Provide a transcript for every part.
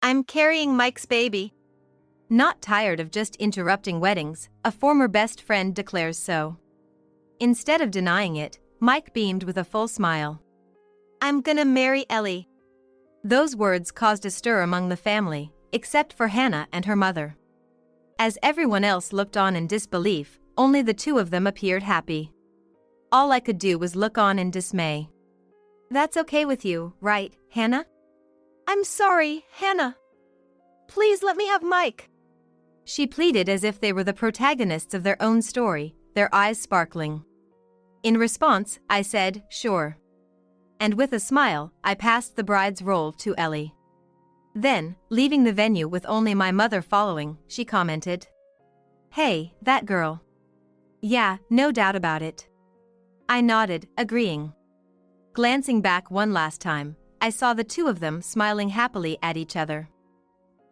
I'm carrying Mike's baby. Not tired of just interrupting weddings, a former best friend declares so. Instead of denying it, Mike beamed with a full smile. I'm gonna marry Ellie. Those words caused a stir among the family, except for Hannah and her mother. As everyone else looked on in disbelief, only the two of them appeared happy. All I could do was look on in dismay. That's okay with you, right, Hannah? I'm sorry, Hannah. Please let me have Mike. She pleaded as if they were the protagonists of their own story, their eyes sparkling. In response, I said, sure. And with a smile, I passed the bride's roll to Ellie. Then, leaving the venue with only my mother following, she commented, Hey, that girl. Yeah, no doubt about it. I nodded, agreeing. Glancing back one last time, I saw the two of them smiling happily at each other.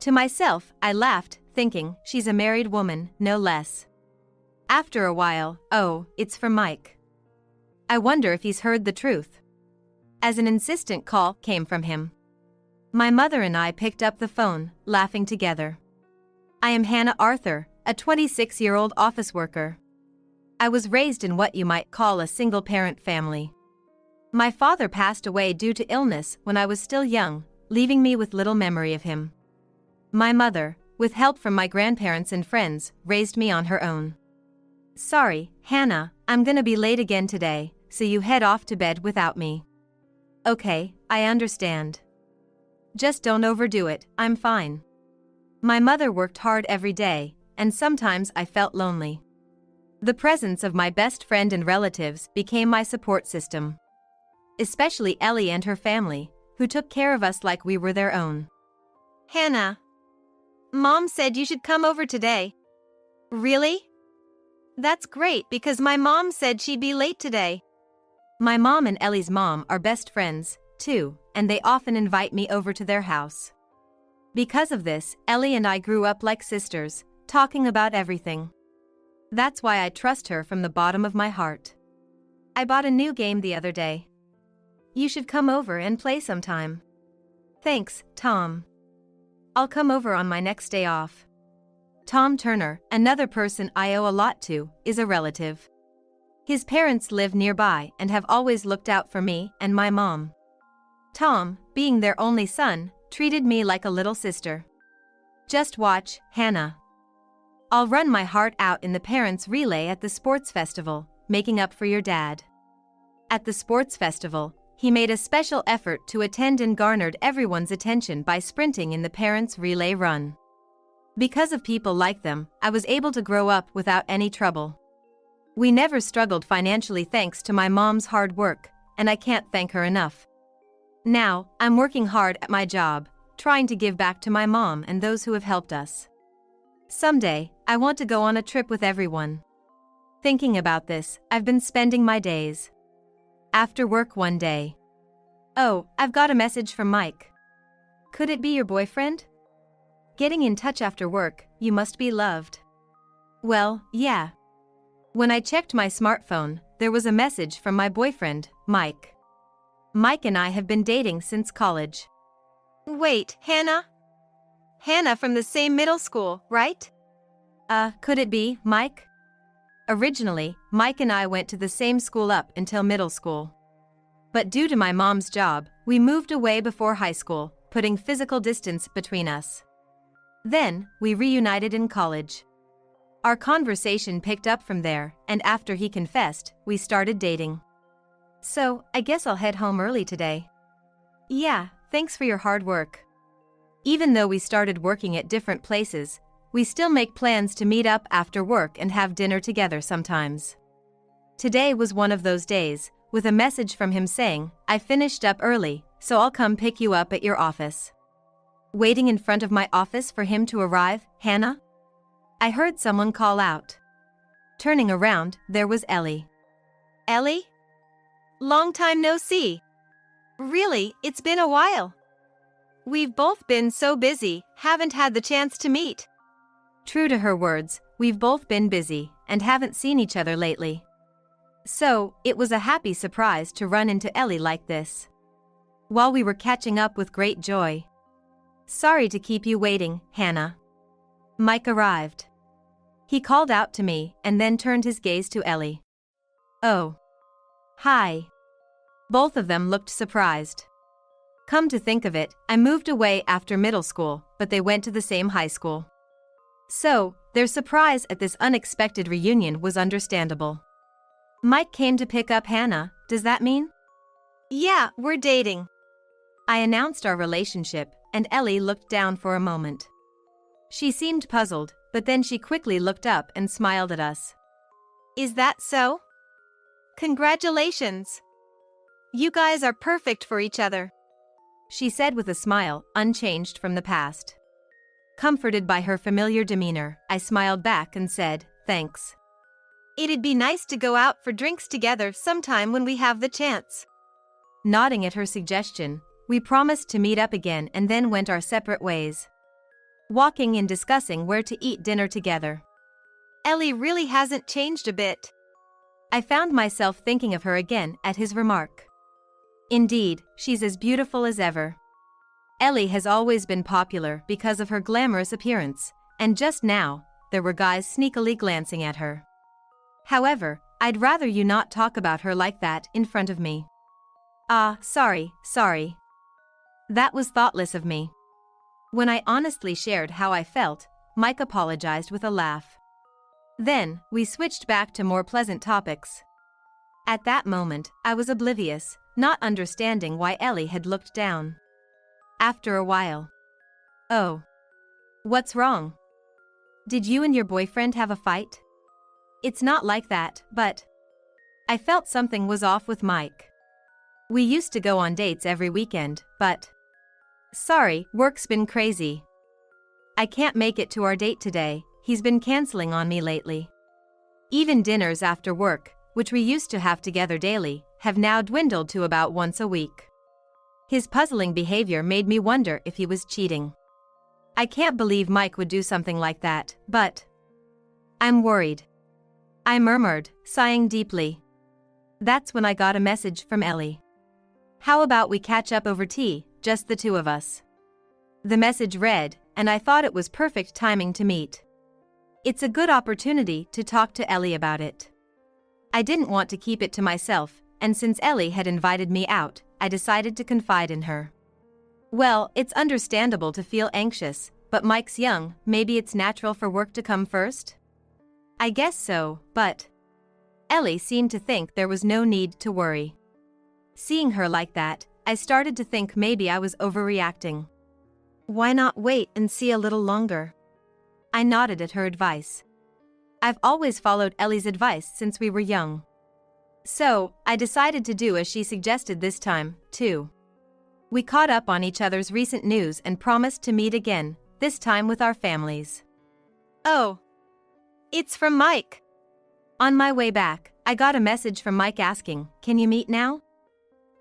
To myself, I laughed, thinking, she's a married woman, no less. After a while, oh, it's for Mike. I wonder if he's heard the truth. As an insistent call came from him. My mother and I picked up the phone, laughing together. I am Hannah Arthur, a 26-year-old office worker. I was raised in what you might call a single-parent family. My father passed away due to illness when I was still young, leaving me with little memory of him. My mother, with help from my grandparents and friends, raised me on her own. Sorry, Hannah, I'm gonna be late again today, so you head off to bed without me. Okay, I understand. Just don't overdo it, I'm fine. My mother worked hard every day, and sometimes I felt lonely. The presence of my best friend and relatives became my support system. Especially Ellie and her family, who took care of us like we were their own. Hannah. Mom said you should come over today. Really? That's great because my mom said she'd be late today. My mom and Ellie's mom are best friends, too, and they often invite me over to their house. Because of this, Ellie and I grew up like sisters, talking about everything. That's why I trust her from the bottom of my heart. I bought a new game the other day. You should come over and play sometime. Thanks, Tom. I'll come over on my next day off. Tom Turner, another person I owe a lot to, is a relative. His parents live nearby and have always looked out for me and my mom. Tom, being their only son, treated me like a little sister. Just watch, Hannah. I'll run my heart out in the parents' relay at the sports festival, making up for your dad. At the sports festival, he made a special effort to attend and garnered everyone's attention by sprinting in the parents' relay run. Because of people like them, I was able to grow up without any trouble. We never struggled financially thanks to my mom's hard work, and I can't thank her enough. Now, I'm working hard at my job, trying to give back to my mom and those who have helped us. Someday, I want to go on a trip with everyone. Thinking about this, I've been spending my days. After work one day. Oh, I've got a message from Mike. Could it be your boyfriend? Getting in touch after work, you must be loved. Well, yeah. When I checked my smartphone, there was a message from my boyfriend, Mike. Mike and I have been dating since college. Wait, Hannah? Hannah from the same middle school, right? Could it be, Mike? Originally, Mike and I went to the same school up until middle school. But due to my mom's job, we moved away before high school, putting physical distance between us. Then, we reunited in college. Our conversation picked up from there, and after he confessed, we started dating. So, I guess I'll head home early today. Yeah, thanks for your hard work. Even though we started working at different places, we still make plans to meet up after work and have dinner together sometimes. Today was one of those days, with a message from him saying, I finished up early, so I'll come pick you up at your office. Waiting in front of my office for him to arrive, Hannah? I heard someone call out. Turning around, there was Ellie. Ellie? Long time no see. Really, it's been a while. We've both been so busy, haven't had the chance to meet. True to her words, we've both been busy, and haven't seen each other lately. So, it was a happy surprise to run into Ellie like this. While we were catching up with great joy. Sorry to keep you waiting, Hannah. Mike arrived. He called out to me and then turned his gaze to Ellie. Oh. Hi. Both of them looked surprised. Come to think of it, I moved away after middle school, but they went to the same high school. So, their surprise at this unexpected reunion was understandable. Mike came to pick up Hannah, does that mean? Yeah, we're dating. I announced our relationship, and Ellie looked down for a moment. She seemed puzzled, but then she quickly looked up and smiled at us. Is that so? Congratulations! You guys are perfect for each other, she said with a smile, unchanged from the past. Comforted by her familiar demeanor, I smiled back and said, thanks. It'd be nice to go out for drinks together sometime when we have the chance. Nodding at her suggestion, we promised to meet up again and then went our separate ways. Walking and discussing where to eat dinner together. Ellie really hasn't changed a bit. I found myself thinking of her again at his remark. Indeed, she's as beautiful as ever. Ellie has always been popular because of her glamorous appearance, and just now, there were guys sneakily glancing at her. However, I'd rather you not talk about her like that in front of me. Sorry. That was thoughtless of me. When I honestly shared how I felt, Mike apologized with a laugh. Then, we switched back to more pleasant topics. At that moment, I was oblivious, not understanding why Ellie had looked down. After a while. Oh. What's wrong? Did you and your boyfriend have a fight? It's not like that, but I felt something was off with Mike. We used to go on dates every weekend, but sorry, work's been crazy. I can't make it to our date today, he's been canceling on me lately. Even dinners after work, which we used to have together daily, have now dwindled to about once a week. His puzzling behavior made me wonder if he was cheating. I can't believe Mike would do something like that, but I'm worried. I murmured, sighing deeply. That's when I got a message from Ellie. How about we catch up over tea, just the two of us? The message read, and I thought it was perfect timing to meet. It's a good opportunity to talk to Ellie about it. I didn't want to keep it to myself, and since Ellie had invited me out, I decided to confide in her. Well, it's understandable to feel anxious, but Mike's young, maybe it's natural for work to come first? I guess so, but Ellie seemed to think there was no need to worry. Seeing her like that, I started to think maybe I was overreacting. Why not wait and see a little longer? I nodded at her advice. I've always followed Ellie's advice since we were young. So, I decided to do as she suggested this time, too. We caught up on each other's recent news and promised to meet again, this time with our families. Oh. It's from Mike. On my way back, I got a message from Mike asking, "Can you meet now?"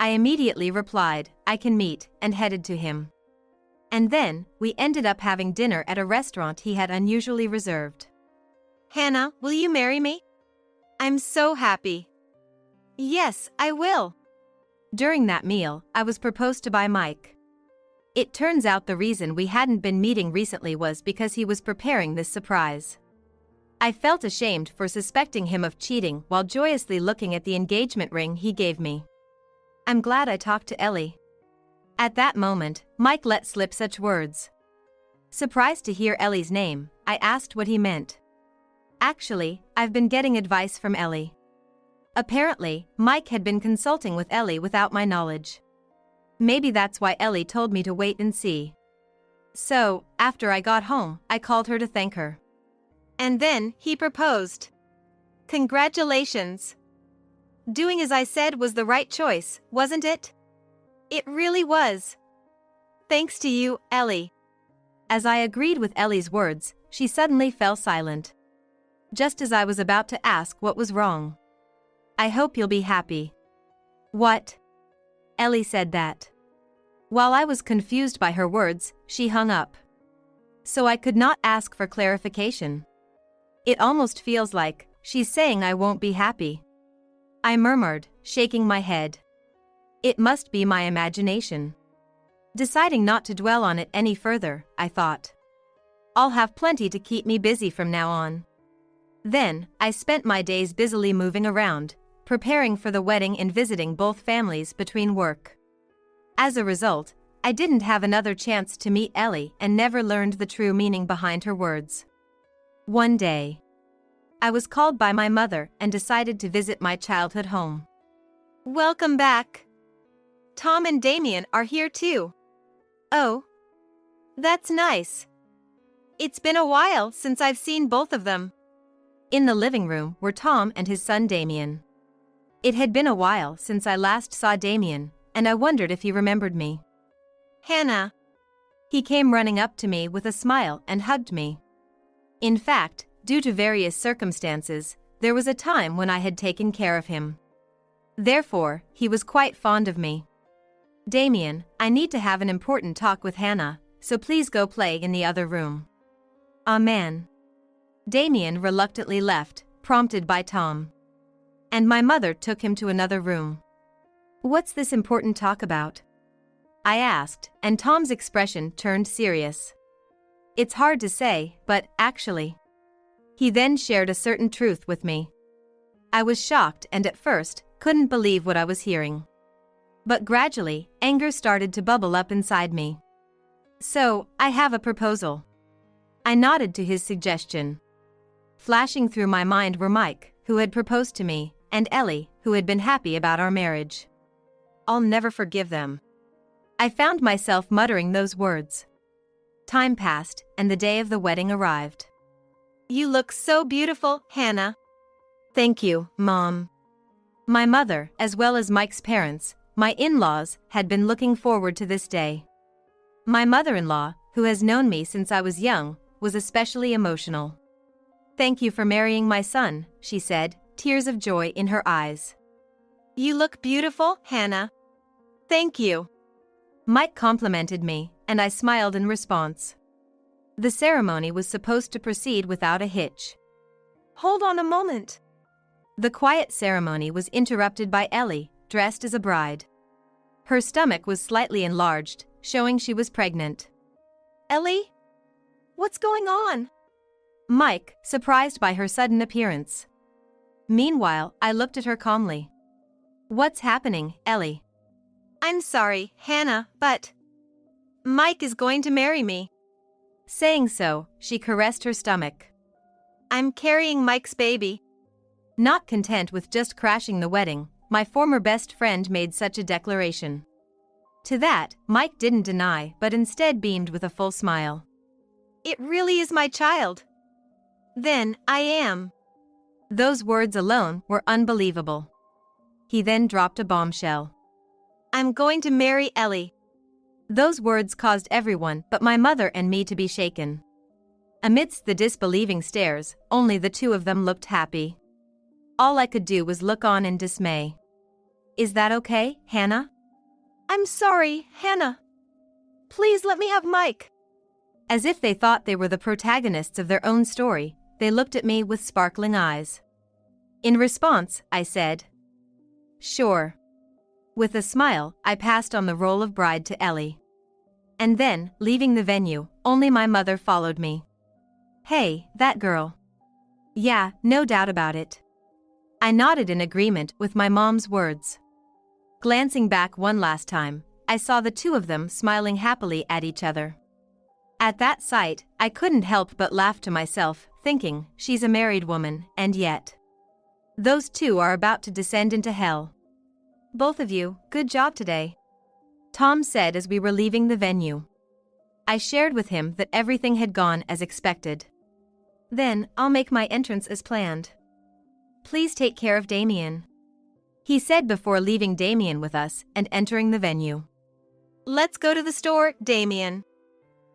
I immediately replied, "I can meet," and headed to him. And then, we ended up having dinner at a restaurant he had unusually reserved. Hannah, will you marry me? I'm so happy. Yes, I will. During that meal, I was proposed to by Mike. It turns out the reason we hadn't been meeting recently was because he was preparing this surprise. I felt ashamed for suspecting him of cheating while joyously looking at the engagement ring he gave me. I'm glad I talked to Ellie. At that moment, Mike let slip such words. Surprised to hear Ellie's name, I asked what he meant. Actually, I've been getting advice from Ellie. Apparently, Mike had been consulting with Ellie without my knowledge. Maybe that's why Ellie told me to wait and see. So, after I got home, I called her to thank her. And then, he proposed. Congratulations. Doing as I said was the right choice, wasn't it? It really was. Thanks to you, Ellie. As I agreed with Ellie's words, she suddenly fell silent. Just as I was about to ask what was wrong. I hope you'll be happy. What? Ellie said that. While I was confused by her words, she hung up. So I could not ask for clarification. It almost feels like she's saying I won't be happy. I murmured, shaking my head. It must be my imagination. Deciding not to dwell on it any further, I thought, I'll have plenty to keep me busy from now on. Then, I spent my days busily moving around, preparing for the wedding and visiting both families between work. As a result, I didn't have another chance to meet Ellie and never learned the true meaning behind her words. One day, I was called by my mother and decided to visit my childhood home. Welcome back. Tom and Damien are here too. Oh, that's nice. It's been a while since I've seen both of them. In the living room were Tom and his son Damien. It had been a while since I last saw Damien, and I wondered if he remembered me. Hannah. He came running up to me with a smile and hugged me. In fact, due to various circumstances, there was a time when I had taken care of him. Therefore, he was quite fond of me. Damien, I need to have an important talk with Hannah, so please go play in the other room. Amen. Damien reluctantly left, prompted by Tom. And my mother took him to another room. What's this important talk about? I asked, and Tom's expression turned serious. It's hard to say, but actually. He then shared a certain truth with me. I was shocked and at first, couldn't believe what I was hearing. But gradually, anger started to bubble up inside me. So, I have a proposal. I nodded to his suggestion. Flashing through my mind were Mike, who had proposed to me, and Ellie, who had been happy about our marriage. I'll never forgive them. I found myself muttering those words. Time passed, and the day of the wedding arrived. You look so beautiful, Hannah. Thank you, Mom. My mother, as well as Mike's parents, my in-laws, had been looking forward to this day. My mother-in-law, who has known me since I was young, was especially emotional. Thank you for marrying my son, she said, tears of joy in her eyes. You look beautiful, Hannah. Thank you. Mike complimented me, and I smiled in response. The ceremony was supposed to proceed without a hitch. Hold on a moment. The quiet ceremony was interrupted by Ellie, dressed as a bride. Her stomach was slightly enlarged, showing she was pregnant. Ellie? What's going on? Mike, surprised by her sudden appearance. Meanwhile, I looked at her calmly. What's happening, Ellie? I'm sorry, Hannah, but Mike is going to marry me. Saying so, she caressed her stomach. I'm carrying Mike's baby. Not content with just crashing the wedding, my former best friend made such a declaration. To that, Mike didn't deny but instead beamed with a full smile. It really is my child. Then, I am. Those words alone were unbelievable. He then dropped a bombshell. I'm going to marry Ellie. Those words caused everyone but my mother and me to be shaken. Amidst the disbelieving stares, only the two of them looked happy. All I could do was look on in dismay. Is that okay, Hannah? I'm sorry, Hannah. Please let me have Mike. As if they thought they were the protagonists of their own story, they looked at me with sparkling eyes. In response, I said, Sure. With a smile, I passed on the role of bride to Ellie. And then, leaving the venue, only my mother followed me. Hey, that girl. Yeah, no doubt about it. I nodded in agreement with my mom's words. Glancing back one last time, I saw the two of them smiling happily at each other. At that sight, I couldn't help but laugh to myself, thinking, she's a married woman, and yet. Those two are about to descend into hell. Both of you, good job today. Tom said as we were leaving the venue. I shared with him that everything had gone as expected. Then, I'll make my entrance as planned. Please take care of Damien. He said before leaving Damien with us and entering the venue. Let's go to the store, Damien.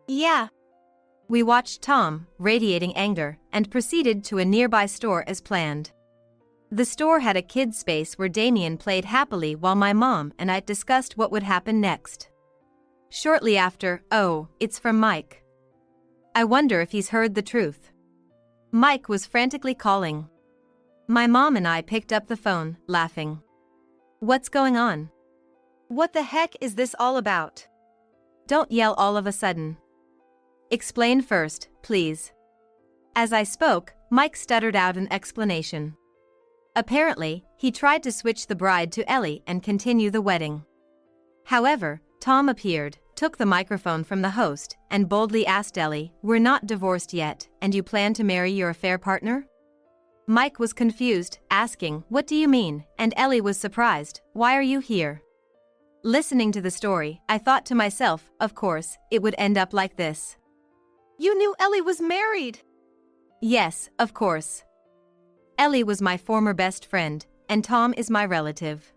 Yeah. We watched Tom, radiating anger, and proceeded to a nearby store as planned. The store had a kid's space where Damien played happily while my mom and I discussed what would happen next. Shortly after, oh, it's from Mike. I wonder if he's heard the truth. Mike was frantically calling. My mom and I picked up the phone, laughing. What's going on? What the heck is this all about? Don't yell all of a sudden. Explain first, please. As I spoke, Mike stuttered out an explanation. Apparently, he tried to switch the bride to Ellie and continue the wedding. However, Tom appeared, took the microphone from the host, and boldly asked Ellie, "We're not divorced yet, and you plan to marry your affair partner?" Mike was confused, asking, "What do you mean?" And Ellie was surprised, "Why are you here?" Listening to the story, I thought to myself, of course, it would end up like this. You knew Ellie was married? Yes, of course. Ellie was my former best friend, and Tom is my relative.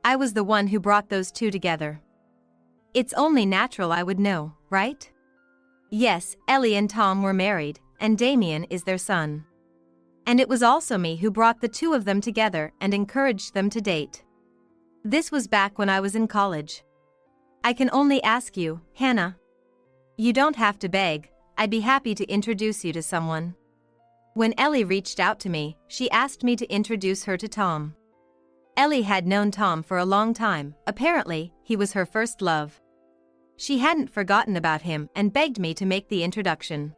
I was the one who brought those two together. It's only natural I would know, right? Yes, Ellie and Tom were married, and Damien is their son. And it was also me who brought the two of them together and encouraged them to date. This was back when I was in college. I can only ask you, Hannah. You don't have to beg, I'd be happy to introduce you to someone. When Ellie reached out to me, she asked me to introduce her to Tom. Ellie had known Tom for a long time, apparently, he was her first love. She hadn't forgotten about him and begged me to make the introduction.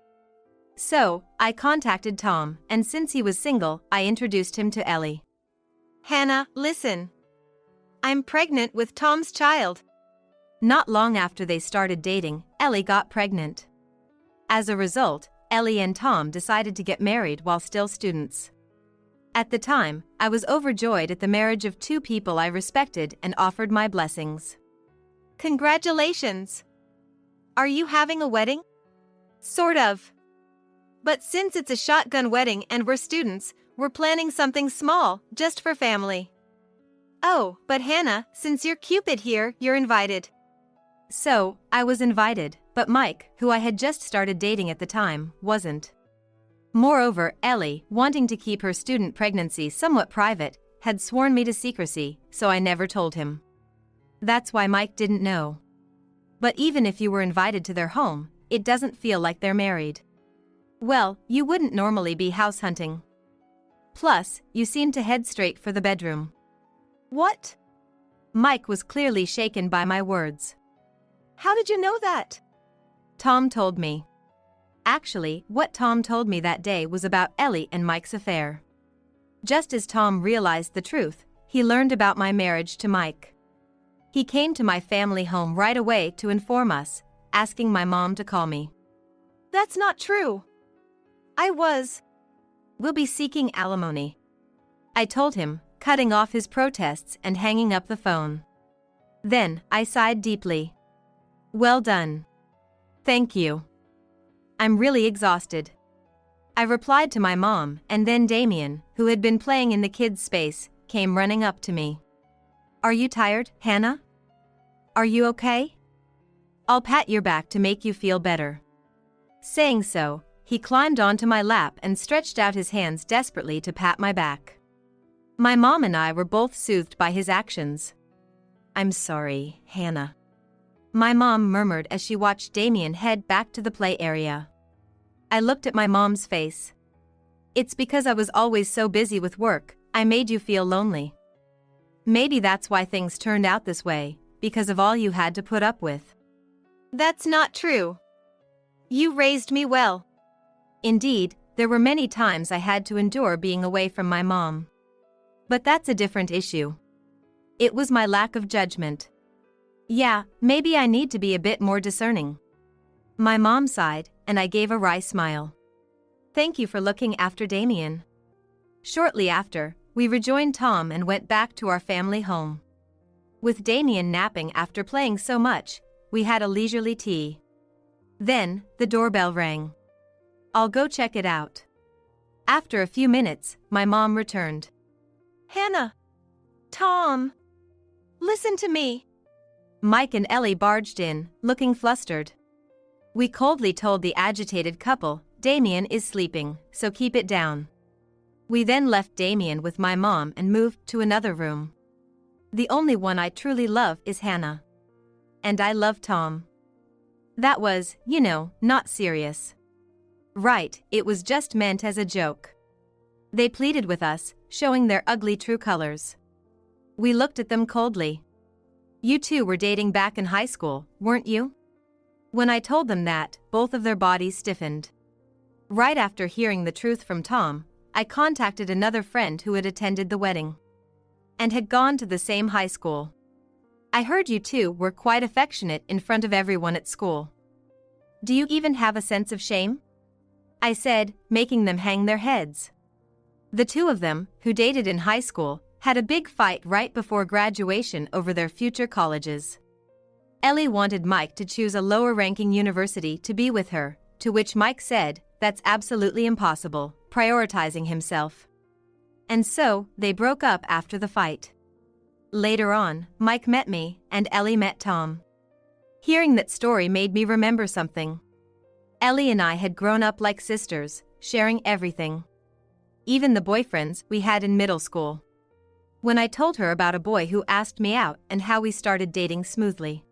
So, I contacted Tom, and since he was single, I introduced him to Ellie. Hannah, listen. I'm pregnant with Tom's child. Not long after they started dating, Ellie got pregnant. As a result, Ellie and Tom decided to get married while still students. At the time, I was overjoyed at the marriage of two people I respected and offered my blessings. Congratulations! Are you having a wedding? Sort of. But since it's a shotgun wedding and we're students, we're planning something small, just for family. Oh, but Hannah, since you're Cupid here, you're invited. So, I was invited, but Mike, who I had just started dating at the time, wasn't. Moreover, Ellie, wanting to keep her student pregnancy somewhat private, had sworn me to secrecy, so I never told him. That's why Mike didn't know. But even if you were invited to their home, it doesn't feel like they're married. Well, you wouldn't normally be house hunting. Plus, you seemed to head straight for the bedroom. What? Mike was clearly shaken by my words. How did you know that? Tom told me. Actually, what Tom told me that day was about Ellie and Mike's affair. Just as Tom realized the truth, he learned about my marriage to Mike. He came to my family home right away to inform us, asking my mom to call me. That's not true. We'll be seeking alimony. I told him, cutting off his protests and hanging up the phone. Then, I sighed deeply. Well done. Thank you. I'm really exhausted. I replied to my mom, and then Damien, who had been playing in the kids' space, came running up to me. Are you tired, Hannah? Are you okay? I'll pat your back to make you feel better. Saying so, he climbed onto my lap and stretched out his hands desperately to pat my back. My mom and I were both soothed by his actions. I'm sorry, Hannah. My mom murmured as she watched Damien head back to the play area. I looked at my mom's face. It's because I was always so busy with work, I made you feel lonely. Maybe that's why things turned out this way, because of all you had to put up with. That's not true. You raised me well. Indeed, there were many times I had to endure being away from my mom. But that's a different issue. It was my lack of judgment. Yeah, maybe I need to be a bit more discerning. My mom sighed, and I gave a wry smile. Thank you for looking after Damien. Shortly after, we rejoined Tom and went back to our family home. With Damien napping after playing so much, we had a leisurely tea. Then, the doorbell rang. I'll go check it out. After a few minutes, my mom returned. Hannah! Tom! Listen to me! Mike and Ellie barged in, looking flustered. We coldly told the agitated couple, Damien is sleeping, so keep it down. We then left Damien with my mom and moved to another room. The only one I truly love is Hannah. And I love Tom. That was, not serious. Right, it was just meant as a joke. They pleaded with us, showing their ugly true colors. We looked at them coldly. You two were dating back in high school, weren't you? When I told them that, both of their bodies stiffened. Right after hearing the truth from Tom, I contacted another friend who had attended the wedding and had gone to the same high school. I heard you two were quite affectionate in front of everyone at school. Do you even have a sense of shame? I said, making them hang their heads. The two of them, who dated in high school, had a big fight right before graduation over their future colleges. Ellie wanted Mike to choose a lower-ranking university to be with her, to which Mike said, "That's absolutely impossible," prioritizing himself. And so, they broke up after the fight. Later on, Mike met me, and Ellie met Tom. Hearing that story made me remember something. Ellie and I had grown up like sisters, sharing everything. Even the boyfriends we had in middle school. When I told her about a boy who asked me out and how we started dating smoothly.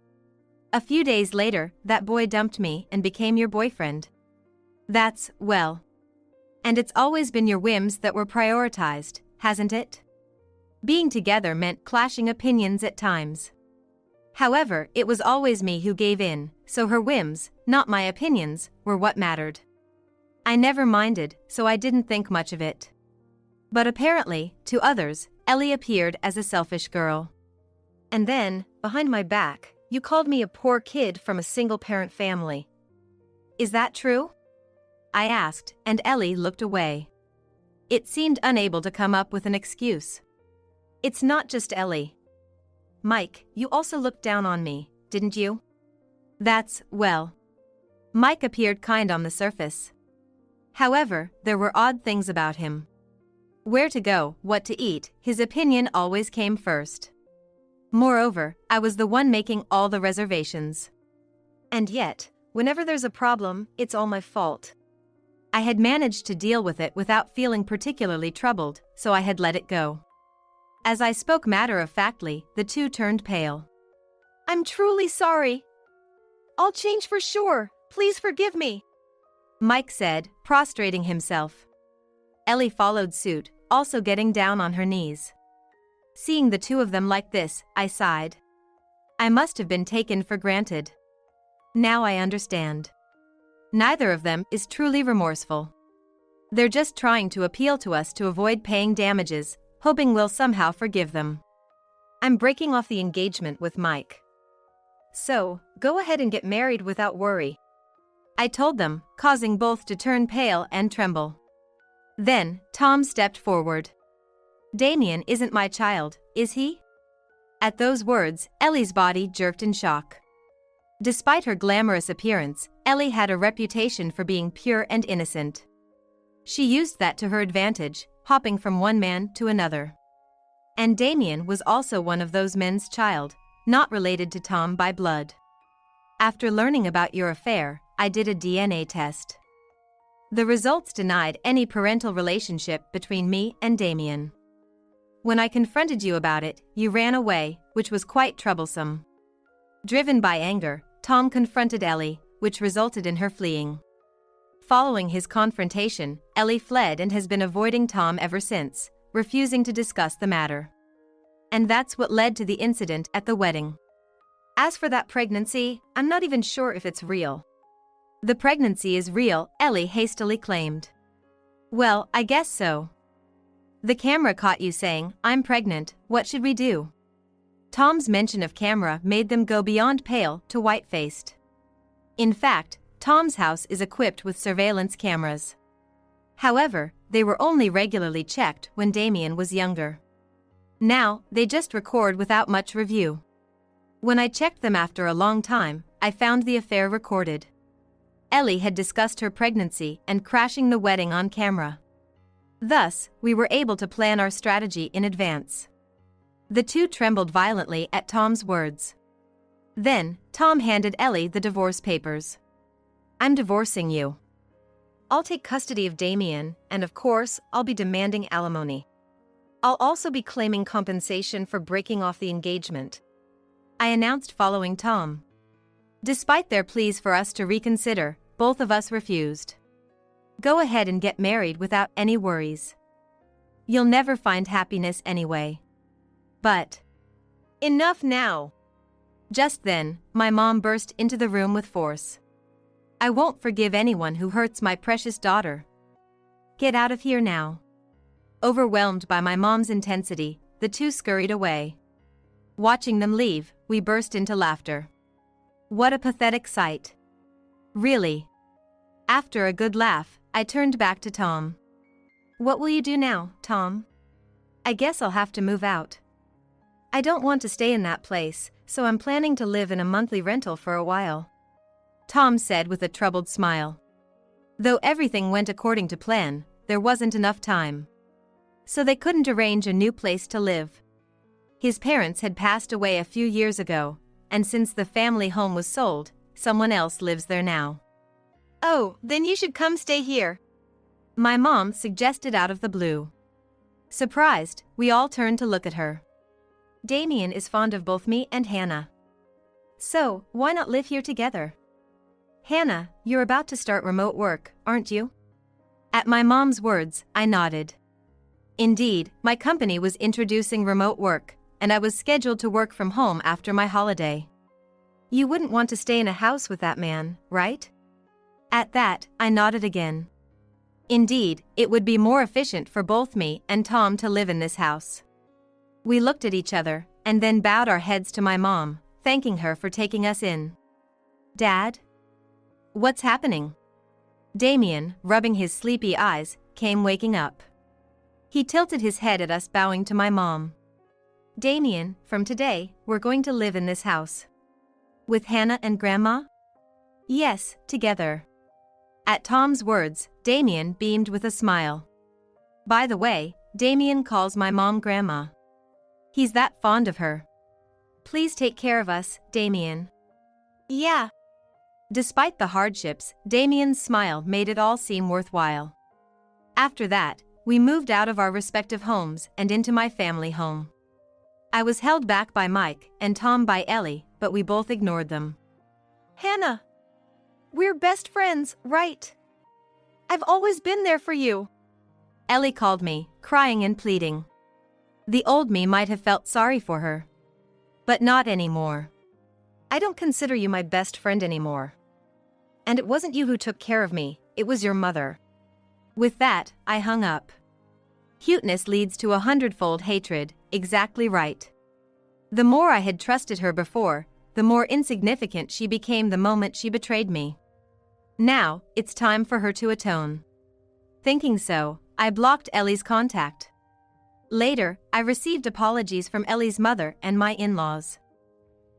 A few days later, that boy dumped me and became your boyfriend. That's, well. And it's always been your whims that were prioritized, hasn't it? Being together meant clashing opinions at times. However, it was always me who gave in, so her whims, not my opinions, were what mattered. I never minded, so I didn't think much of it. But apparently, to others, Ellie appeared as a selfish girl. And then, behind my back, you called me a poor kid from a single-parent family. Is that true? I asked, and Ellie looked away. It seemed unable to come up with an excuse. It's not just Ellie. Mike, you also looked down on me, didn't you? That's, well. Mike appeared kind on the surface. However, there were odd things about him. Where to go, what to eat, his opinion always came first. Moreover, I was the one making all the reservations. And yet, whenever there's a problem, it's all my fault. I had managed to deal with it without feeling particularly troubled, so I had let it go. As I spoke matter-of-factly, the two turned pale. I'm truly sorry. I'll change for sure, please forgive me, Mike said, prostrating himself. Ellie followed suit, also getting down on her knees. Seeing the two of them like this, I sighed. I must have been taken for granted. Now I understand. Neither of them is truly remorseful. They're just trying to appeal to us to avoid paying damages, hoping we'll somehow forgive them. I'm breaking off the engagement with Mike. So, go ahead and get married without worry, I told them, causing both to turn pale and tremble. Then, Tom stepped forward. Damien isn't my child, is he? At those words, Ellie's body jerked in shock. Despite her glamorous appearance, Ellie had a reputation for being pure and innocent. She used that to her advantage, hopping from one man to another. And Damien was also one of those men's child, not related to Tom by blood. After learning about your affair, I did a DNA test. The results denied any parental relationship between me and Damien. When I confronted you about it, you ran away, which was quite troublesome. Driven by anger, Tom confronted Ellie, which resulted in her fleeing. Following his confrontation, Ellie fled and has been avoiding Tom ever since, refusing to discuss the matter. And that's what led to the incident at the wedding. As for that pregnancy, I'm not even sure if it's real. The pregnancy is real, Ellie hastily claimed. Well, I guess so. The camera caught you saying, I'm pregnant, what should we do? Tom's mention of camera made them go beyond pale to white-faced. In fact, Tom's house is equipped with surveillance cameras. However, they were only regularly checked when Damien was younger. Now, they just record without much review. When I checked them after a long time, I found the affair recorded. Ellie had discussed her pregnancy and crashing the wedding on camera. Thus, we were able to plan our strategy in advance. The two trembled violently at Tom's words. Then, Tom handed Ellie the divorce papers. I'm divorcing you. I'll take custody of Damien, and of course, I'll be demanding alimony. I'll also be claiming compensation for breaking off the engagement, I announced following Tom. Despite their pleas for us to reconsider, both of us refused. Go ahead and get married without any worries. You'll never find happiness anyway. But enough now. Just then, my mom burst into the room with force. "I won't forgive anyone who hurts my precious daughter. Get out of here now." Overwhelmed by my mom's intensity, the two scurried away. Watching them leave, we burst into laughter. What a pathetic sight. Really. After a good laugh, I turned back to Tom. "What will you do now, Tom?" "I guess I'll have to move out. I don't want to stay in that place, so I'm planning to live in a monthly rental for a while," Tom said with a troubled smile. Though everything went according to plan, there wasn't enough time. So they couldn't arrange a new place to live. His parents had passed away a few years ago, and since the family home was sold, someone else lives there now. "Oh, then you should come stay here," my mom suggested out of the blue. Surprised, we all turned to look at her. Damien is fond of both me and Hannah. So, why not live here together? Hannah, you're about to start remote work, aren't you? At my mom's words, I nodded. Indeed, my company was introducing remote work, and I was scheduled to work from home after my holiday. You wouldn't want to stay in a house with that man, right? At that, I nodded again. Indeed, it would be more efficient for both me and Tom to live in this house. We looked at each other, and then bowed our heads to my mom, thanking her for taking us in. Dad? What's happening? Damien, rubbing his sleepy eyes, came waking up. He tilted his head at us, bowing to my mom. Damien, from today, we're going to live in this house. With Hannah and Grandma? Yes, together. At Tom's words, Damien beamed with a smile. By the way, Damien calls my mom Grandma. He's that fond of her. Please take care of us, Damien. Yeah. Despite the hardships, Damien's smile made it all seem worthwhile. After that, we moved out of our respective homes and into my family home. I was held back by Mike and Tom by Ellie, but we both ignored them. "Hannah, we're best friends, right? I've always been there for you." Ellie called me, crying and pleading. The old me might have felt sorry for her. But not anymore. "I don't consider you my best friend anymore. And it wasn't you who took care of me, it was your mother." With that, I hung up. Cuteness leads to 100-fold hatred, exactly right. The more I had trusted her before, the more insignificant she became the moment she betrayed me. Now, it's time for her to atone. Thinking so, I blocked Ellie's contact. Later, I received apologies from Ellie's mother and my in-laws.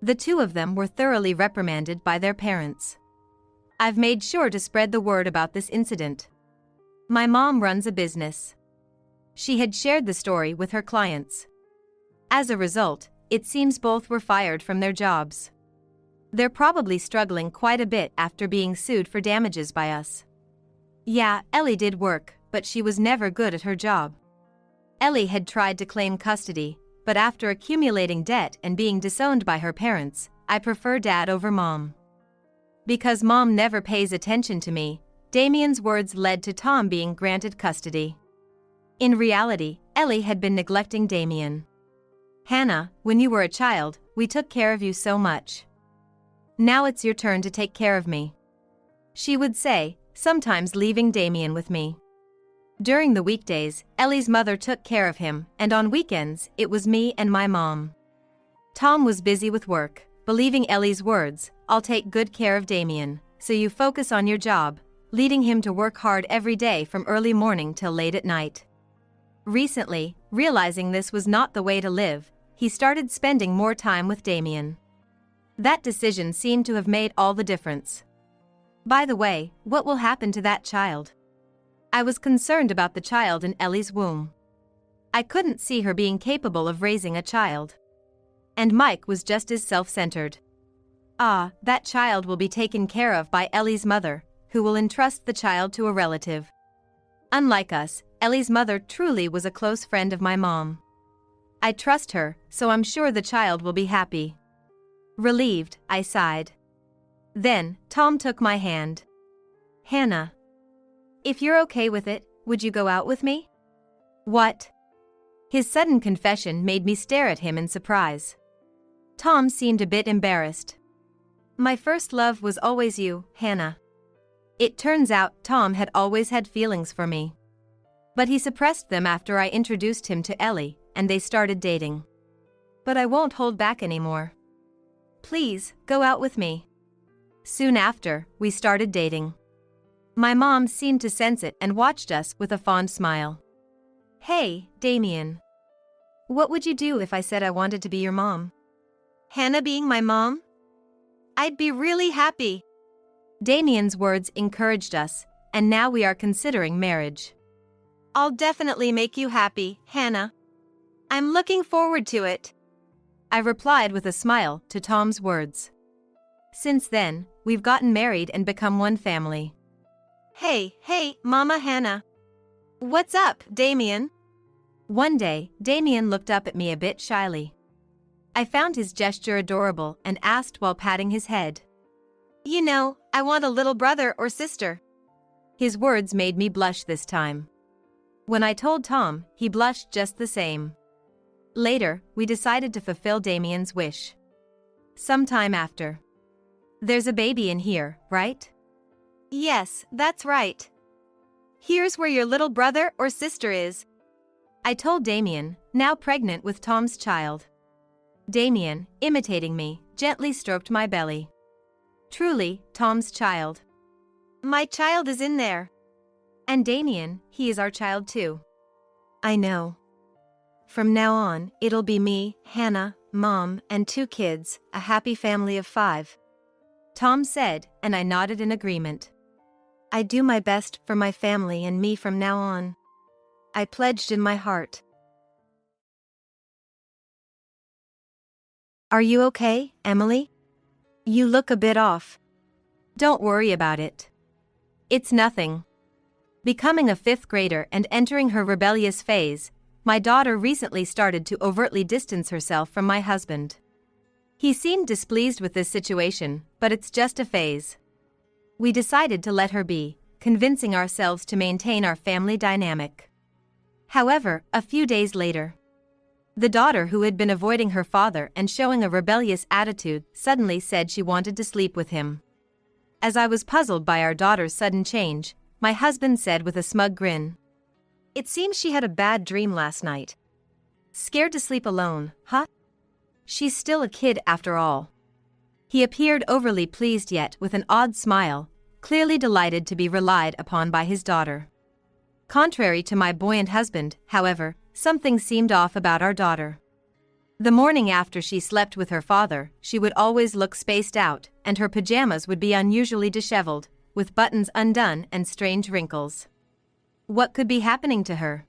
The two of them were thoroughly reprimanded by their parents. I've made sure to spread the word about this incident. My mom runs a business. She had shared the story with her clients. As a result, it seems both were fired from their jobs. They're probably struggling quite a bit after being sued for damages by us. Yeah, Ellie did work, but she was never good at her job. Ellie had tried to claim custody, but after accumulating debt and being disowned by her parents, I prefer Dad over Mom. Because Mom never pays attention to me, Damien's words led to Tom being granted custody. In reality, Ellie had been neglecting Damien. "Hannah, when you were a child, we took care of you so much. Now it's your turn to take care of me," she would say, sometimes leaving Damien with me. During the weekdays, Ellie's mother took care of him, and on weekends, it was me and my mom. Tom was busy with work, believing Ellie's words, "I'll take good care of Damien, so you focus on your job," leading him to work hard every day from early morning till late at night. Recently, realizing this was not the way to live, he started spending more time with Damien. That decision seemed to have made all the difference. By the way, what will happen to that child? I was concerned about the child in Ellie's womb. I couldn't see her being capable of raising a child. And Mike was just as self-centered. That child will be taken care of by Ellie's mother, who will entrust the child to a relative. Unlike us, Ellie's mother truly was a close friend of my mom. I trust her, so I'm sure the child will be happy. Relieved, I sighed. Then, Tom took my hand. "Hannah, if you're okay with it, would you go out with me?" "What?" His sudden confession made me stare at him in surprise. Tom seemed a bit embarrassed. My first love was always you, Hannah. It turns out Tom had always had feelings for me. But he suppressed them after I introduced him to Ellie, and they started dating. But I won't hold back anymore. Please, go out with me. Soon after, we started dating. My mom seemed to sense it and watched us with a fond smile. Hey, Damien. What would you do if I said I wanted to be your mom? Hannah being my mom? I'd be really happy. Damien's words encouraged us, and now we are considering marriage. I'll definitely make you happy, Hannah. I'm looking forward to it. I replied with a smile to Tom's words. Since then, we've gotten married and become one family. Hey, Mama Hannah. What's up, Damien? One day, Damien looked up at me a bit shyly. I found his gesture adorable and asked while patting his head. You know, I want a little brother or sister. His words made me blush this time. When I told Tom, he blushed just the same. Later, we decided to fulfill Damien's wish. Sometime after. There's a baby in here, right? Yes, that's right. Here's where your little brother or sister is. I told Damien, now pregnant with Tom's child. Damien, imitating me, gently stroked my belly. Truly, Tom's child. My child is in there. And Damien, he is our child too. I know. From now on, it'll be me, Hannah, Mom, and 2 kids, a happy family of 5. Tom said, and I nodded in agreement. I do my best for my family and me from now on. I pledged in my heart. Are you okay, Emily? You look a bit off. Don't worry about it. It's nothing. Becoming a 5th grader and entering her rebellious phase, my daughter recently started to overtly distance herself from my husband. He seemed displeased with this situation, but it's just a phase. We decided to let her be, convincing ourselves to maintain our family dynamic. However, a few days later, the daughter who had been avoiding her father and showing a rebellious attitude suddenly said she wanted to sleep with him. As I was puzzled by our daughter's sudden change, my husband said with a smug grin, "It seems she had a bad dream last night. Scared to sleep alone, huh? She's still a kid after all." He appeared overly pleased yet with an odd smile, clearly delighted to be relied upon by his daughter. Contrary to my buoyant husband, however, something seemed off about our daughter. The morning after she slept with her father, she would always look spaced out, and her pajamas would be unusually disheveled, with buttons undone and strange wrinkles. What could be happening to her?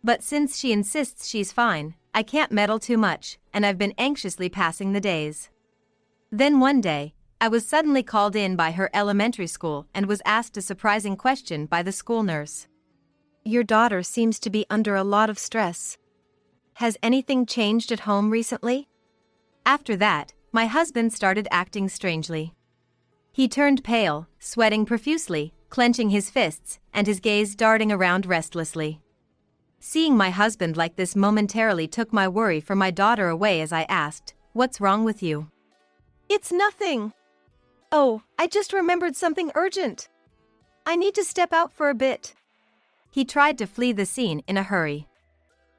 But since she insists she's fine, I can't meddle too much, and I've been anxiously passing the days. Then one day, I was suddenly called in by her elementary school and was asked a surprising question by the school nurse. Your daughter seems to be under a lot of stress. Has anything changed at home recently? After that, my husband started acting strangely. He turned pale, sweating profusely, clenching his fists, and his gaze darting around restlessly. Seeing my husband like this momentarily took my worry for my daughter away as I asked, "What's wrong with you?" It's nothing. Oh, I just remembered something urgent. I need to step out for a bit. He tried to flee the scene in a hurry.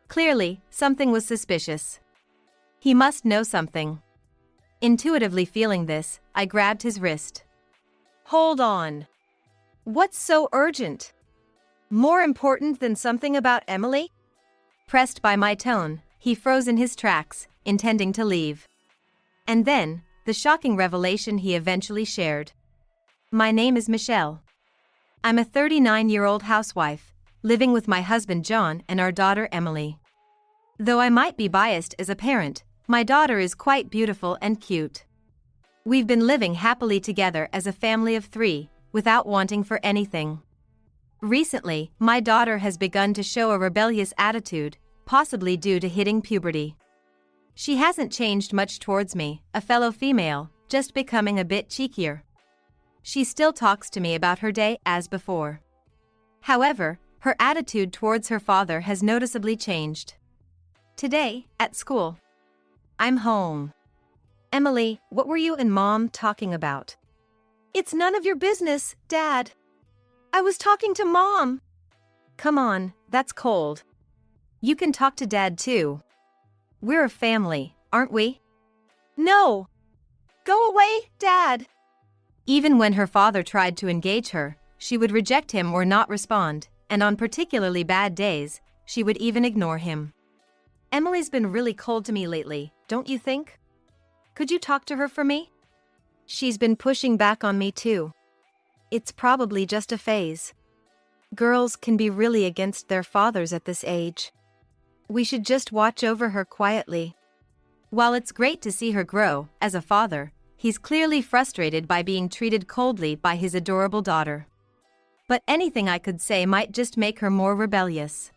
Clearly, something was suspicious. He must know something. Intuitively feeling this, I grabbed his wrist. Hold on. What's so urgent? More important than something about Emily? Pressed by my tone, he froze in his tracks, intending to leave. And then, the shocking revelation he eventually shared. My name is Michelle. I'm a 39-year-old housewife, living with my husband John and our daughter Emily. Though I might be biased as a parent, my daughter is quite beautiful and cute. We've been living happily together as a family of 3, without wanting for anything. Recently, my daughter has begun to show a rebellious attitude, possibly due to hitting puberty. She hasn't changed much towards me, a fellow female, just becoming a bit cheekier. She still talks to me about her day as before. However, her attitude towards her father has noticeably changed. Today, at school. I'm home. Emily, what were you and Mom talking about? It's none of your business, Dad. I was talking to Mom. Come on, that's cold. You can talk to Dad too. We're a family, aren't we? No. Go away, Dad. Even when her father tried to engage her, she would reject him or not respond, and on particularly bad days, she would even ignore him. Emily's been really cold to me lately, don't you think? Could you talk to her for me? She's been pushing back on me too. It's probably just a phase. Girls can be really against their fathers at this age. We should just watch over her quietly. While it's great to see her grow, as a father, he's clearly frustrated by being treated coldly by his adorable daughter. But anything I could say might just make her more rebellious.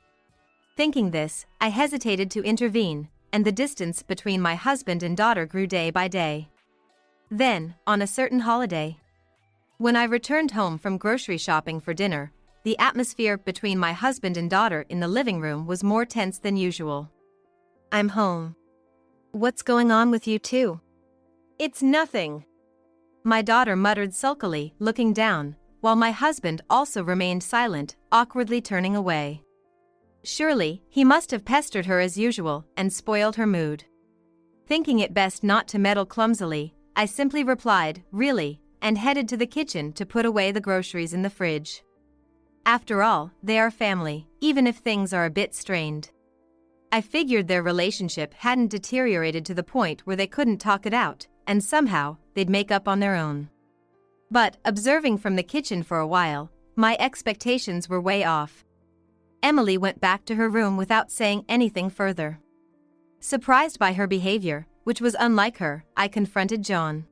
Thinking this, I hesitated to intervene, and the distance between my husband and daughter grew day by day. Then, on a certain holiday, when I returned home from grocery shopping for dinner, the atmosphere between my husband and daughter in the living room was more tense than usual. I'm home. What's going on with you two? It's nothing. My daughter muttered sulkily, looking down, while my husband also remained silent, awkwardly turning away. Surely, he must have pestered her as usual and spoiled her mood. Thinking it best not to meddle clumsily, I simply replied, "Really?" and headed to the kitchen to put away the groceries in the fridge. After all, they are family, even if things are a bit strained. I figured their relationship hadn't deteriorated to the point where they couldn't talk it out, and somehow, they'd make up on their own. But, observing from the kitchen for a while, my expectations were way off. Emily went back to her room without saying anything further. Surprised by her behavior, which was unlike her, I confronted John.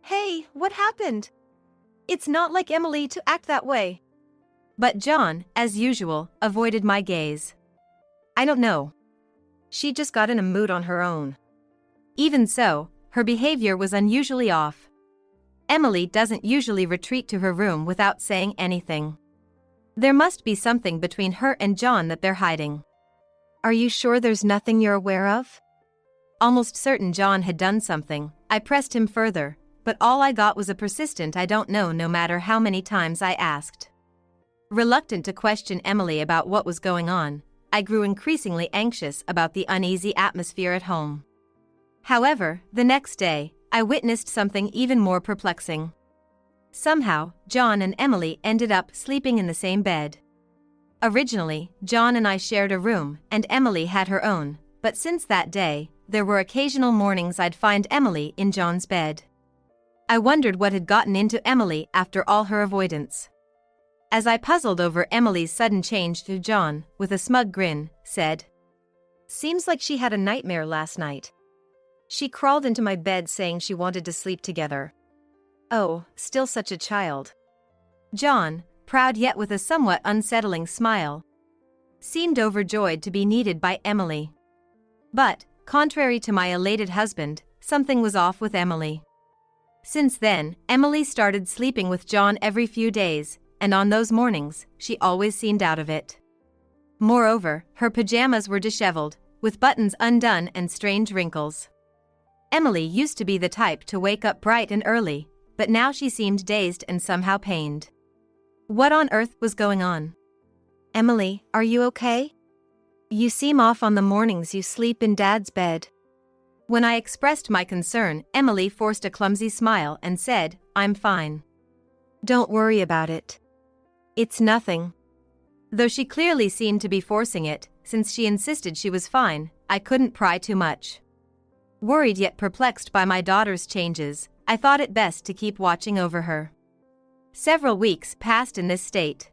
Hey, what happened? It's not like Emily to act that way. But John, as usual, avoided my gaze. I don't know. She just got in a mood on her own. Even so, her behavior was unusually off. Emily doesn't usually retreat to her room without saying anything. There must be something between her and John that they're hiding. Are you sure there's nothing you're aware of? Almost certain John had done something. I pressed him further, but all I got was a persistent "I don't know" no matter how many times I asked. Reluctant to question Emily about what was going on, I grew increasingly anxious about the uneasy atmosphere at home. However, the next day, I witnessed something even more perplexing. Somehow, John and Emily ended up sleeping in the same bed. Originally, John and I shared a room, and Emily had her own, but since that day, there were occasional mornings I'd find Emily in John's bed. I wondered what had gotten into Emily after all her avoidance. As I puzzled over Emily's sudden change to John, with a smug grin, said, "Seems like she had a nightmare last night. She crawled into my bed saying she wanted to sleep together." Oh, still such a child. John, proud yet with a somewhat unsettling smile, seemed overjoyed to be needed by Emily. But, contrary to my elated husband, something was off with Emily. Since then, Emily started sleeping with John every few days, and on those mornings, she always seemed out of it. Moreover, her pajamas were disheveled, with buttons undone and strange wrinkles. Emily used to be the type to wake up bright and early, but now she seemed dazed and somehow pained. What on earth was going on? "Emily, are you okay? You seem off on the mornings you sleep in Dad's bed." When I expressed my concern, Emily forced a clumsy smile and said, "I'm fine. Don't worry about it. It's nothing." Though she clearly seemed to be forcing it, since she insisted she was fine, I couldn't pry too much. Worried yet perplexed by my daughter's changes, I thought it best to keep watching over her. Several weeks passed in this state.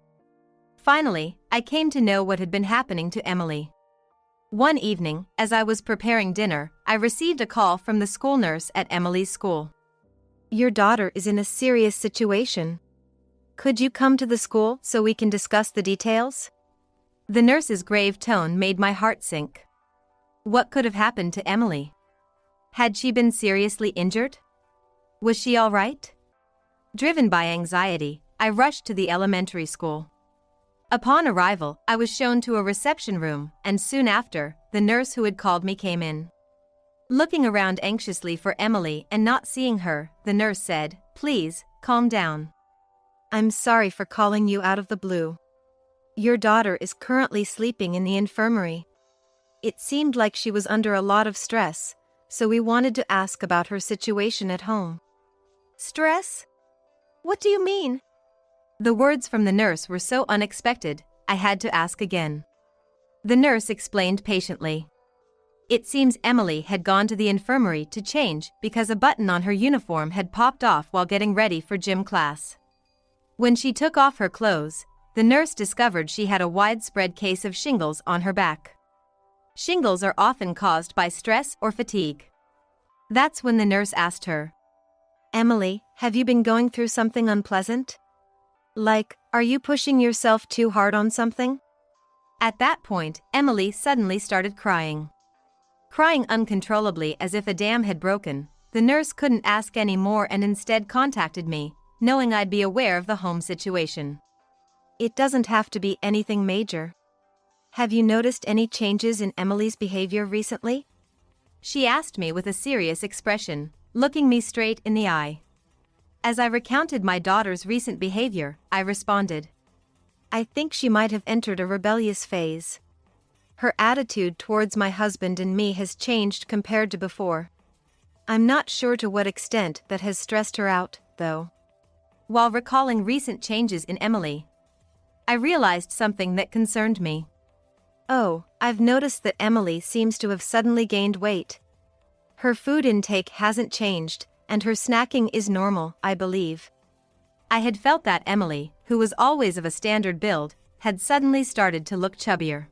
Finally, I came to know what had been happening to Emily. One evening, as I was preparing dinner, I received a call from the school nurse at Emily's school. "Your daughter is in a serious situation. Could you come to the school so we can discuss the details?" The nurse's grave tone made my heart sink. What could have happened to Emily? Had she been seriously injured? Was she all right? Driven by anxiety, I rushed to the elementary school. Upon arrival, I was shown to a reception room, and soon after, the nurse who had called me came in. Looking around anxiously for Emily and not seeing her, the nurse said, "Please, calm down. I'm sorry for calling you out of the blue. Your daughter is currently sleeping in the infirmary. It seemed like she was under a lot of stress, so we wanted to ask about her situation at home." Stress? What do you mean? The words from the nurse were so unexpected, I had to ask again. The nurse explained patiently. It seems Emily had gone to the infirmary to change because a button on her uniform had popped off while getting ready for gym class. When she took off her clothes, the nurse discovered she had a widespread case of shingles on her back. Shingles are often caused by stress or fatigue. That's when the nurse asked her, "Emily, have you been going through something unpleasant? Like, are you pushing yourself too hard on something?" At that point, Emily suddenly started crying. Crying uncontrollably as if a dam had broken, the nurse couldn't ask any more and instead contacted me, knowing I'd be aware of the home situation. It doesn't have to be anything major. Have you noticed any changes in Emily's behavior recently? She asked me with a serious expression, looking me straight in the eye. As I recounted my daughter's recent behavior, I responded, "I think she might have entered a rebellious phase. Her attitude towards my husband and me has changed compared to before. I'm not sure to what extent that has stressed her out, though." While recalling recent changes in Emily, I realized something that concerned me. "Oh, I've noticed that Emily seems to have suddenly gained weight. Her food intake hasn't changed, and her snacking is normal, I believe." I had felt that Emily, who was always of a standard build, had suddenly started to look chubbier.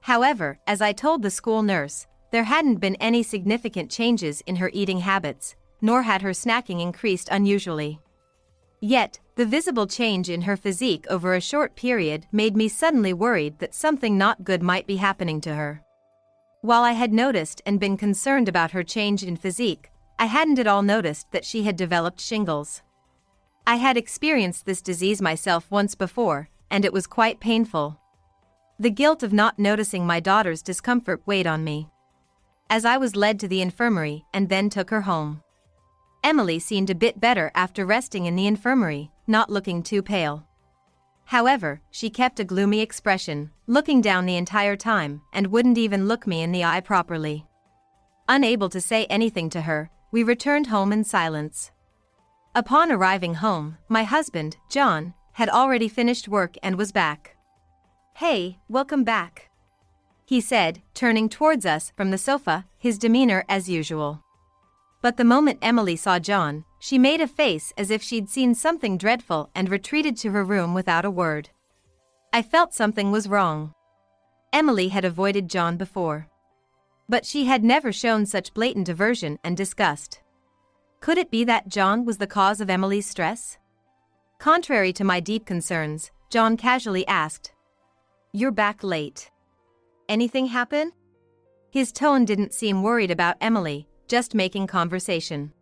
However, as I told the school nurse, there hadn't been any significant changes in her eating habits, nor had her snacking increased unusually. Yet, the visible change in her physique over a short period made me suddenly worried that something not good might be happening to her. While I had noticed and been concerned about her change in physique, I hadn't at all noticed that she had developed shingles. I had experienced this disease myself once before, and it was quite painful. The guilt of not noticing my daughter's discomfort weighed on me. As I was led to the infirmary and then took her home. Emily seemed a bit better after resting in the infirmary, not looking too pale. However, she kept a gloomy expression, looking down the entire time, and wouldn't even look me in the eye properly. Unable to say anything to her, we returned home in silence. Upon arriving home, my husband, John, had already finished work and was back. "Hey, welcome back," he said, turning towards us from the sofa, his demeanor as usual. But the moment Emily saw John, she made a face as if she'd seen something dreadful and retreated to her room without a word. I felt something was wrong. Emily had avoided John before. But she had never shown such blatant aversion and disgust. Could it be that John was the cause of Emily's stress? Contrary to my deep concerns, John casually asked, "You're back late. Anything happen?" His tone didn't seem worried about Emily, just making conversation.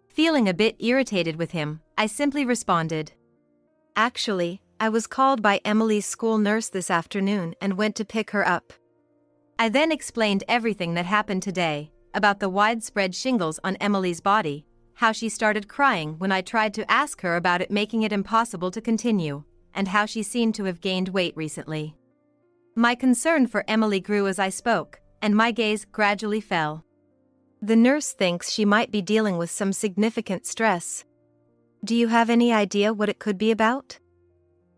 Feeling a bit irritated with him, I simply responded, "Actually, I was called by Emily's school nurse this afternoon and went to pick her up." I then explained everything that happened today, about the widespread shingles on Emily's body, how she started crying when I tried to ask her about it, making it impossible to continue, and how she seemed to have gained weight recently. My concern for Emily grew as I spoke, and my gaze gradually fell. "The nurse thinks she might be dealing with some significant stress. Do you have any idea what it could be about?"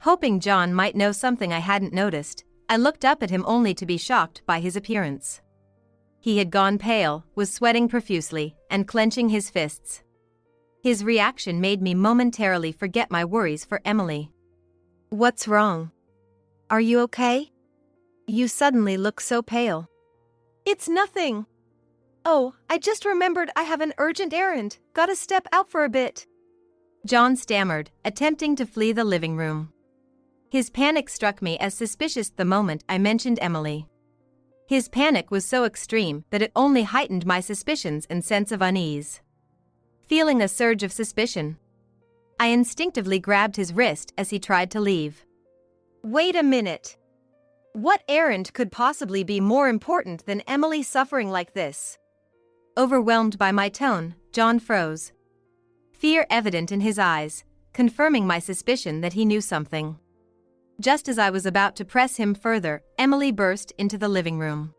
Hoping John might know something I hadn't noticed, I looked up at him only to be shocked by his appearance. He had gone pale, was sweating profusely, and clenching his fists. His reaction made me momentarily forget my worries for Emily. "What's wrong? Are you okay? You suddenly look so pale." "It's nothing. Oh, I just remembered I have an urgent errand, gotta step out for a bit," John stammered, attempting to flee the living room. His panic struck me as suspicious the moment I mentioned Emily. His panic was so extreme that it only heightened my suspicions and sense of unease. Feeling a surge of suspicion, I instinctively grabbed his wrist as he tried to leave. "Wait a minute. What errand could possibly be more important than Emily suffering like this? Overwhelmed by my tone, John froze. Fear evident in his eyes, confirming my suspicion that he knew something. Just as I was about to press him further, Emily burst into the living room.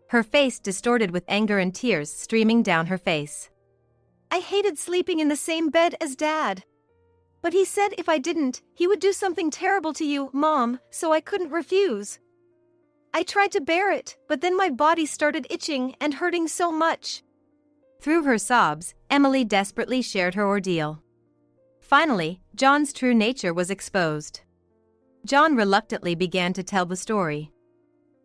Her face distorted with anger and tears streaming down her face. I hated sleeping in the same bed as Dad. But he said if I didn't, he would do something terrible to you, Mom, so I couldn't refuse. I tried to bear it, but then my body started itching and hurting so much. Through her sobs, Emily desperately shared her ordeal. Finally, John's true nature was exposed. John reluctantly began to tell the story.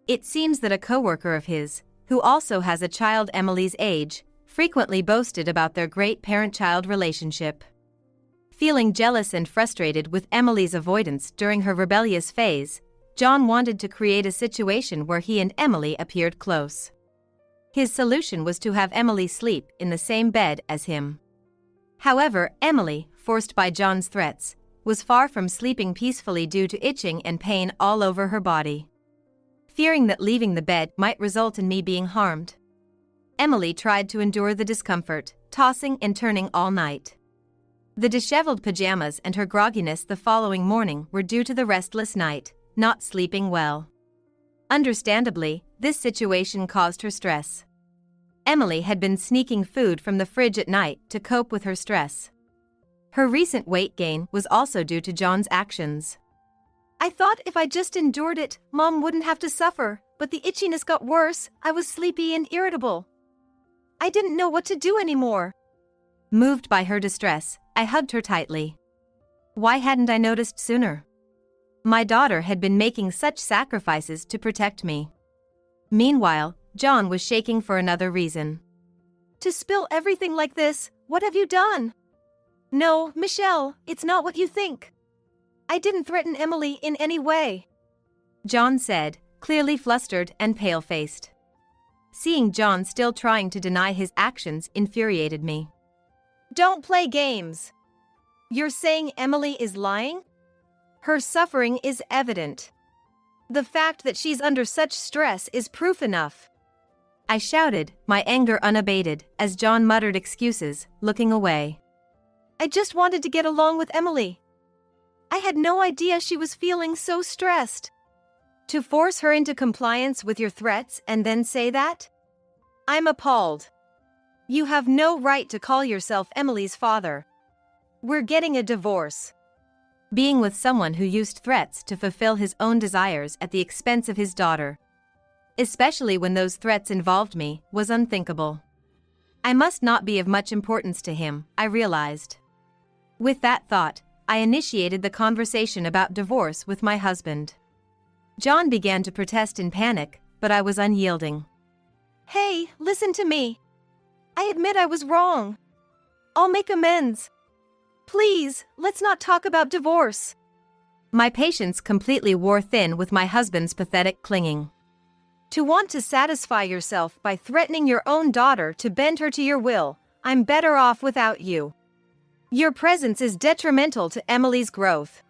It seems that a coworker of his, who also has a child Emily's age, frequently boasted about their great parent-child relationship. Feeling jealous and frustrated with Emily's avoidance during her rebellious phase, John wanted to create a situation where he and Emily appeared close. His solution was to have Emily sleep in the same bed as him. However, Emily, forced by John's threats, was far from sleeping peacefully due to itching and pain all over her body. Fearing that leaving the bed might result in me being harmed, Emily tried to endure the discomfort, tossing and turning all night. The disheveled pajamas and her grogginess the following morning were due to the restless night, not sleeping well. Understandably, this situation caused her stress. Emily had been sneaking food from the fridge at night to cope with her stress. Her recent weight gain was also due to John's actions. I thought if I just endured it, Mom wouldn't have to suffer, but the itchiness got worse. I was sleepy and irritable. I didn't know what to do anymore. Moved by her distress, I hugged her tightly. Why hadn't I noticed sooner? My daughter had been making such sacrifices to protect me. Meanwhile, John was shaking for another reason. To spill everything like this, what have you done? No, Michelle, it's not what you think. I didn't threaten Emily in any way. John said, clearly flustered and pale-faced. Seeing John still trying to deny his actions infuriated me. Don't play games. You're saying Emily is lying? Her suffering is evident. The fact that she's under such stress is proof enough. I shouted, my anger unabated, as John muttered excuses, looking away. I just wanted to get along with Emily. I had no idea she was feeling so stressed. To force her into compliance with your threats and then say that? I'm appalled. You have no right to call yourself Emily's father. We're getting a divorce. Being with someone who used threats to fulfill his own desires at the expense of his daughter, especially when those threats involved me, was unthinkable. I must not be of much importance to him, I realized. With that thought, I initiated the conversation about divorce with my husband. John began to protest in panic, but I was unyielding. Hey, listen to me. I admit I was wrong. I'll make amends. Please, let's not talk about divorce. My patience completely wore thin with my husband's pathetic clinging. To want to satisfy yourself by threatening your own daughter to bend her to your will, I'm better off without you. Your presence is detrimental to Emily's growth.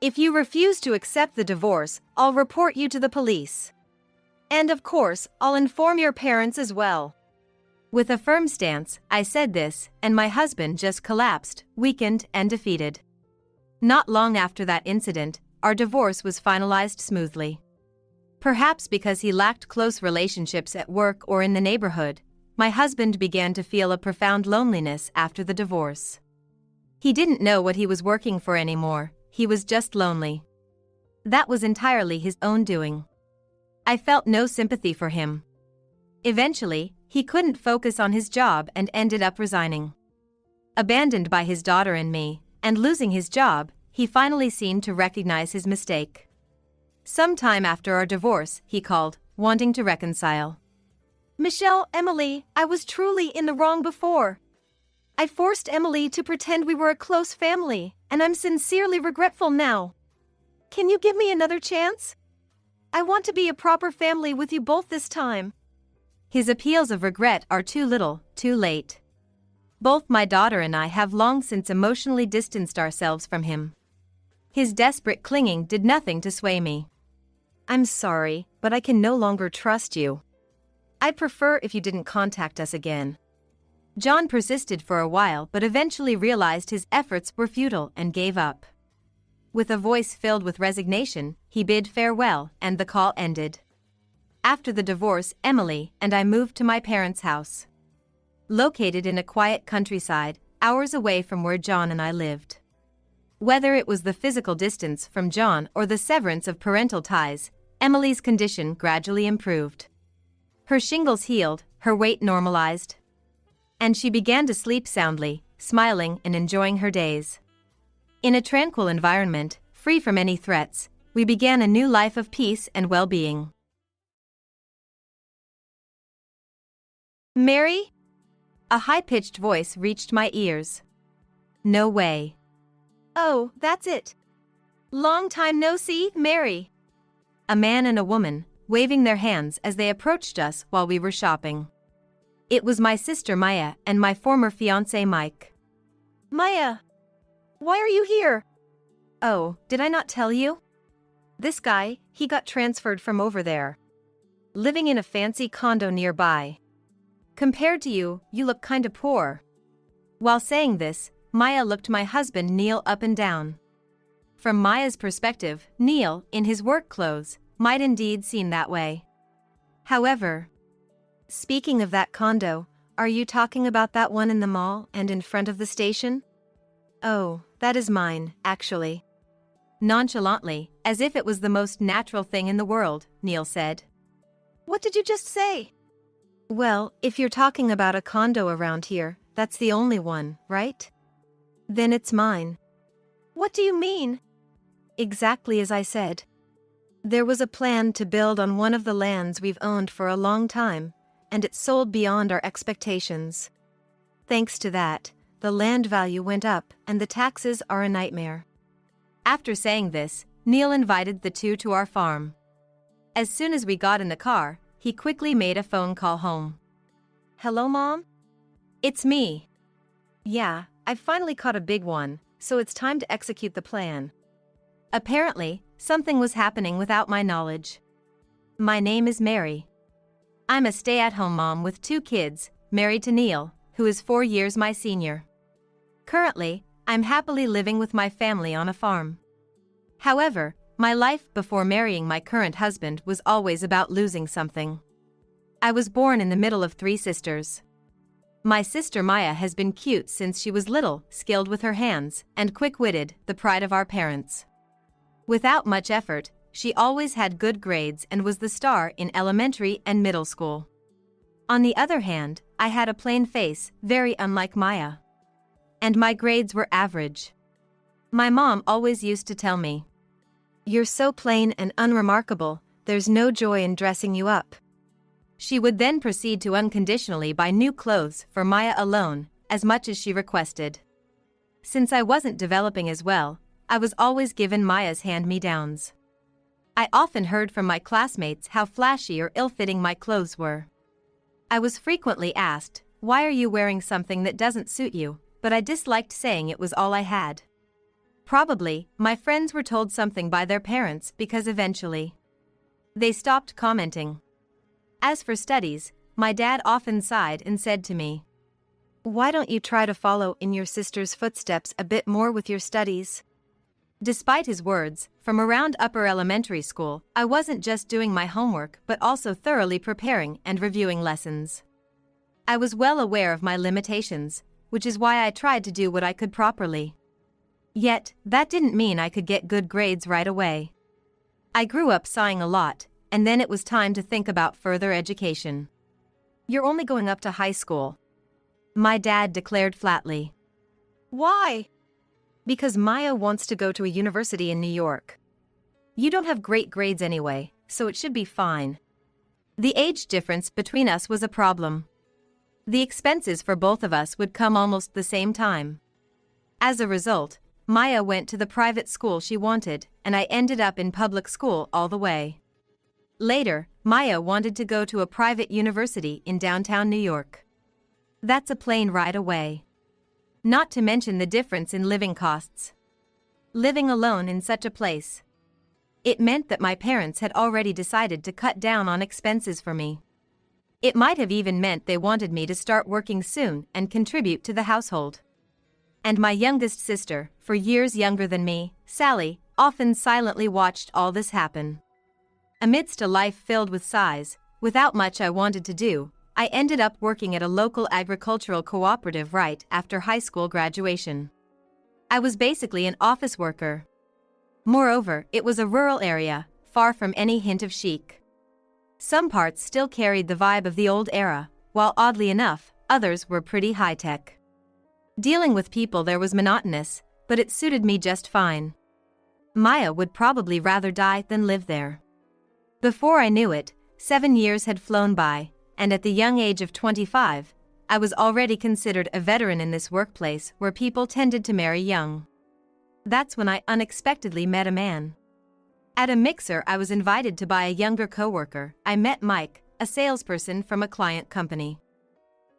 If you refuse to accept the divorce, I'll report you to the police. And of course, I'll inform your parents as well. With a firm stance, I said this, and my husband just collapsed, weakened and defeated. Not long after that incident, our divorce was finalized smoothly. Perhaps because he lacked close relationships at work or in the neighborhood, my husband began to feel a profound loneliness after the divorce. He didn't know what he was working for anymore, he was just lonely. That was entirely his own doing. I felt no sympathy for him. Eventually, he couldn't focus on his job and ended up resigning. Abandoned by his daughter and me, and losing his job, he finally seemed to recognize his mistake. Sometime after our divorce, he called, wanting to reconcile. Michelle, Emily, I was truly in the wrong before. I forced Emily to pretend we were a close family, and I'm sincerely regretful now. Can you give me another chance? I want to be a proper family with you both this time. His appeals of regret are too little, too late. Both my daughter and I have long since emotionally distanced ourselves from him. His desperate clinging did nothing to sway me. I'm sorry, but I can no longer trust you. I'd prefer if you didn't contact us again. John persisted for a while but eventually realized his efforts were futile and gave up. With a voice filled with resignation, he bid farewell and the call ended. After the divorce, Emily and I moved to my parents' house. Located in a quiet countryside, hours away from where John and I lived. Whether it was the physical distance from John or the severance of parental ties, Emily's condition gradually improved. Her shingles healed, her weight normalized, and she began to sleep soundly, smiling and enjoying her days. In a tranquil environment, free from any threats, we began a new life of peace and well-being. Mary? A high-pitched voice reached my ears. No way. Oh, that's it. Long time no see, Mary. A man and a woman, waving their hands as they approached us while we were shopping. It was my sister Maya and my former fiance Mike. Maya, why are you here? Oh, did I not tell you? This guy, he got transferred from over there. Living in a fancy condo nearby. Compared to you, you look kinda poor. While saying this, Maya looked my husband Neil up and down. From Maya's perspective, Neil, in his work clothes, might indeed seem that way. However, speaking of that condo, are you talking about that one in the mall and in front of the station? Oh, that is mine, actually. Nonchalantly, as if it was the most natural thing in the world, Neil said. What did you just say? Well, if you're talking about a condo around here, that's the only one, right? Then it's mine. What do you mean? Exactly as I said. There was a plan to build on one of the lands we've owned for a long time, and it sold beyond our expectations. Thanks to that, the land value went up and the taxes are a nightmare. After saying this, Neil invited the two to our farm. As soon as we got in the car, he quickly made a phone call home. Hello, Mom? It's me. Yeah, I've finally caught a big one, so it's time to execute the plan. Apparently, something was happening without my knowledge. My name is Mary. I'm a stay-at-home mom with 2 kids, married to Neil, who is 4 years my senior. Currently, I'm happily living with my family on a farm. However, my life before marrying my current husband was always about losing something. I was born in the middle of 3 sisters. My sister Maya has been cute since she was little, skilled with her hands, and quick-witted, the pride of our parents. Without much effort, she always had good grades and was the star in elementary and middle school. On the other hand, I had a plain face, very unlike Maya. And my grades were average. My mom always used to tell me, "You're so plain and unremarkable, there's no joy in dressing you up." She would then proceed to unconditionally buy new clothes for Maya alone, as much as she requested. Since I wasn't developing as well, I was always given Maya's hand-me-downs. I often heard from my classmates how flashy or ill-fitting my clothes were. I was frequently asked, "Why are you wearing something that doesn't suit you?" But I disliked saying it was all I had. Probably, my friends were told something by their parents because eventually they stopped commenting. As for studies, my dad often sighed and said to me, "Why don't you try to follow in your sister's footsteps a bit more with your studies?" Despite his words, from around upper elementary school, I wasn't just doing my homework but also thoroughly preparing and reviewing lessons. I was well aware of my limitations, which is why I tried to do what I could properly. Yet, that didn't mean I could get good grades right away. I grew up sighing a lot, and then it was time to think about further education. "You're only going up to high school," my dad declared flatly. Why? "Because Maya wants to go to a university in New York. You don't have great grades anyway, so it should be fine." The age difference between us was a problem. The expenses for both of us would come almost the same time. As a result, Maya went to the private school she wanted, and I ended up in public school all the way. Later, Maya wanted to go to a private university in downtown New York. That's a plane ride away. Not to mention the difference in living costs. Living alone in such a place. It meant that my parents had already decided to cut down on expenses for me. It might have even meant they wanted me to start working soon and contribute to the household. And my youngest sister, for years younger than me, Sally, often silently watched all this happen. Amidst a life filled with sighs, without much I wanted to do, I ended up working at a local agricultural cooperative right after high school graduation. I was basically an office worker. Moreover, it was a rural area, far from any hint of chic. Some parts still carried the vibe of the old era, while oddly enough, others were pretty high-tech. Dealing with people there was monotonous, but it suited me just fine. Maya would probably rather die than live there. Before I knew it, 7 years had flown by, and at the young age of 25, I was already considered a veteran in this workplace where people tended to marry young. That's when I unexpectedly met a man. At a mixer I was invited to by a younger coworker. I met Mike, a salesperson from a client company.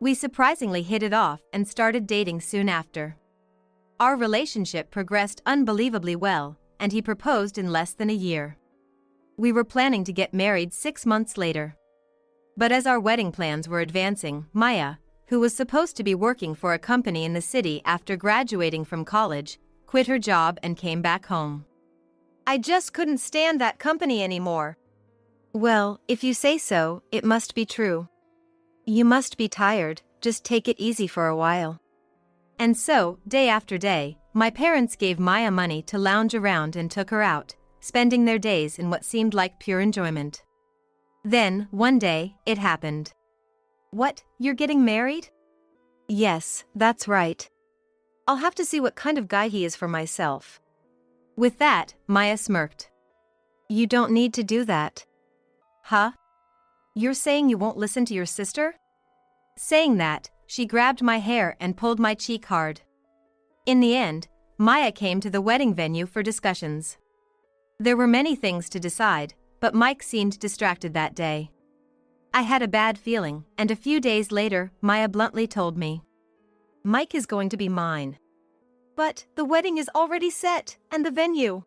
We surprisingly hit it off and started dating soon after. Our relationship progressed unbelievably well, and he proposed in less than a year. We were planning to get married 6 months later. But as our wedding plans were advancing, Maya, who was supposed to be working for a company in the city after graduating from college, quit her job and came back home. I just couldn't stand that company anymore. Well, if you say so, it must be true. You must be tired, just take it easy for a while. And so, day after day, my parents gave Maya money to lounge around and took her out, spending their days in what seemed like pure enjoyment. Then, one day, it happened. What, you're getting married? Yes, that's right. I'll have to see what kind of guy he is for myself. With that, Maya smirked. You don't need to do that. Huh? You're saying you won't listen to your sister? Saying that, she grabbed my hair and pulled my cheek hard. In the end, Maya came to the wedding venue for discussions. There were many things to decide, but Mike seemed distracted that day. I had a bad feeling, and a few days later, Maya bluntly told me, Mike is going to be mine. But the wedding is already set, and the venue.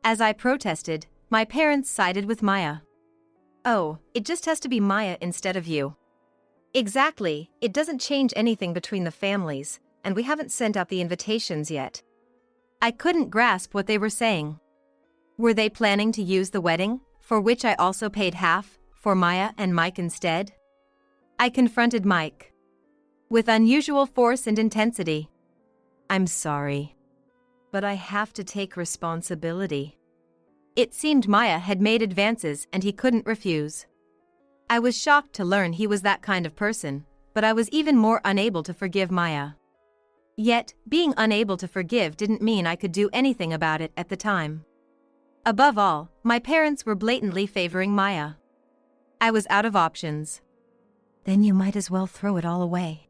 As I protested, my parents sided with Maya. Oh, it just has to be Maya instead of you. Exactly, it doesn't change anything between the families, and we haven't sent out the invitations yet. I couldn't grasp what they were saying. Were they planning to use the wedding, for which I also paid half, for Maya and Mike instead? I confronted Mike. With unusual force and intensity. I'm sorry. But I have to take responsibility. It seemed Maya had made advances and he couldn't refuse. I was shocked to learn he was that kind of person, but I was even more unable to forgive Maya. Yet, being unable to forgive didn't mean I could do anything about it at the time. Above all, my parents were blatantly favoring Maya. I was out of options. Then you might as well throw it all away,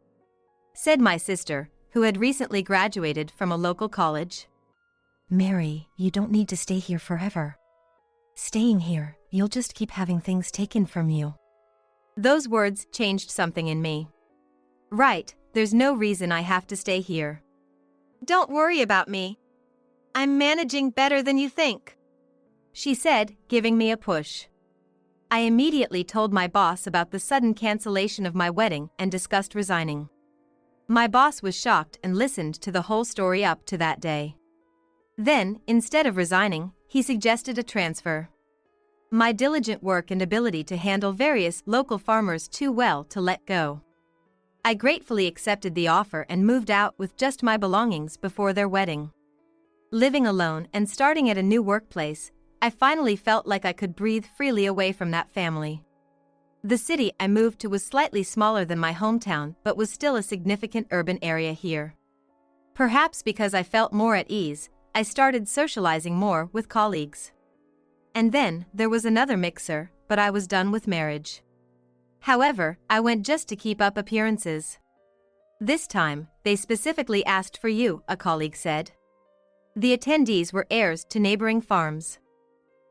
said my sister, who had recently graduated from a local college. Mary, you don't need to stay here forever. Staying here, you'll just keep having things taken from you. Those words changed something in me. Right, there's no reason I have to stay here. Don't worry about me. I'm managing better than you think, she said, giving me a push. I immediately told my boss about the sudden cancellation of my wedding and discussed resigning. My boss was shocked and listened to the whole story up to that day. Then, instead of resigning, he suggested a transfer. My diligent work and ability to handle various local farmers too well to let go. I gratefully accepted the offer and moved out with just my belongings before their wedding. Living alone and starting at a new workplace, I finally felt like I could breathe freely away from that family. The city I moved to was slightly smaller than my hometown but was still a significant urban area here. Perhaps because I felt more at ease, I started socializing more with colleagues. And then, there was another mixer, but I was done with marriage. However, I went just to keep up appearances. This time, they specifically asked for you, a colleague said. The attendees were heirs to neighboring farms.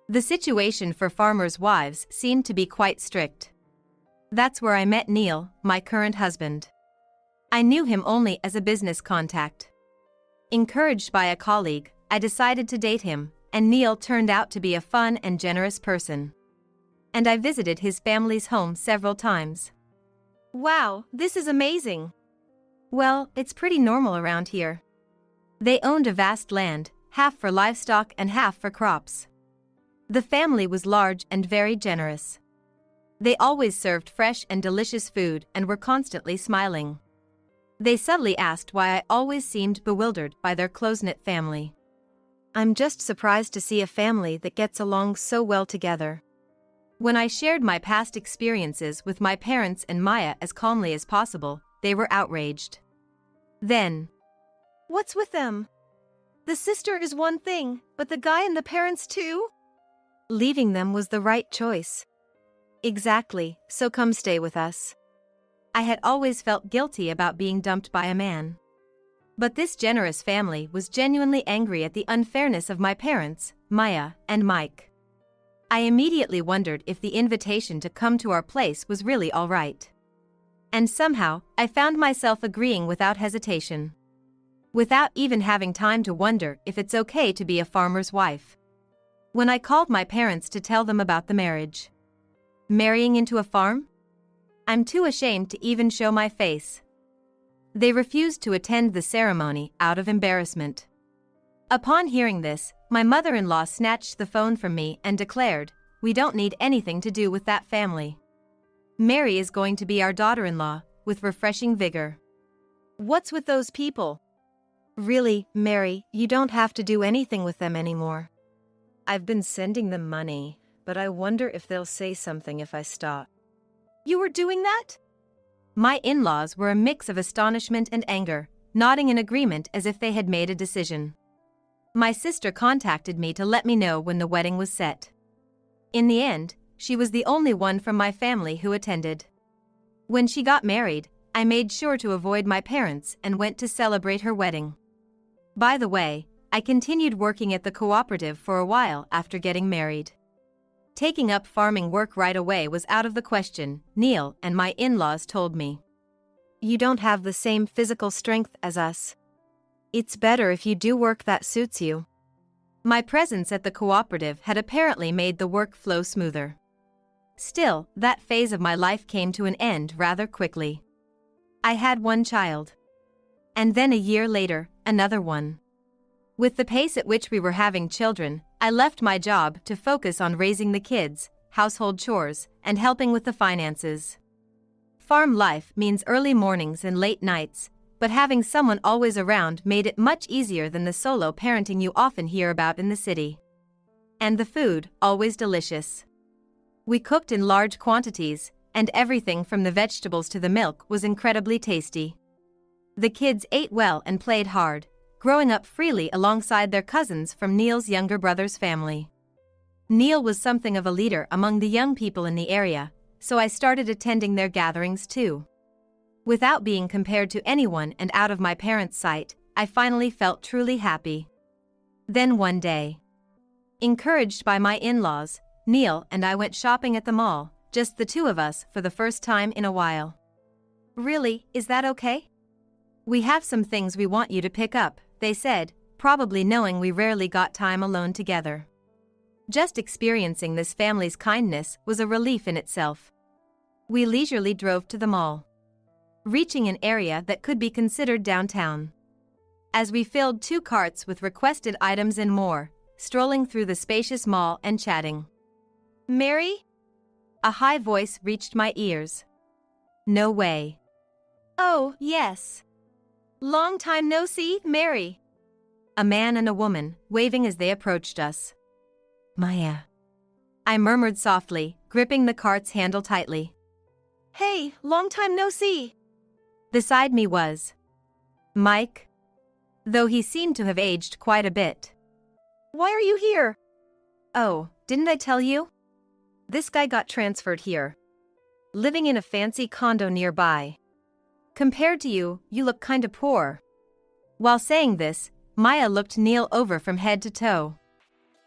The situation for farmers' wives seemed to be quite strict. That's where I met Neil, my current husband. I knew him only as a business contact. Encouraged by a colleague, I decided to date him, and Neil turned out to be a fun and generous person. and I visited his family's home several times. Wow, this is amazing. Well, it's pretty normal around here. They owned a vast land, half for livestock and half for crops. The family was large and very generous. They always served fresh and delicious food and were constantly smiling. They subtly asked why I always seemed bewildered by their close-knit family. I'm just surprised to see a family that gets along so well together. When I shared my past experiences with my parents and Maya as calmly as possible, they were outraged. Then, "What's with them? The sister is one thing, but the guy and the parents too?" Leaving them was the right choice. Exactly, so come stay with us. I had always felt guilty about being dumped by a man. But this generous family was genuinely angry at the unfairness of my parents, Maya, and Mike. I immediately wondered if the invitation to come to our place was really all right. And somehow, I found myself agreeing without hesitation. Without even having time to wonder if it's okay to be a farmer's wife. When I called my parents to tell them about the marriage. Marrying into a farm? I'm too ashamed to even show my face. They refused to attend the ceremony out of embarrassment. Upon hearing this, my mother-in-law snatched the phone from me and declared, "We don't need anything to do with that family. Mary is going to be our daughter-in-law," with refreshing vigor. "What's with those people? Really, Mary, you don't have to do anything with them anymore. I've been sending them money, but I wonder if they'll say something if I stop." "You were doing that?" My in-laws were a mix of astonishment and anger, nodding in agreement as if they had made a decision. My sister contacted me to let me know when the wedding was set. In the end, she was the only one from my family who attended. When she got married, I made sure to avoid my parents and went to celebrate her wedding. By the way, I continued working at the cooperative for a while after getting married. Taking up farming work right away was out of the question, Neil and my in-laws told me. "You don't have the same physical strength as us. It's better if you do work that suits you." My presence at the cooperative had apparently made the work flow smoother. Still, that phase of my life came to an end rather quickly. I had one child. And then a year later, another one. With the pace at which we were having children, I left my job to focus on raising the kids, household chores, and helping with the finances. Farm life means early mornings and late nights, but having someone always around made it much easier than the solo parenting you often hear about in the city. And the food, always delicious. We cooked in large quantities, and everything from the vegetables to the milk was incredibly tasty. The kids ate well and played hard, growing up freely alongside their cousins from Neil's younger brother's family. Neil was something of a leader among the young people in the area, so I started attending their gatherings too. Without being compared to anyone and out of my parents' sight, I finally felt truly happy. Then one day, encouraged by my in-laws, Neil and I went shopping at the mall, just the two of us for the first time in a while. "Really, is that okay?" "We have some things we want you to pick up," they said, probably knowing we rarely got time alone together. Just experiencing this family's kindness was a relief in itself. We leisurely drove to the mall, reaching an area that could be considered downtown. As we filled 2 carts with requested items and more, strolling through the spacious mall and chatting. "Mary?" A high voice reached my ears. "No way." "Oh, yes. Long time no see, Mary." A man and a woman, waving as they approached us. "Maya," I murmured softly, gripping the cart's handle tightly. "Hey, long time no see." Beside me was Mike, though he seemed to have aged quite a bit. "Why are you here?" "Oh, didn't I tell you? This guy got transferred here. Living in a fancy condo nearby. Compared to you, you look kinda poor." While saying this, Maya looked Neil over from head to toe.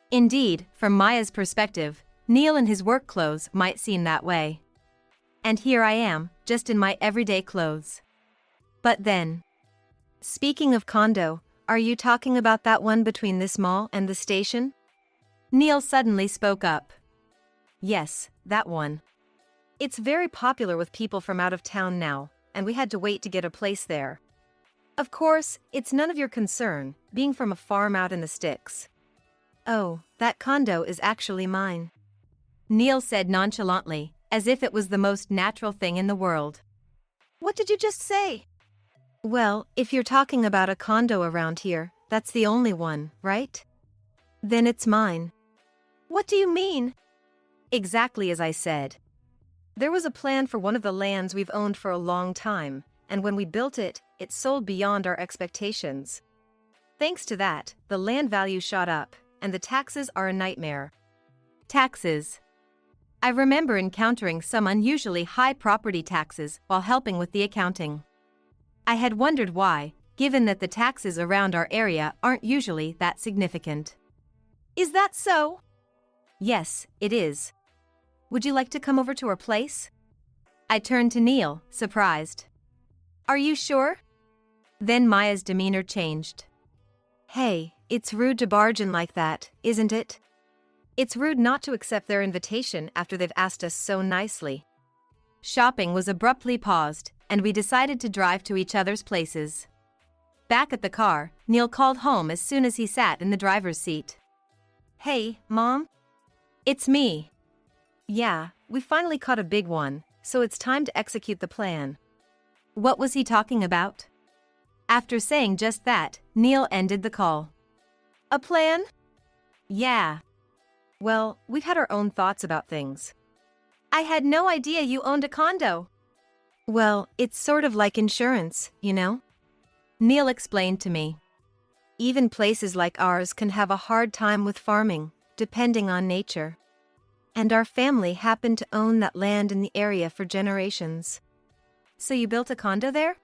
Indeed, from Maya's perspective, Neil in his work clothes might seem that way. And here I am, just in my everyday clothes. But then, "Speaking of condo, are you talking about that one between this mall and the station?" Neil suddenly spoke up. Yes, that one. It's very popular with people from out of town now, and we had to wait to get a place there. Of course, it's none of your concern, being from a farm out in the sticks. Oh, that condo is actually mine. Neil said nonchalantly, as if it was the most natural thing in the world. What did you just say? Well, if you're talking about a condo around here, that's the only one, right? Then it's mine. What do you mean? Exactly as I said. There was a plan for one of the lands we've owned for a long time, and when we built it, it sold beyond our expectations. Thanks to that, the land value shot up, and the taxes are a nightmare. Taxes. I remember encountering some unusually high property taxes while helping with the accounting. I had wondered why, given that the taxes around our area aren't usually that significant. Is that so? Yes, it is. Would you like to come over to our place? I turned to Neil, surprised. Are you sure? Then Maya's demeanor changed. Hey, it's rude to barge in like that, isn't it? It's rude not to accept their invitation after they've asked us so nicely. Shopping was abruptly paused, and we decided to drive to each other's places. Back at the car, Neil called home as soon as he sat in the driver's seat. Hey, Mom? It's me. Yeah, we finally caught a big one, so it's time to execute the plan. What was he talking about? After saying just that, Neil ended the call. A plan? Yeah. Well, we've had our own thoughts about things. I had no idea you owned a condo. Well, it's sort of like insurance, you know? Neil explained to me. Even places like ours can have a hard time with farming, depending on nature. And our family happened to own that land in the area for generations. So you built a condo there?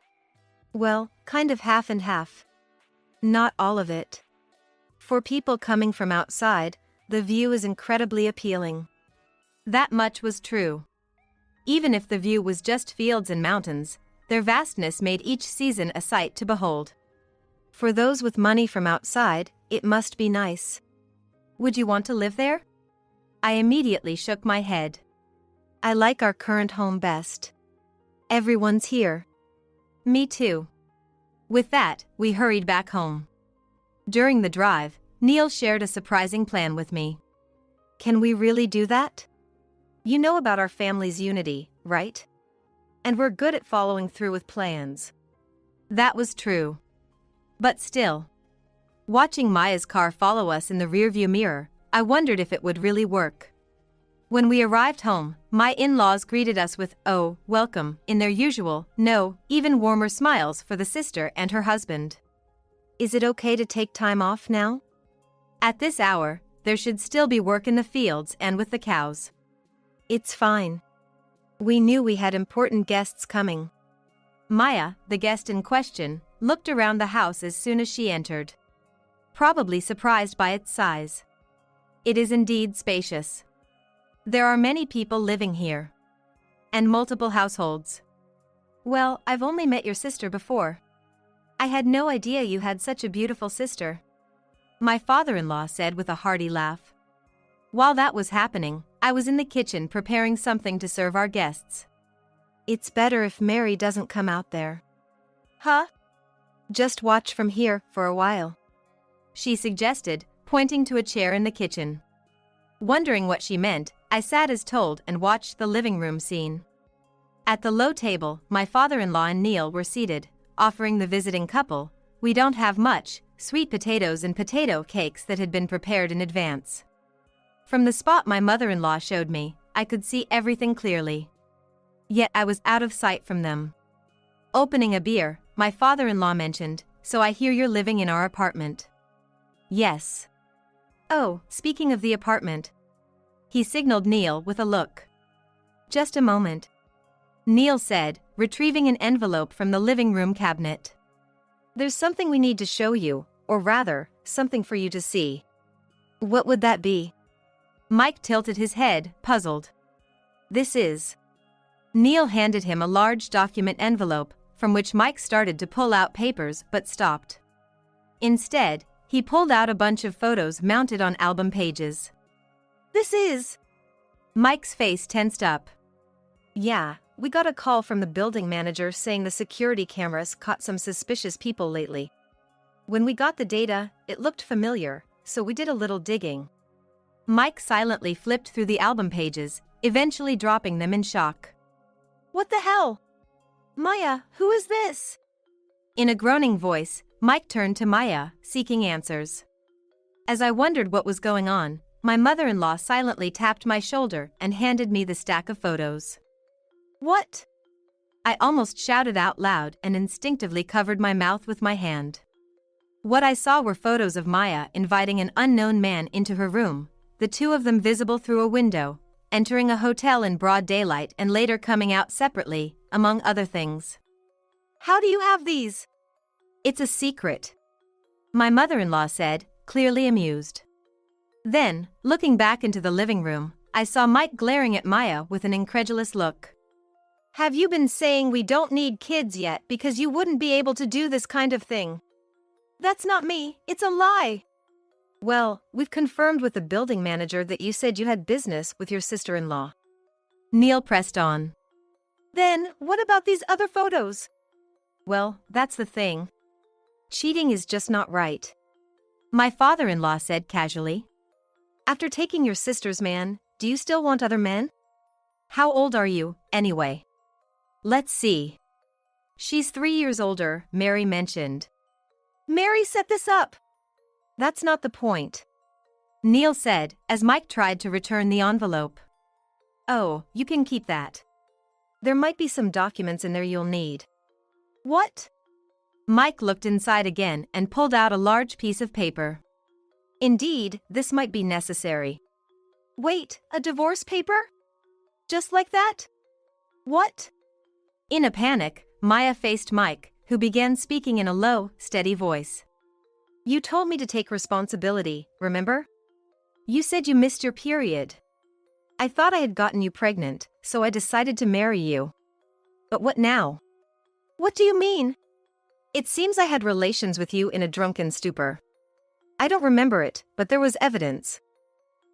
Well, kind of half and half. Not all of it. For people coming from outside, the view is incredibly appealing. That much was true. Even if the view was just fields and mountains, their vastness made each season a sight to behold. For those with money from outside, it must be nice. Would you want to live there? I immediately shook my head. I like our current home best. Everyone's here. Me too. With that, we hurried back home. During the drive, Neil shared a surprising plan with me. Can we really do that? You know about our family's unity, right? And we're good at following through with plans. That was true. But still, watching Maya's car follow us in the rearview mirror, I wondered if it would really work. When we arrived home, my in-laws greeted us with, "Oh, welcome," in their usual, no, even warmer smiles for the sister and her husband. Is it okay to take time off now? At this hour, there should still be work in the fields and with the cows. It's fine. We knew we had important guests coming. Maya, the guest in question, looked around the house as soon as she entered. Probably surprised by its size. It is indeed spacious. There are many people living here. And multiple households. Well, I've only met your sister before. I had no idea you had such a beautiful sister. My father-in-law said with a hearty laugh. While that was happening, I was in the kitchen preparing something to serve our guests. It's better if Mary doesn't come out there. Huh? Just watch from here for a while, she suggested, pointing to a chair in the kitchen. Wondering what she meant, I sat as told and watched the living room scene. At the low table, my father-in-law and Neil were seated, offering the visiting couple, "We don't have much," sweet potatoes and potato cakes that had been prepared in advance. From the spot my mother-in-law showed me, I could see everything clearly. Yet I was out of sight from them. Opening a beer, my father-in-law mentioned, "So I hear you're living in our apartment." Yes. Oh, speaking of the apartment. He signaled Neil with a look. Just a moment. Neil said, retrieving an envelope from the living room cabinet. There's something we need to show you, or rather, something for you to see. What would that be? Mike tilted his head, puzzled. This is. Neil handed him a large document envelope, from which Mike started to pull out papers but stopped. Instead, he pulled out a bunch of photos mounted on album pages. This is. Mike's face tensed up. Yeah, we got a call from the building manager saying the security cameras caught some suspicious people lately. When we got the data, it looked familiar, so we did a little digging. Mike silently flipped through the album pages, eventually dropping them in shock. What the hell? Maya, who is this? In a groaning voice, Mike turned to Maya, seeking answers. As I wondered what was going on, my mother-in-law silently tapped my shoulder and handed me the stack of photos. What? I almost shouted out loud and instinctively covered my mouth with my hand. What I saw were photos of Maya inviting an unknown man into her room, the two of them visible through a window, entering a hotel in broad daylight and later coming out separately, among other things. How do you have these? It's a secret, my mother-in-law said, clearly amused. Then, looking back into the living room, I saw Mike glaring at Maya with an incredulous look. Have you been saying we don't need kids yet because you wouldn't be able to do this kind of thing? That's not me, it's a lie. Well, we've confirmed with the building manager that you said you had business with your sister-in-law. Neil pressed on. Then, what about these other photos? Well, that's the thing. Cheating is just not right, my father-in-law said casually. After taking your sister's man, do you still want other men? How old are you, anyway? Let's see. She's 3 years older, Mary mentioned. Mary set this up. That's not the point, Neil said, as Mike tried to return the envelope. Oh, you can keep that. There might be some documents in there you'll need. What? Mike looked inside again and pulled out a large piece of paper. Indeed, this might be necessary. Wait, a divorce paper? Just like that? What? In a panic, Maya faced Mike, who began speaking in a low, steady voice. You told me to take responsibility, remember? You said you missed your period. I thought I had gotten you pregnant, so I decided to marry you. But what now? What do you mean? It seems I had relations with you in a drunken stupor. I don't remember it, but there was evidence.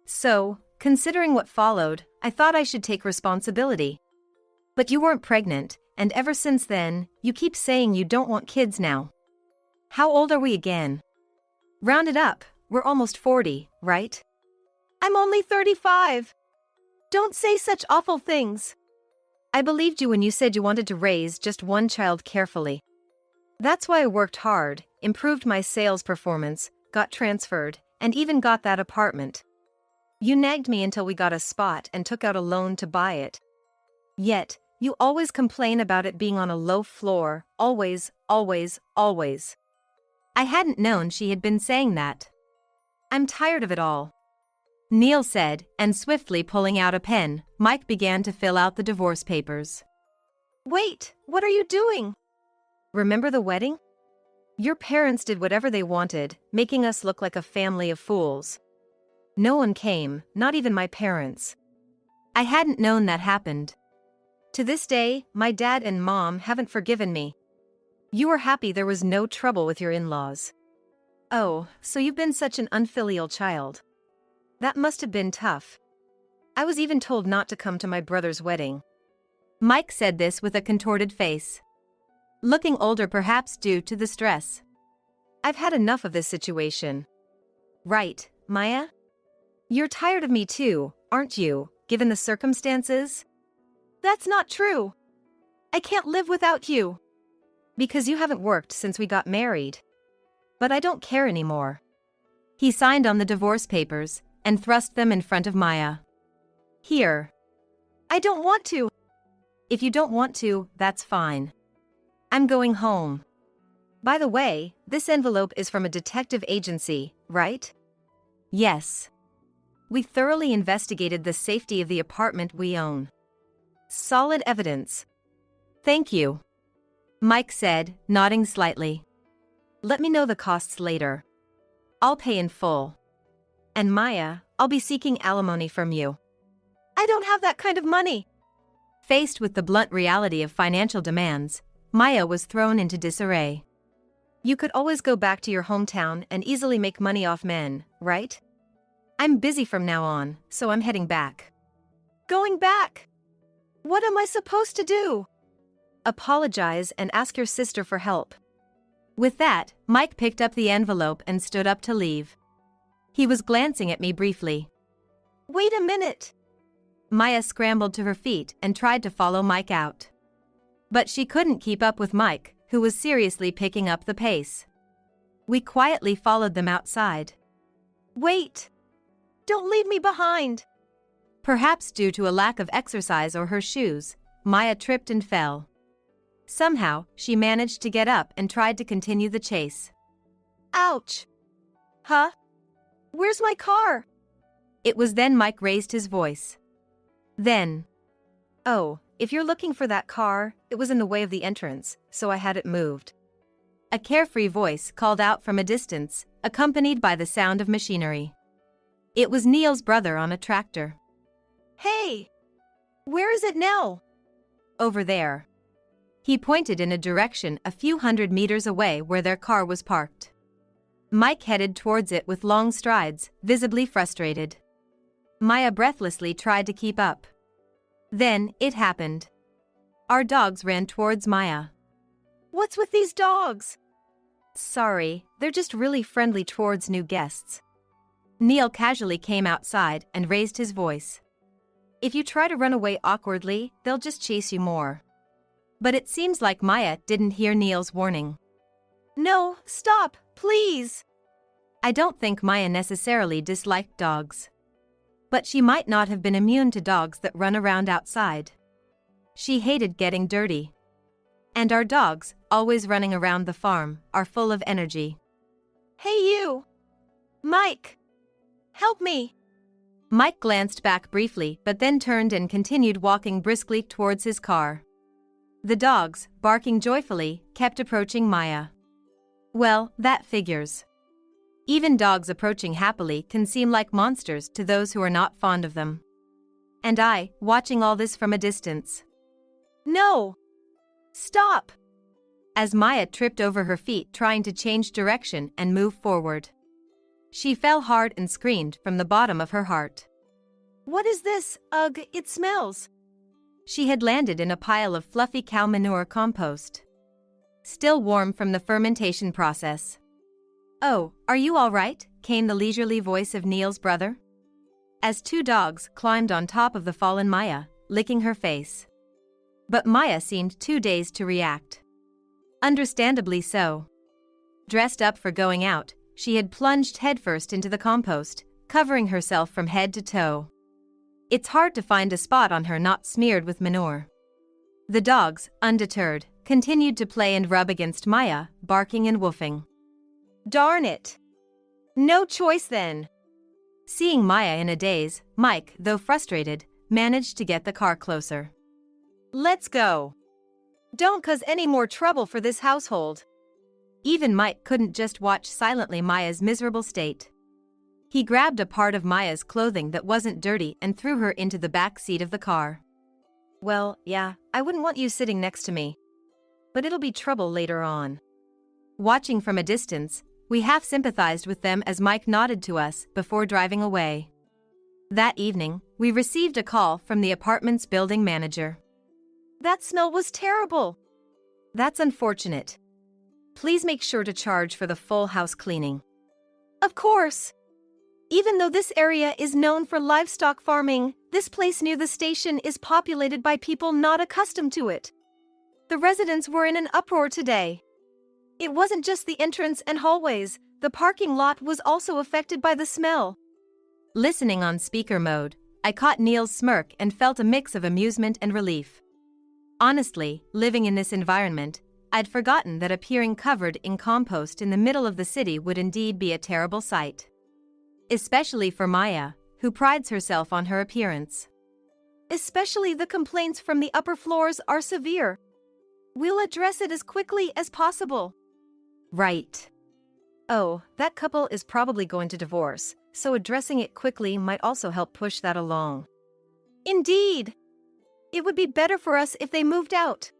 So, considering what followed, I thought I should take responsibility. But you weren't pregnant, and ever since then, you keep saying you don't want kids now. How old are we again? Round it up, we're almost 40, right? I'm only 35. Don't say such awful things. I believed you when you said you wanted to raise just one child carefully. That's why I worked hard, improved my sales performance, got transferred, and even got that apartment. You nagged me until we got a spot and took out a loan to buy it. Yet, you always complain about it being on a low floor, always, always, always. I hadn't known she had been saying that. I'm tired of it all, Neil said, and swiftly pulling out a pen, Mike began to fill out the divorce papers. Wait, what are you doing? Remember the wedding? Your parents did whatever they wanted, making us look like a family of fools. No one came, not even my parents. I hadn't known that happened. To this day, my dad and mom haven't forgiven me. You were happy there was no trouble with your in-laws. Oh, so you've been such an unfilial child. That must have been tough. I was even told not to come to my brother's wedding. Mike said this with a contorted face. Looking older perhaps due to the stress. I've had enough of this situation. Right, Maya? You're tired of me too, aren't you, given the circumstances? That's not true. I can't live without you. Because you haven't worked since we got married. But I don't care anymore. He signed on the divorce papers and thrust them in front of Maya. Here. I don't want to. If you don't want to, that's fine. I'm going home. By the way, this envelope is from a detective agency, right? Yes. We thoroughly investigated the safety of the apartment we own. Solid evidence. Thank you, Mike said, nodding slightly. Let me know the costs later. I'll pay in full. And Maya, I'll be seeking alimony from you. I don't have that kind of money. Faced with the blunt reality of financial demands, Maya was thrown into disarray. You could always go back to your hometown and easily make money off men, right? I'm busy from now on, so I'm heading back. Going back. What am I supposed to do? Apologize and ask your sister for help. With that, Mike picked up the envelope and stood up to leave. He was glancing at me briefly. Wait a minute. Maya scrambled to her feet and tried to follow Mike out. But she couldn't keep up with Mike, who was seriously picking up the pace. We quietly followed them outside. Wait. Don't leave me behind. Perhaps due to a lack of exercise or her shoes, Maya tripped and fell. Somehow, she managed to get up and tried to continue the chase. Ouch. Huh? Where's my car? It was then Mike raised his voice. Then, Oh, if you're looking for that car, it was in the way of the entrance, so I had it moved. a carefree voice called out from a distance, accompanied by the sound of machinery. It was Neil's brother on a tractor. Hey! Where is it now? Over there. He pointed in a direction a few hundred meters away where their car was parked. Mike headed towards it with long strides, visibly frustrated. Maya breathlessly tried to keep up. Then, it happened. Our dogs ran towards Maya. What's with these dogs? Sorry, they're just really friendly towards new guests. Neil casually came outside and raised his voice. If you try to run away awkwardly, they'll just chase you more. But it seems like Maya didn't hear Neil's warning. No, stop, please. I don't think Maya necessarily disliked dogs. But she might not have been immune to dogs that run around outside. She hated getting dirty. And our dogs, always running around the farm, are full of energy. Hey you! Mike! Help me! Mike glanced back briefly but then turned and continued walking briskly towards his car. The dogs, barking joyfully, kept approaching Maya. Well, that figures. Even dogs approaching happily can seem like monsters to those who are not fond of them. And I, watching all this from a distance. No! Stop! As Maya tripped over her feet trying to change direction and move forward. She fell hard and screamed from the bottom of her heart. What is this? Ugh, it smells. She had landed in a pile of fluffy cow manure compost. Still warm from the fermentation process. Oh, are you all right? Came the leisurely voice of Neil's brother. As two dogs climbed on top of the fallen Maya, licking her face. But Maya seemed too dazed to react. Understandably so. Dressed up for going out, she had plunged headfirst into the compost, covering herself from head to toe. It's hard to find a spot on her not smeared with manure. The dogs, undeterred, continued to play and rub against Maya, barking and woofing. Darn it! No choice then. Seeing Maya in a daze, Mike, though frustrated, managed to get the car closer. Let's go. Don't cause any more trouble for this household. Even Mike couldn't just watch silently Maya's miserable state. He grabbed a part of Maya's clothing that wasn't dirty and threw her into the back seat of the car. Well, yeah, I wouldn't want you sitting next to me. But it'll be trouble later on. Watching from a distance, we half sympathized with them as Mike nodded to us before driving away. That evening, we received a call from the apartment's building manager. That smell was terrible. That's unfortunate. Please make sure to charge for the full house cleaning. Of course. Even though this area is known for livestock farming, this place near the station is populated by people not accustomed to it. The residents were in an uproar today. It wasn't just the entrance and hallways, the parking lot was also affected by the smell. Listening on speaker mode, I caught Neil's smirk and felt a mix of amusement and relief. Honestly, living in this environment, I'd forgotten that appearing covered in compost in the middle of the city would indeed be a terrible sight. Especially for Maya, who prides herself on her appearance. Especially the complaints from the upper floors are severe. We'll address it as quickly as possible. Right. Oh, that couple is probably going to divorce, so addressing it quickly might also help push that along. Indeed! It would be better for us if they moved out.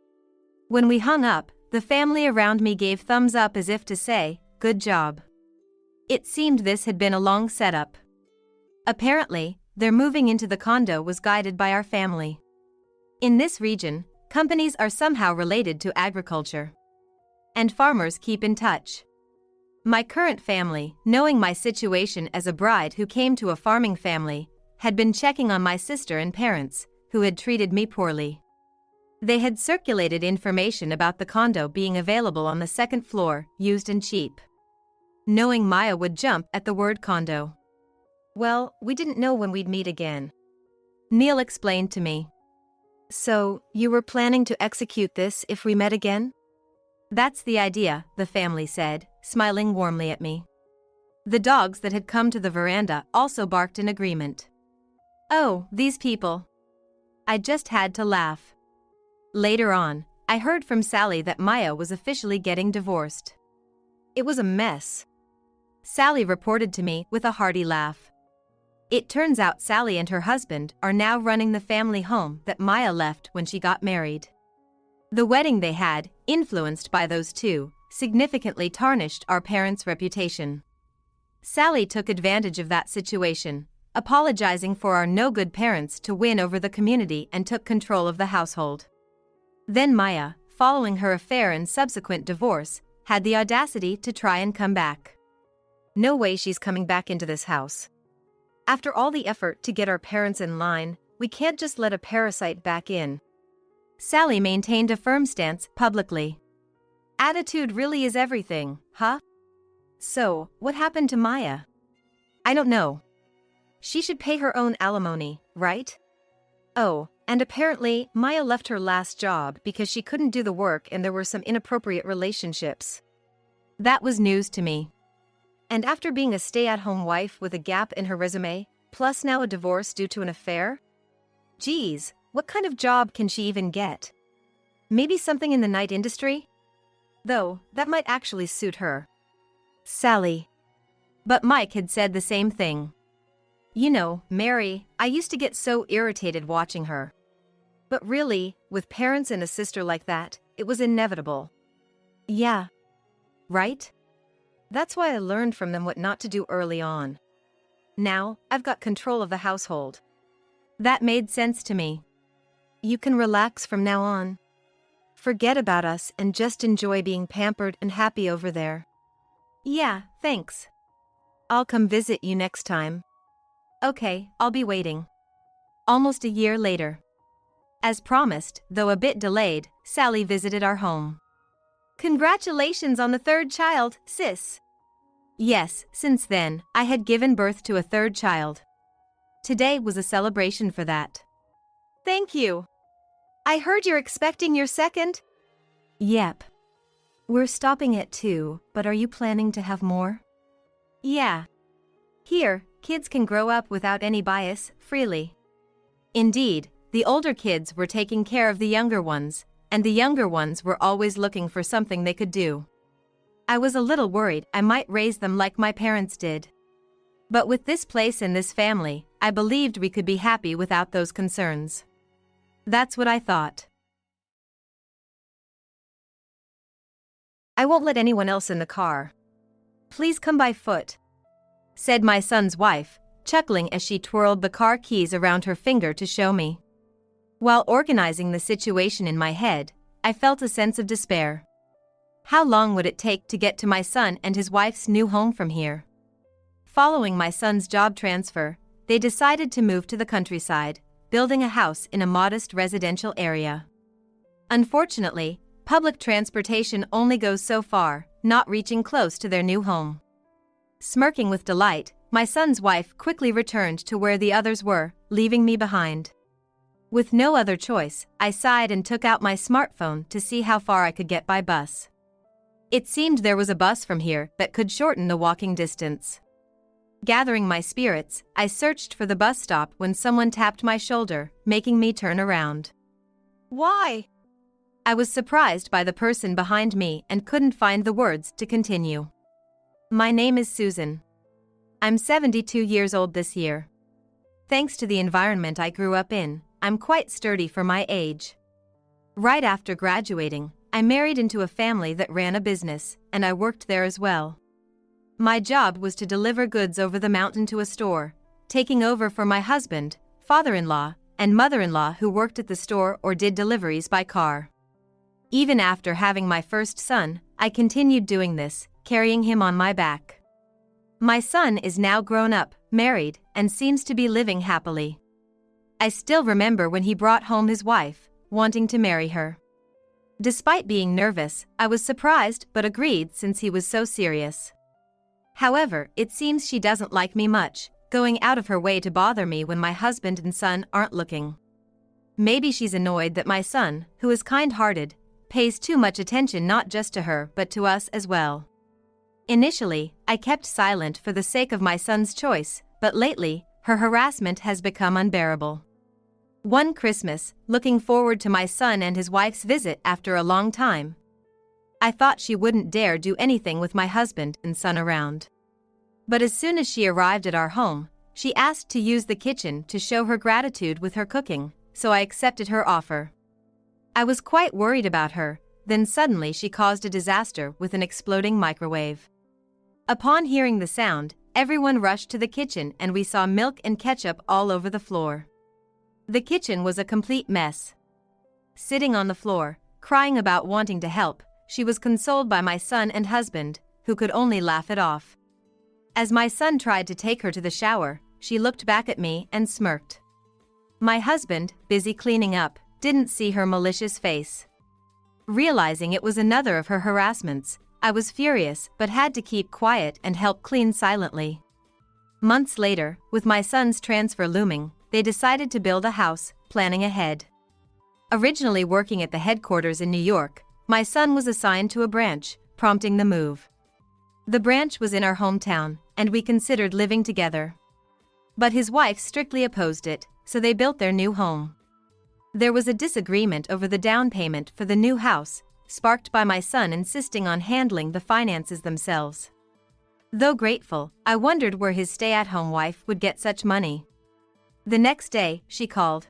When we hung up, the family around me gave thumbs up as if to say, good job. It seemed this had been a long setup. Apparently, their moving into the condo was guided by our family. In this region, companies are somehow related to agriculture. And farmers keep in touch. My current family, knowing my situation as a bride who came to a farming family, had been checking on my sister and parents, who had treated me poorly. They had circulated information about the condo being available on the second floor, used and cheap. Knowing Maya would jump at the word condo. Well, we didn't know when we'd meet again. Neil explained to me. So, you were planning to execute this if we met again? That's the idea, the family said, smiling warmly at me. The dogs that had come to the veranda also barked in agreement. Oh, these people. I just had to laugh. Later on, I heard from Sally that Maya was officially getting divorced. It was a mess. Sally reported to me with a hearty laugh. It turns out Sally and her husband are now running the family home that Maya left when she got married. The wedding they had, influenced by those two, significantly tarnished our parents' reputation. Sally took advantage of that situation, apologizing for our no-good parents to win over the community and took control of the household. Then Maya, following her affair and subsequent divorce, had the audacity to try and come back. No way she's coming back into this house. After all the effort to get our parents in line, we can't just let a parasite back in. Sally maintained a firm stance publicly. Attitude really is everything, huh? So, what happened to Maya? I don't know. She should pay her own alimony, right? Oh, and apparently, Maya left her last job because she couldn't do the work and there were some inappropriate relationships. That was news to me. And after being a stay-at-home wife with a gap in her resume, plus now a divorce due to an affair? Geez, what kind of job can she even get? Maybe something in the night industry? Though, that might actually suit her. Sally. But Mike had said the same thing. You know, Mary, I used to get so irritated watching her. But really, with parents and a sister like that, it was inevitable. Yeah. Right? That's why I learned from them what not to do early on. Now, I've got control of the household. That made sense to me. You can relax from now on. Forget about us and just enjoy being pampered and happy over there. Yeah, thanks. I'll come visit you next time. Okay, I'll be waiting. Almost a year later. As promised, though a bit delayed, Sally visited our home. Congratulations on the third child, sis. Yes, since then, I had given birth to a third child. Today was a celebration for that. Thank you. I heard you're expecting your second? Yep. We're stopping at 2, but are you planning to have more? Yeah. Here, kids can grow up without any bias, freely. Indeed, the older kids were taking care of the younger ones, and the younger ones were always looking for something they could do. I was a little worried I might raise them like my parents did. But with this place and this family, I believed we could be happy without those concerns. That's what I thought. I won't let anyone else in the car. Please come by foot, said my son's wife, chuckling as she twirled the car keys around her finger to show me. While organizing the situation in my head, I felt a sense of despair. How long would it take to get to my son and his wife's new home from here? Following my son's job transfer, they decided to move to the countryside, building a house in a modest residential area. Unfortunately, public transportation only goes so far, not reaching close to their new home. Smirking with delight, my son's wife quickly returned to where the others were, leaving me behind. With no other choice, I sighed and took out my smartphone to see how far I could get by bus. It seemed there was a bus from here that could shorten the walking distance. Gathering my spirits, I searched for the bus stop when someone tapped my shoulder, making me turn around. Why? I was surprised by the person behind me and couldn't find the words to continue. My name is Susan. I'm 72 years old this year. Thanks to the environment I grew up in, I'm quite sturdy for my age. Right after graduating, I married into a family that ran a business, and I worked there as well. My job was to deliver goods over the mountain to a store, taking over for my husband, father-in-law, and mother-in-law who worked at the store or did deliveries by car. Even after having my first son, I continued doing this, carrying him on my back. My son is now grown up, married, and seems to be living happily. I still remember when he brought home his wife, wanting to marry her. Despite being nervous, I was surprised but agreed since he was so serious. However, it seems she doesn't like me much, going out of her way to bother me when my husband and son aren't looking. Maybe she's annoyed that my son, who is kind-hearted, pays too much attention not just to her but to us as well. Initially, I kept silent for the sake of my son's choice, but lately, her harassment has become unbearable. One Christmas, looking forward to my son and his wife's visit after a long time, I thought she wouldn't dare do anything with my husband and son around. But as soon as she arrived at our home, she asked to use the kitchen to show her gratitude with her cooking, so I accepted her offer. I was quite worried about her, then suddenly she caused a disaster with an exploding microwave. Upon hearing the sound, everyone rushed to the kitchen and we saw milk and ketchup all over the floor. The kitchen was a complete mess. Sitting on the floor, crying about wanting to help, she was consoled by my son and husband, who could only laugh it off. As my son tried to take her to the shower, she looked back at me and smirked. My husband, busy cleaning up, didn't see her malicious face. Realizing it was another of her harassments, I was furious but had to keep quiet and help clean silently. Months later, with my son's transfer looming, they decided to build a house, planning ahead. Originally working at the headquarters in New York, my son was assigned to a branch, prompting the move. The branch was in our hometown, and we considered living together. But his wife strictly opposed it, so they built their new home. There was a disagreement over the down payment for the new house, sparked by my son insisting on handling the finances themselves. Though grateful, I wondered where his stay-at-home wife would get such money. The next day, she called,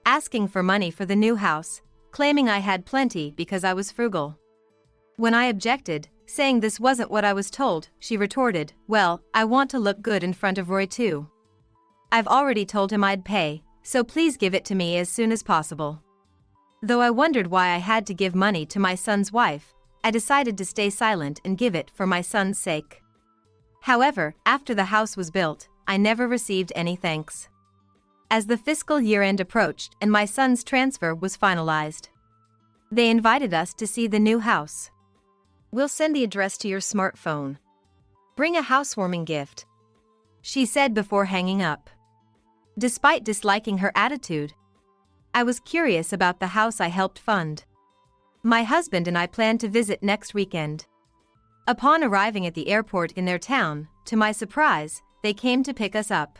asking for money for the new house, claiming I had plenty because I was frugal. When I objected, saying this wasn't what I was told, she retorted, "Well, I want to look good in front of Roy too. I've already told him I'd pay, so please give it to me as soon as possible." Though I wondered why I had to give money to my son's wife, I decided to stay silent and give it for my son's sake. However, after the house was built, I never received any thanks. As the fiscal year-end approached and my son's transfer was finalized, they invited us to see the new house. "We'll send the address to your smartphone. Bring a housewarming gift," she said before hanging up. Despite disliking her attitude, I was curious about the house I helped fund. My husband and I planned to visit next weekend. Upon arriving at the airport in their town, to my surprise, they came to pick us up.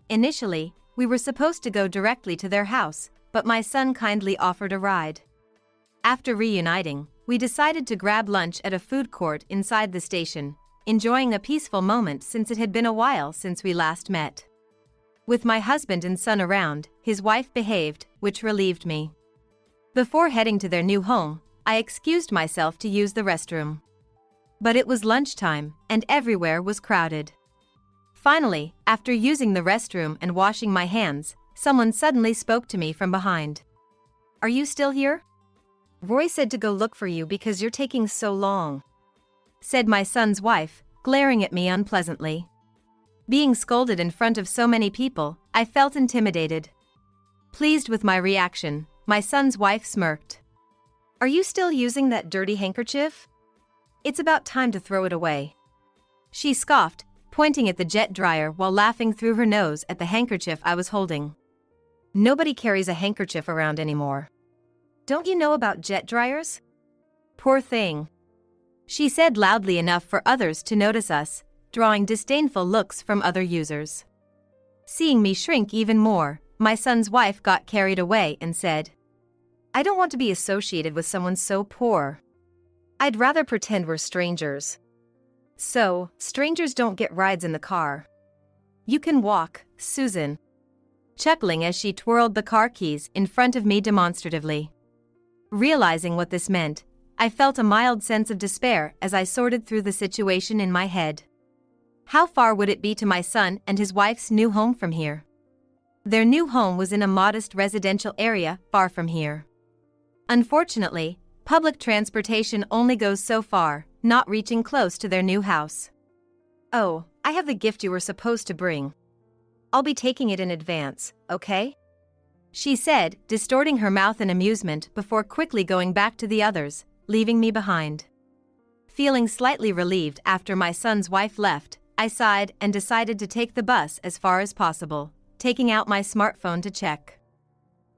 Initially, we were supposed to go directly to their house, but my son kindly offered a ride. After reuniting, we decided to grab lunch at a food court inside the station, enjoying a peaceful moment since it had been a while since we last met. With my husband and son around, his wife behaved, which relieved me. Before heading to their new home, I excused myself to use the restroom. But it was lunchtime, and everywhere was crowded. Finally, after using the restroom and washing my hands, someone suddenly spoke to me from behind. "Are you still here? Roy said to go look for you because you're taking so long," said my son's wife, glaring at me unpleasantly. Being scolded in front of so many people, I felt intimidated. Pleased with my reaction, my son's wife smirked. "Are you still using that dirty handkerchief? It's about time to throw it away," she scoffed, pointing at the jet dryer while laughing through her nose at the handkerchief I was holding. "Nobody carries a handkerchief around anymore. Don't you know about jet dryers? Poor thing," she said loudly enough for others to notice us, drawing disdainful looks from other users. Seeing me shrink even more, my son's wife got carried away and said, "I don't want to be associated with someone so poor. I'd rather pretend we're strangers. So, strangers don't get rides in the car. You can walk, Susan," chuckling as she twirled the car keys in front of me demonstratively. Realizing what this meant, I felt a mild sense of despair as I sorted through the situation in my head. How far would it be to my son and his wife's new home from here? Their new home was in a modest residential area far from here. Unfortunately, public transportation only goes so far, not reaching close to their new house. Oh, I have the gift you were supposed to bring. I'll be taking it in advance, okay? She said, distorting her mouth in amusement before quickly going back to the others, leaving me behind. Feeling slightly relieved after my son's wife left, I sighed and decided to take the bus as far as possible, taking out my smartphone to check.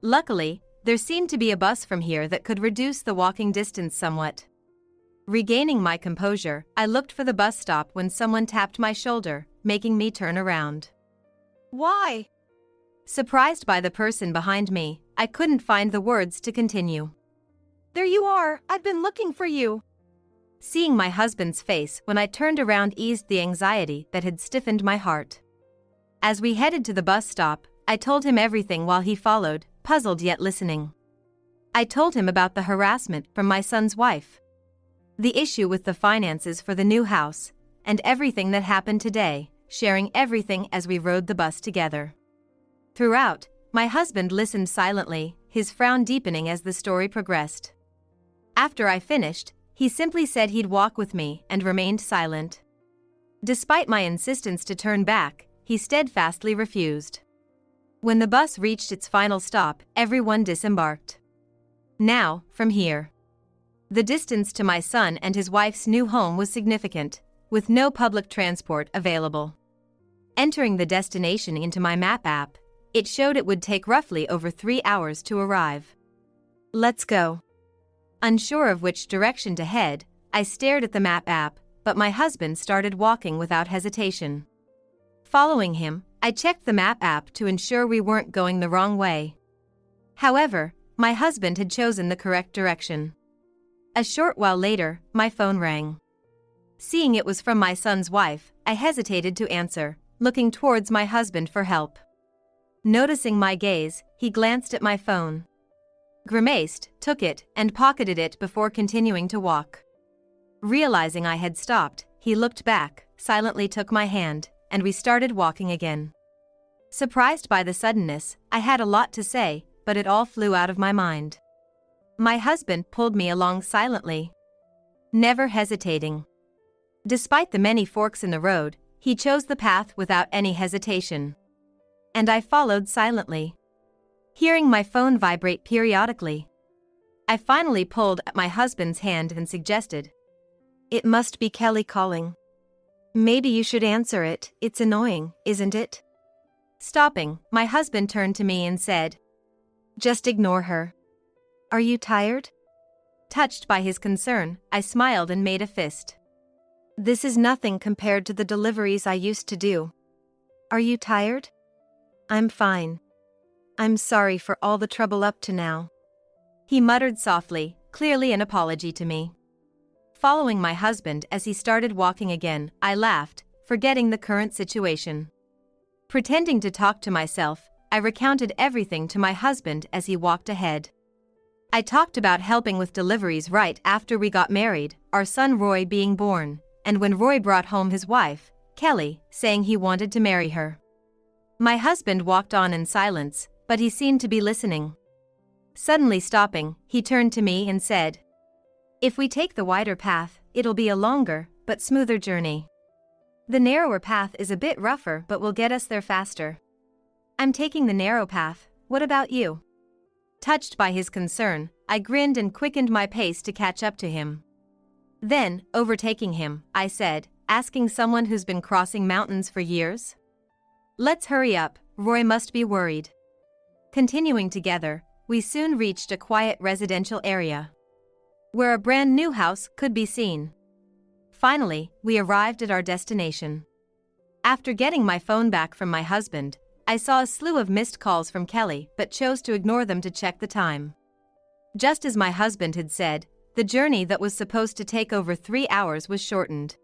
Luckily, there seemed to be a bus from here that could reduce the walking distance somewhat. Regaining my composure, I looked for the bus stop when someone tapped my shoulder, making me turn around. Why? Surprised by the person behind me, I couldn't find the words to continue. There you are, I've been looking for you. Seeing my husband's face when I turned around eased the anxiety that had stiffened my heart. As we headed to the bus stop, I told him everything while he followed, puzzled yet listening. I told him about the harassment from my son's wife, the issue with the finances for the new house, and everything that happened today, sharing everything as we rode the bus together. Throughout, my husband listened silently, his frown deepening as the story progressed. After I finished, he simply said he'd walk with me and remained silent. Despite my insistence to turn back, he steadfastly refused. When the bus reached its final stop, everyone disembarked. Now, from here. The distance to my son and his wife's new home was significant, with no public transport available. Entering the destination into my map app, it showed it would take roughly over 3 hours to arrive. Let's go. Unsure of which direction to head, I stared at the map app, but my husband started walking without hesitation. Following him, I checked the map app to ensure we weren't going the wrong way. However, my husband had chosen the correct direction. A short while later, my phone rang. Seeing it was from my son's wife, I hesitated to answer, looking towards my husband for help. Noticing my gaze, he glanced at my phone, grimaced, took it, and pocketed it before continuing to walk. Realizing I had stopped, he looked back, silently took my hand, and we started walking again. Surprised by the suddenness, I had a lot to say, but it all flew out of my mind. My husband pulled me along silently, never hesitating. Despite the many forks in the road, he chose the path without any hesitation. And I followed silently, hearing my phone vibrate periodically. I finally pulled at my husband's hand and suggested, "It must be Kelly calling. Maybe you should answer it, it's annoying, isn't it?" Stopping, my husband turned to me and said, "Just ignore her. Are you tired?" Touched by his concern, I smiled and made a fist. "This is nothing compared to the deliveries I used to do. Are you tired?" "I'm fine. I'm sorry for all the trouble up to now." He muttered softly, clearly an apology to me. Following my husband as he started walking again, I laughed, forgetting the current situation. Pretending to talk to myself, I recounted everything to my husband as he walked ahead. I talked about helping with deliveries right after we got married, our son Roy being born, and when Roy brought home his wife, Kelly, saying he wanted to marry her. My husband walked on in silence, but he seemed to be listening. Suddenly stopping, he turned to me and said, "If we take the wider path, it'll be a longer, but smoother journey. The narrower path is a bit rougher but will get us there faster." "I'm taking the narrow path, what about you?" Touched by his concern, I grinned and quickened my pace to catch up to him. Then, overtaking him, I said, asking someone who's been crossing mountains for years, "Let's hurry up, Roy must be worried." Continuing together, we soon reached a quiet residential area, where a brand new house could be seen. Finally, we arrived at our destination. After getting my phone back from my husband, I saw a slew of missed calls from Kelly but chose to ignore them to check the time. Just as my husband had said, the journey that was supposed to take over 3 hours was shortened.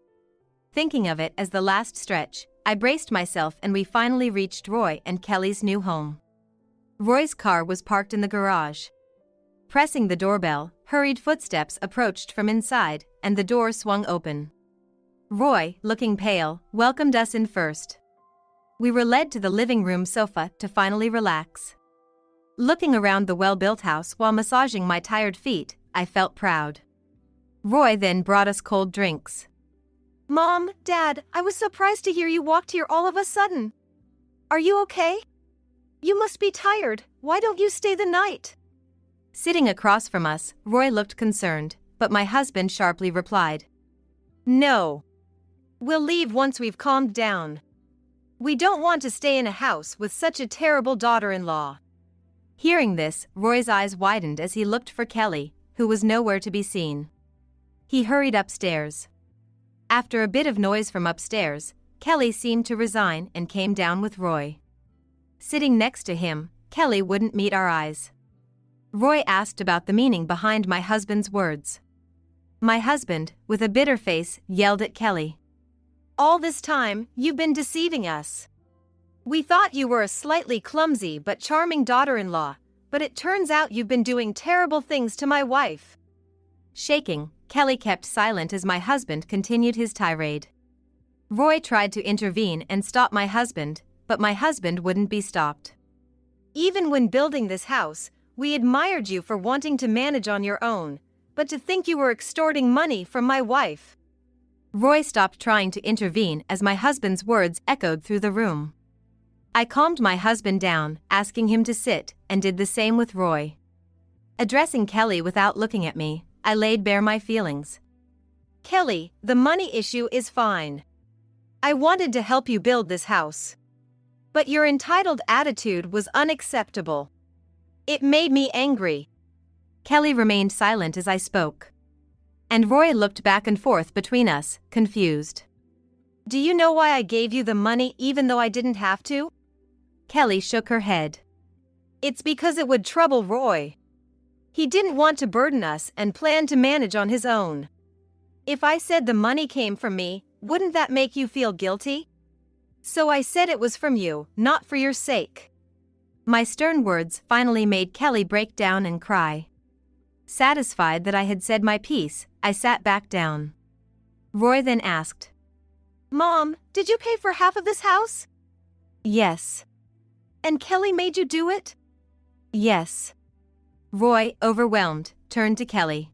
Thinking of it as the last stretch, I braced myself and we finally reached Roy and Kelly's new home. Roy's car was parked in the garage. Pressing the doorbell, hurried footsteps approached from inside, and the door swung open. Roy, looking pale, welcomed us in first. We were led to the living room sofa to finally relax. Looking around the well-built house while massaging my tired feet, I felt proud. Roy then brought us cold drinks. Mom, Dad, I was surprised to hear you walked here all of a sudden. Are you okay? You must be tired. Why don't you stay the night? Sitting across from us, Roy looked concerned, but my husband sharply replied, No. We'll leave once we've calmed down. We don't want to stay in a house with such a terrible daughter-in-law. Hearing this, Roy's eyes widened as he looked for Kelly, who was nowhere to be seen. He hurried upstairs. After a bit of noise from upstairs, Kelly seemed to resign and came down with Roy. Sitting next to him, Kelly wouldn't meet our eyes. Roy asked about the meaning behind my husband's words. My husband, with a bitter face, yelled at Kelly. All this time, you've been deceiving us. We thought you were a slightly clumsy but charming daughter-in-law, but it turns out you've been doing terrible things to my wife. Shaking, Kelly kept silent as my husband continued his tirade. Roy tried to intervene and stop my husband, but my husband wouldn't be stopped. Even when building this house, we admired you for wanting to manage on your own, but to think you were extorting money from my wife. Roy stopped trying to intervene as my husband's words echoed through the room. I calmed my husband down, asking him to sit, and did the same with Roy. Addressing Kelly without looking at me, I laid bare my feelings. Kelly, the money issue is fine. I wanted to help you build this house. But your entitled attitude was unacceptable. It made me angry. Kelly remained silent as I spoke. And Roy looked back and forth between us, confused. Do you know why I gave you the money even though I didn't have to? Kelly shook her head. It's because it would trouble Roy. He didn't want to burden us and planned to manage on his own. If I said the money came from me, wouldn't that make you feel guilty? So I said it was from you, not for your sake. My stern words finally made Kelly break down and cry. Satisfied that I had said my piece, I sat back down. Roy then asked, Mom, did you pay for half of this house? Yes. And Kelly made you do it? Yes. Roy, overwhelmed, turned to Kelly.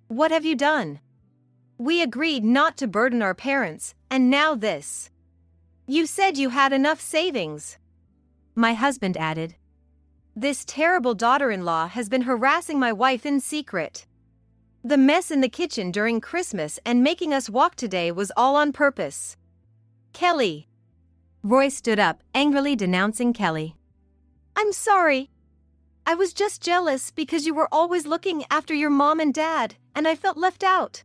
What have you done? We agreed not to burden our parents, and now this. You said you had enough savings. My husband added. This terrible daughter-in-law has been harassing my wife in secret. The mess in the kitchen during Christmas and making us walk today was all on purpose. Kelly. Roy stood up, angrily denouncing Kelly. I'm sorry. I was just jealous because you were always looking after your mom and dad, and I felt left out.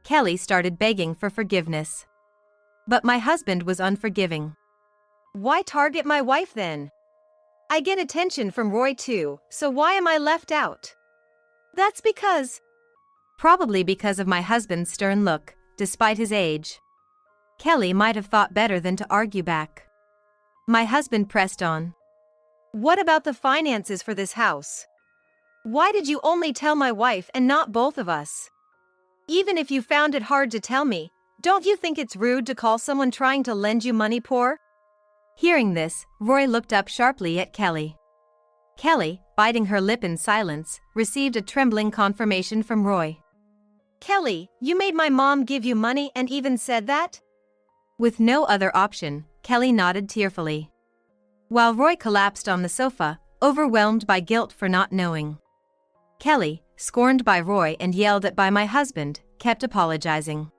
Kelly started begging for forgiveness. But my husband was unforgiving. Why target my wife then? I get attention from Roy too, so why am I left out? That's because... Probably because of my husband's stern look, despite his age. Kelly might have thought better than to argue back. My husband pressed on. What about the finances for this house? Why did you only tell my wife and not both of us? Even if you found it hard to tell me, don't you think it's rude to call someone trying to lend you money poor? Hearing this, Roy looked up sharply at Kelly. Kelly, biting her lip in silence, received a trembling confirmation from Roy. Kelly, you made my mom give you money and even said that? With no other option, Kelly nodded tearfully. While Roy collapsed on the sofa, overwhelmed by guilt for not knowing. Kelly, scorned by Roy and yelled at by my husband, kept apologizing.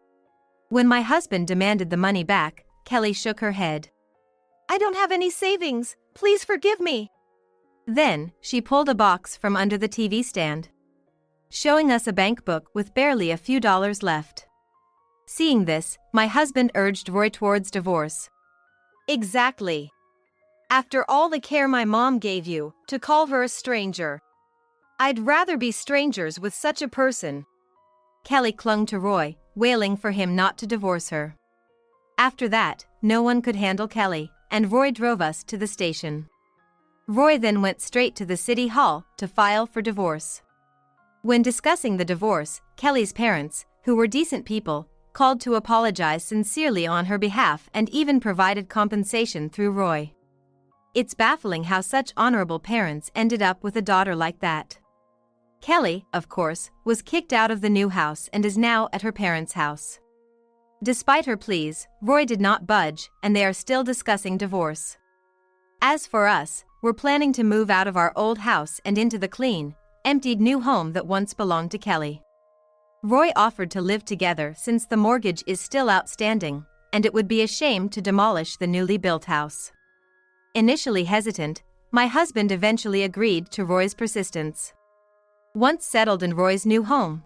When my husband demanded the money back, Kelly shook her head. I don't have any savings, please forgive me. Then, she pulled a box from under the TV stand, showing us a bank book with barely a few dollars left. Seeing this, my husband urged Roy towards divorce. Exactly. After all the care my mom gave you, to call her a stranger. I'd rather be strangers with such a person. Kelly clung to Roy, wailing for him not to divorce her. After that, no one could handle Kelly, and Roy drove us to the station. Roy then went straight to the city hall to file for divorce. When discussing the divorce, Kelly's parents, who were decent people, called to apologize sincerely on her behalf and even provided compensation through Roy. It's baffling how such honorable parents ended up with a daughter like that. Kelly, of course, was kicked out of the new house and is now at her parents' house. Despite her pleas, Roy did not budge, and they are still discussing divorce. As for us, we're planning to move out of our old house and into the clean, emptied new home that once belonged to Kelly. Roy offered to live together since the mortgage is still outstanding, and it would be a shame to demolish the newly built house. Initially hesitant, my husband eventually agreed to Roy's persistence. Once settled in Roy's new home,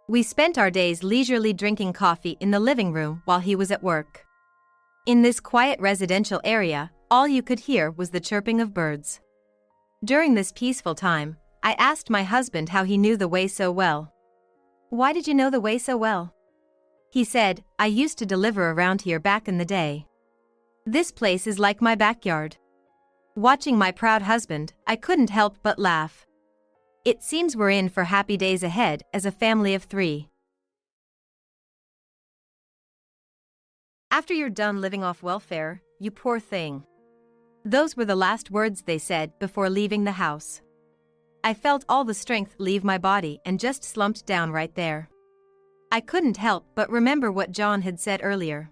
we spent our days leisurely drinking coffee in the living room while he was at work. In this quiet residential area, all you could hear was the chirping of birds. During this peaceful time, I asked my husband how he knew the way so well. "Why did you know the way so well?" He said, "I used to deliver around here back in the day. This place is like my backyard." Watching my proud husband, I couldn't help but laugh. It seems we're in for happy days ahead as a family of 3. "After you're done living off welfare, you poor thing." Those were the last words they said before leaving the house. I felt all the strength leave my body and just slumped down right there. I couldn't help but remember what John had said earlier.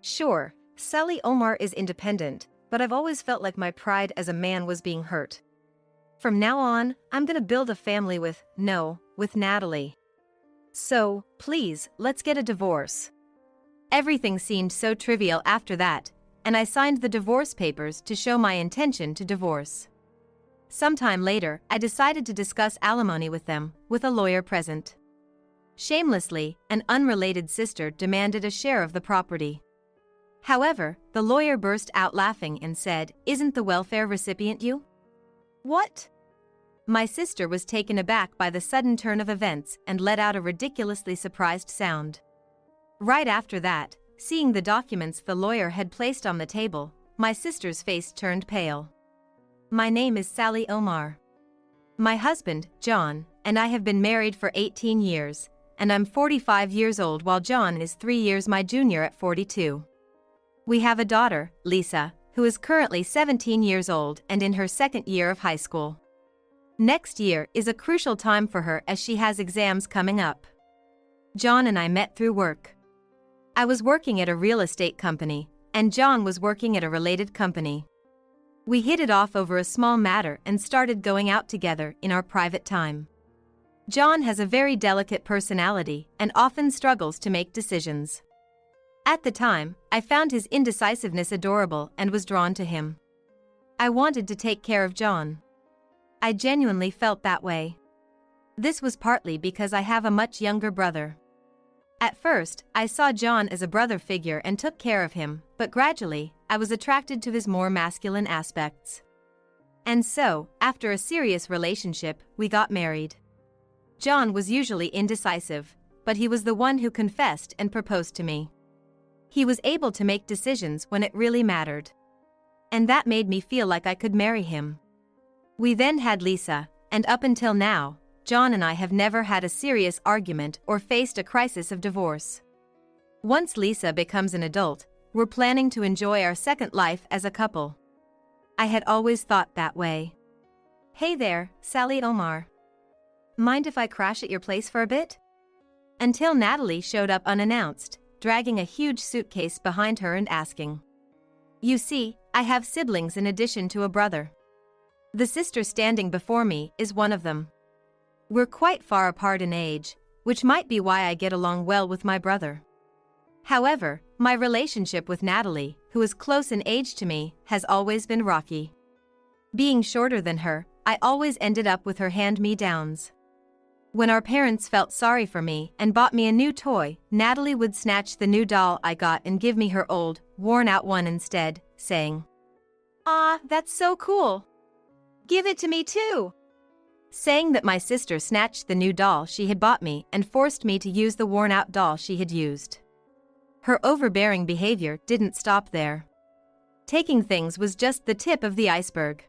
"Sure, Sally Omar is independent, but I've always felt like my pride as a man was being hurt. From now on, I'm gonna build a family with Natalie. So, please, let's get a divorce." Everything seemed so trivial after that, and I signed the divorce papers to show my intention to divorce. Sometime later, I decided to discuss alimony with them, with a lawyer present. Shamelessly, an unrelated sister demanded a share of the property. However, the lawyer burst out laughing and said, "Isn't the welfare recipient you?" "What?" My sister was taken aback by the sudden turn of events and let out a ridiculously surprised sound. Right after that, seeing the documents the lawyer had placed on the table, my sister's face turned pale. "My name is Sally Omar. My husband, John, and I have been married for 18 years, and I'm 45 years old while John is 3 years my junior at 42. We have a daughter, Lisa, who is currently 17 years old and in her second year of high school. Next year is a crucial time for her as she has exams coming up. John and I met through work. I was working at a real estate company, and John was working at a related company. We hit it off over a small matter and started going out together in our private time. John has a very delicate personality and often struggles to make decisions. At the time, I found his indecisiveness adorable and was drawn to him. I wanted to take care of John. I genuinely felt that way. This was partly because I have a much younger brother. At first, I saw John as a brother figure and took care of him, but gradually, I was attracted to his more masculine aspects. And so, after a serious relationship, we got married. John was usually indecisive, but he was the one who confessed and proposed to me. He was able to make decisions when it really mattered. And that made me feel like I could marry him. We then had Lisa, and up until now, John and I have never had a serious argument or faced a crisis of divorce. Once Lisa becomes an adult, we're planning to enjoy our second life as a couple. I had always thought that way. "Hey there, Sally Omar. Mind if I crash at your place for a bit?" Until Natalie showed up unannounced, dragging a huge suitcase behind her and asking. You see, I have siblings in addition to a brother. The sister standing before me is one of them. We're quite far apart in age, which might be why I get along well with my brother. However, my relationship with Natalie, who is close in age to me, has always been rocky. Being shorter than her, I always ended up with her hand-me-downs. When our parents felt sorry for me and bought me a new toy, Natalie would snatch the new doll I got and give me her old, worn-out one instead, saying, "Ah, that's so cool. Give it to me too." Saying that my sister snatched the new doll she had bought me and forced me to use the worn-out doll she had used. Her overbearing behavior didn't stop there. Taking things was just the tip of the iceberg.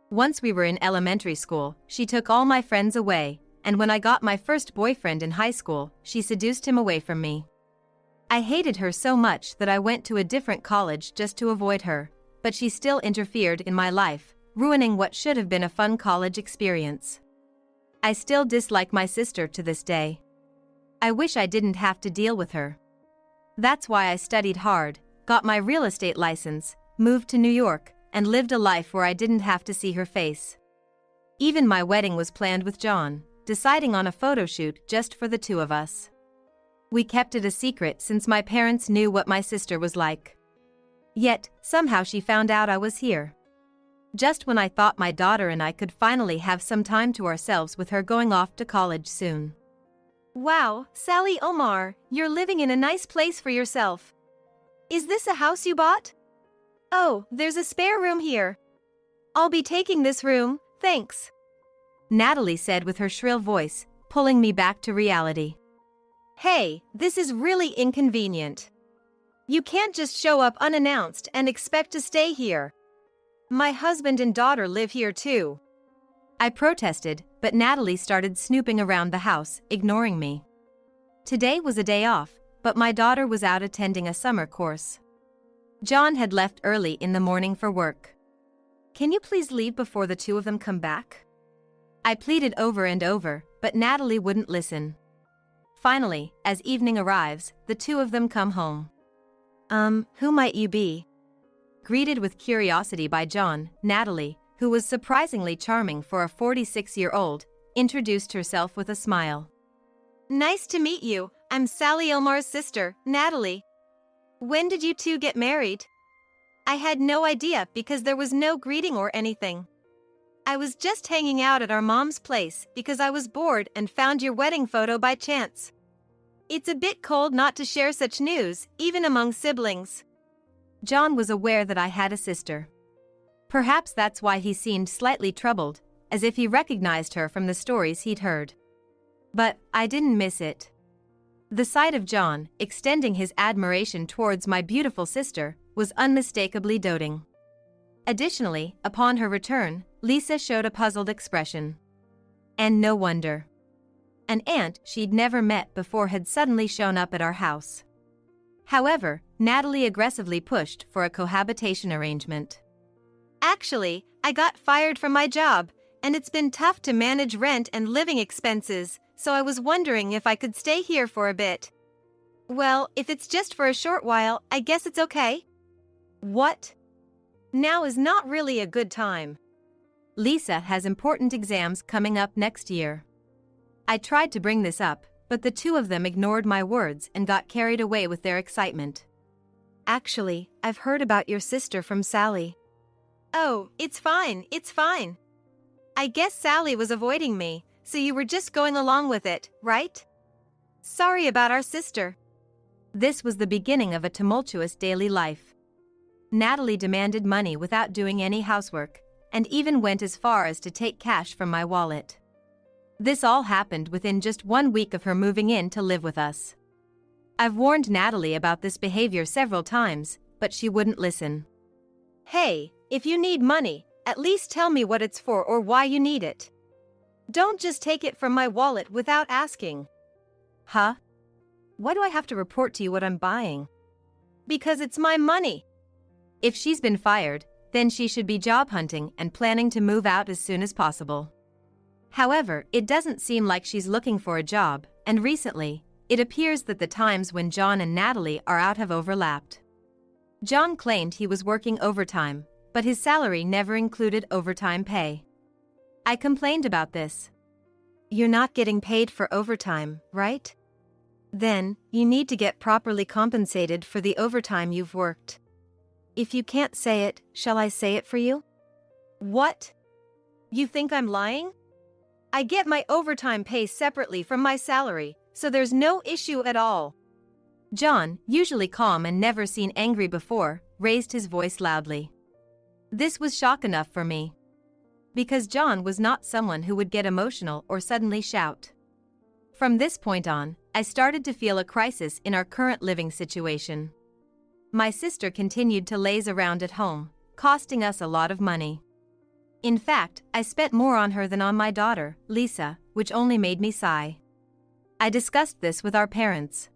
Once we were in elementary school, she took all my friends away, and when I got my first boyfriend in high school, she seduced him away from me. I hated her so much that I went to a different college just to avoid her, but she still interfered in my life, ruining what should have been a fun college experience. I still dislike my sister to this day. I wish I didn't have to deal with her. That's why I studied hard, got my real estate license, moved to New York, and lived a life where I didn't have to see her face. Even my wedding was planned with John, deciding on a photo shoot just for the two of us. We kept it a secret since my parents knew what my sister was like. Yet, somehow she found out I was here. Just when I thought my daughter and I could finally have some time to ourselves with her going off to college soon. Wow, Sally Omar, you're living in a nice place for yourself. Is this a house you bought? Oh, there's a spare room here. I'll be taking this room, thanks. Natalie said with her shrill voice, pulling me back to reality. Hey, this is really inconvenient. You can't just show up unannounced and expect to stay here. My husband and daughter live here too. I protested, but Natalie started snooping around the house, ignoring me. Today was a day off, but my daughter was out attending a summer course. John had left early in the morning for work. Can you please leave before the two of them come back? I pleaded over and over, but Natalie wouldn't listen. Finally, as evening arrives, the two of them come home. Who might you be? Greeted with curiosity by John, Natalie, who was surprisingly charming for a 46-year-old, introduced herself with a smile. Nice to meet you, I'm Sally Omar's sister, Natalie. When did you two get married? I had no idea because there was no greeting or anything. I was just hanging out at our mom's place because I was bored and found your wedding photo by chance. It's a bit cold not to share such news, even among siblings. John was aware that I had a sister. Perhaps that's why he seemed slightly troubled, as if he recognized her from the stories he'd heard. But I didn't miss it. The sight of John, extending his admiration towards my beautiful sister, was unmistakably doting. Additionally, upon her return, Lisa showed a puzzled expression. And no wonder. An aunt she'd never met before had suddenly shown up at our house. However, Natalie aggressively pushed for a cohabitation arrangement. Actually, I got fired from my job, and it's been tough to manage rent and living expenses, so I was wondering if I could stay here for a bit. Well, if it's just for a short while, I guess it's okay. What? Now is not really a good time. Lisa has important exams coming up next year. I tried to bring this up, but the two of them ignored my words and got carried away with their excitement. Actually, I've heard about your sister from Sally. Oh, it's fine, it's fine. I guess Sally was avoiding me, so you were just going along with it, right? Sorry about our sister. This was the beginning of a tumultuous daily life. Natalie demanded money without doing any housework, and even went as far as to take cash from my wallet. This all happened within just 1 week of her moving in to live with us. I've warned Natalie about this behavior several times, but she wouldn't listen. Hey, if you need money, at least tell me what it's for or why you need it. Don't just take it from my wallet without asking. Huh? Why do I have to report to you what I'm buying? Because it's my money. If she's been fired, then she should be job hunting and planning to move out as soon as possible. However, it doesn't seem like she's looking for a job, and recently, it appears that the times when John and Natalie are out have overlapped. John claimed he was working overtime, but his salary never included overtime pay. I complained about this. You're not getting paid for overtime, right? Then, you need to get properly compensated for the overtime you've worked. If you can't say it, shall I say it for you? What? You think I'm lying? I get my overtime pay separately from my salary, so there's no issue at all. John, usually calm and never seen angry before, raised his voice loudly. This was shock enough for me. Because John was not someone who would get emotional or suddenly shout. From this point on, I started to feel a crisis in our current living situation. My sister continued to laze around at home, costing us a lot of money. In fact, I spent more on her than on my daughter, Lisa, which only made me sigh. I discussed this with our parents.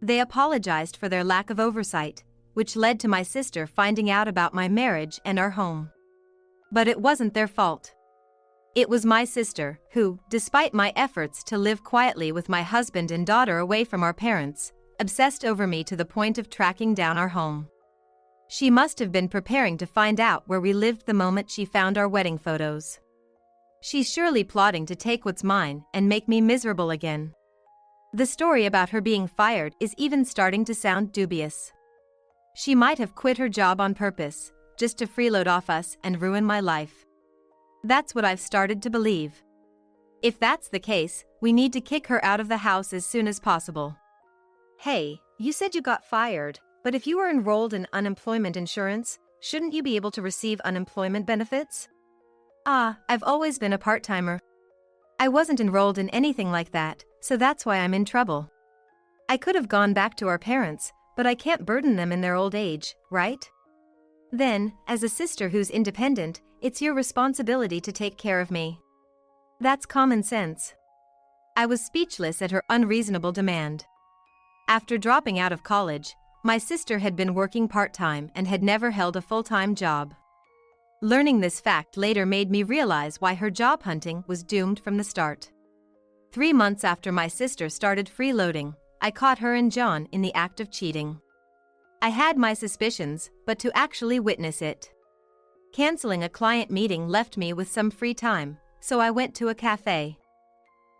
They apologized for their lack of oversight, which led to my sister finding out about my marriage and our home. But it wasn't their fault. It was my sister who, despite my efforts to live quietly with my husband and daughter away from our parents, obsessed over me to the point of tracking down our home. She must have been preparing to find out where we lived the moment she found our wedding photos. She's surely plotting to take what's mine and make me miserable again. The story about her being fired is even starting to sound dubious. She might have quit her job on purpose, just to freeload off us and ruin my life. That's what I've started to believe. If that's the case, we need to kick her out of the house as soon as possible. Hey, you said you got fired, but if you were enrolled in unemployment insurance, shouldn't you be able to receive unemployment benefits? I've always been a part-timer. I wasn't enrolled in anything like that, so that's why I'm in trouble. I could have gone back to our parents, but I can't burden them in their old age, right? Then, as a sister who's independent, it's your responsibility to take care of me. That's common sense. I was speechless at her unreasonable demand. After dropping out of college, my sister had been working part-time and had never held a full-time job. Learning this fact later made me realize why her job hunting was doomed from the start. 3 months after my sister started freeloading, I caught her and John in the act of cheating. I had my suspicions, but to actually witness it. Canceling a client meeting left me with some free time, so I went to a cafe.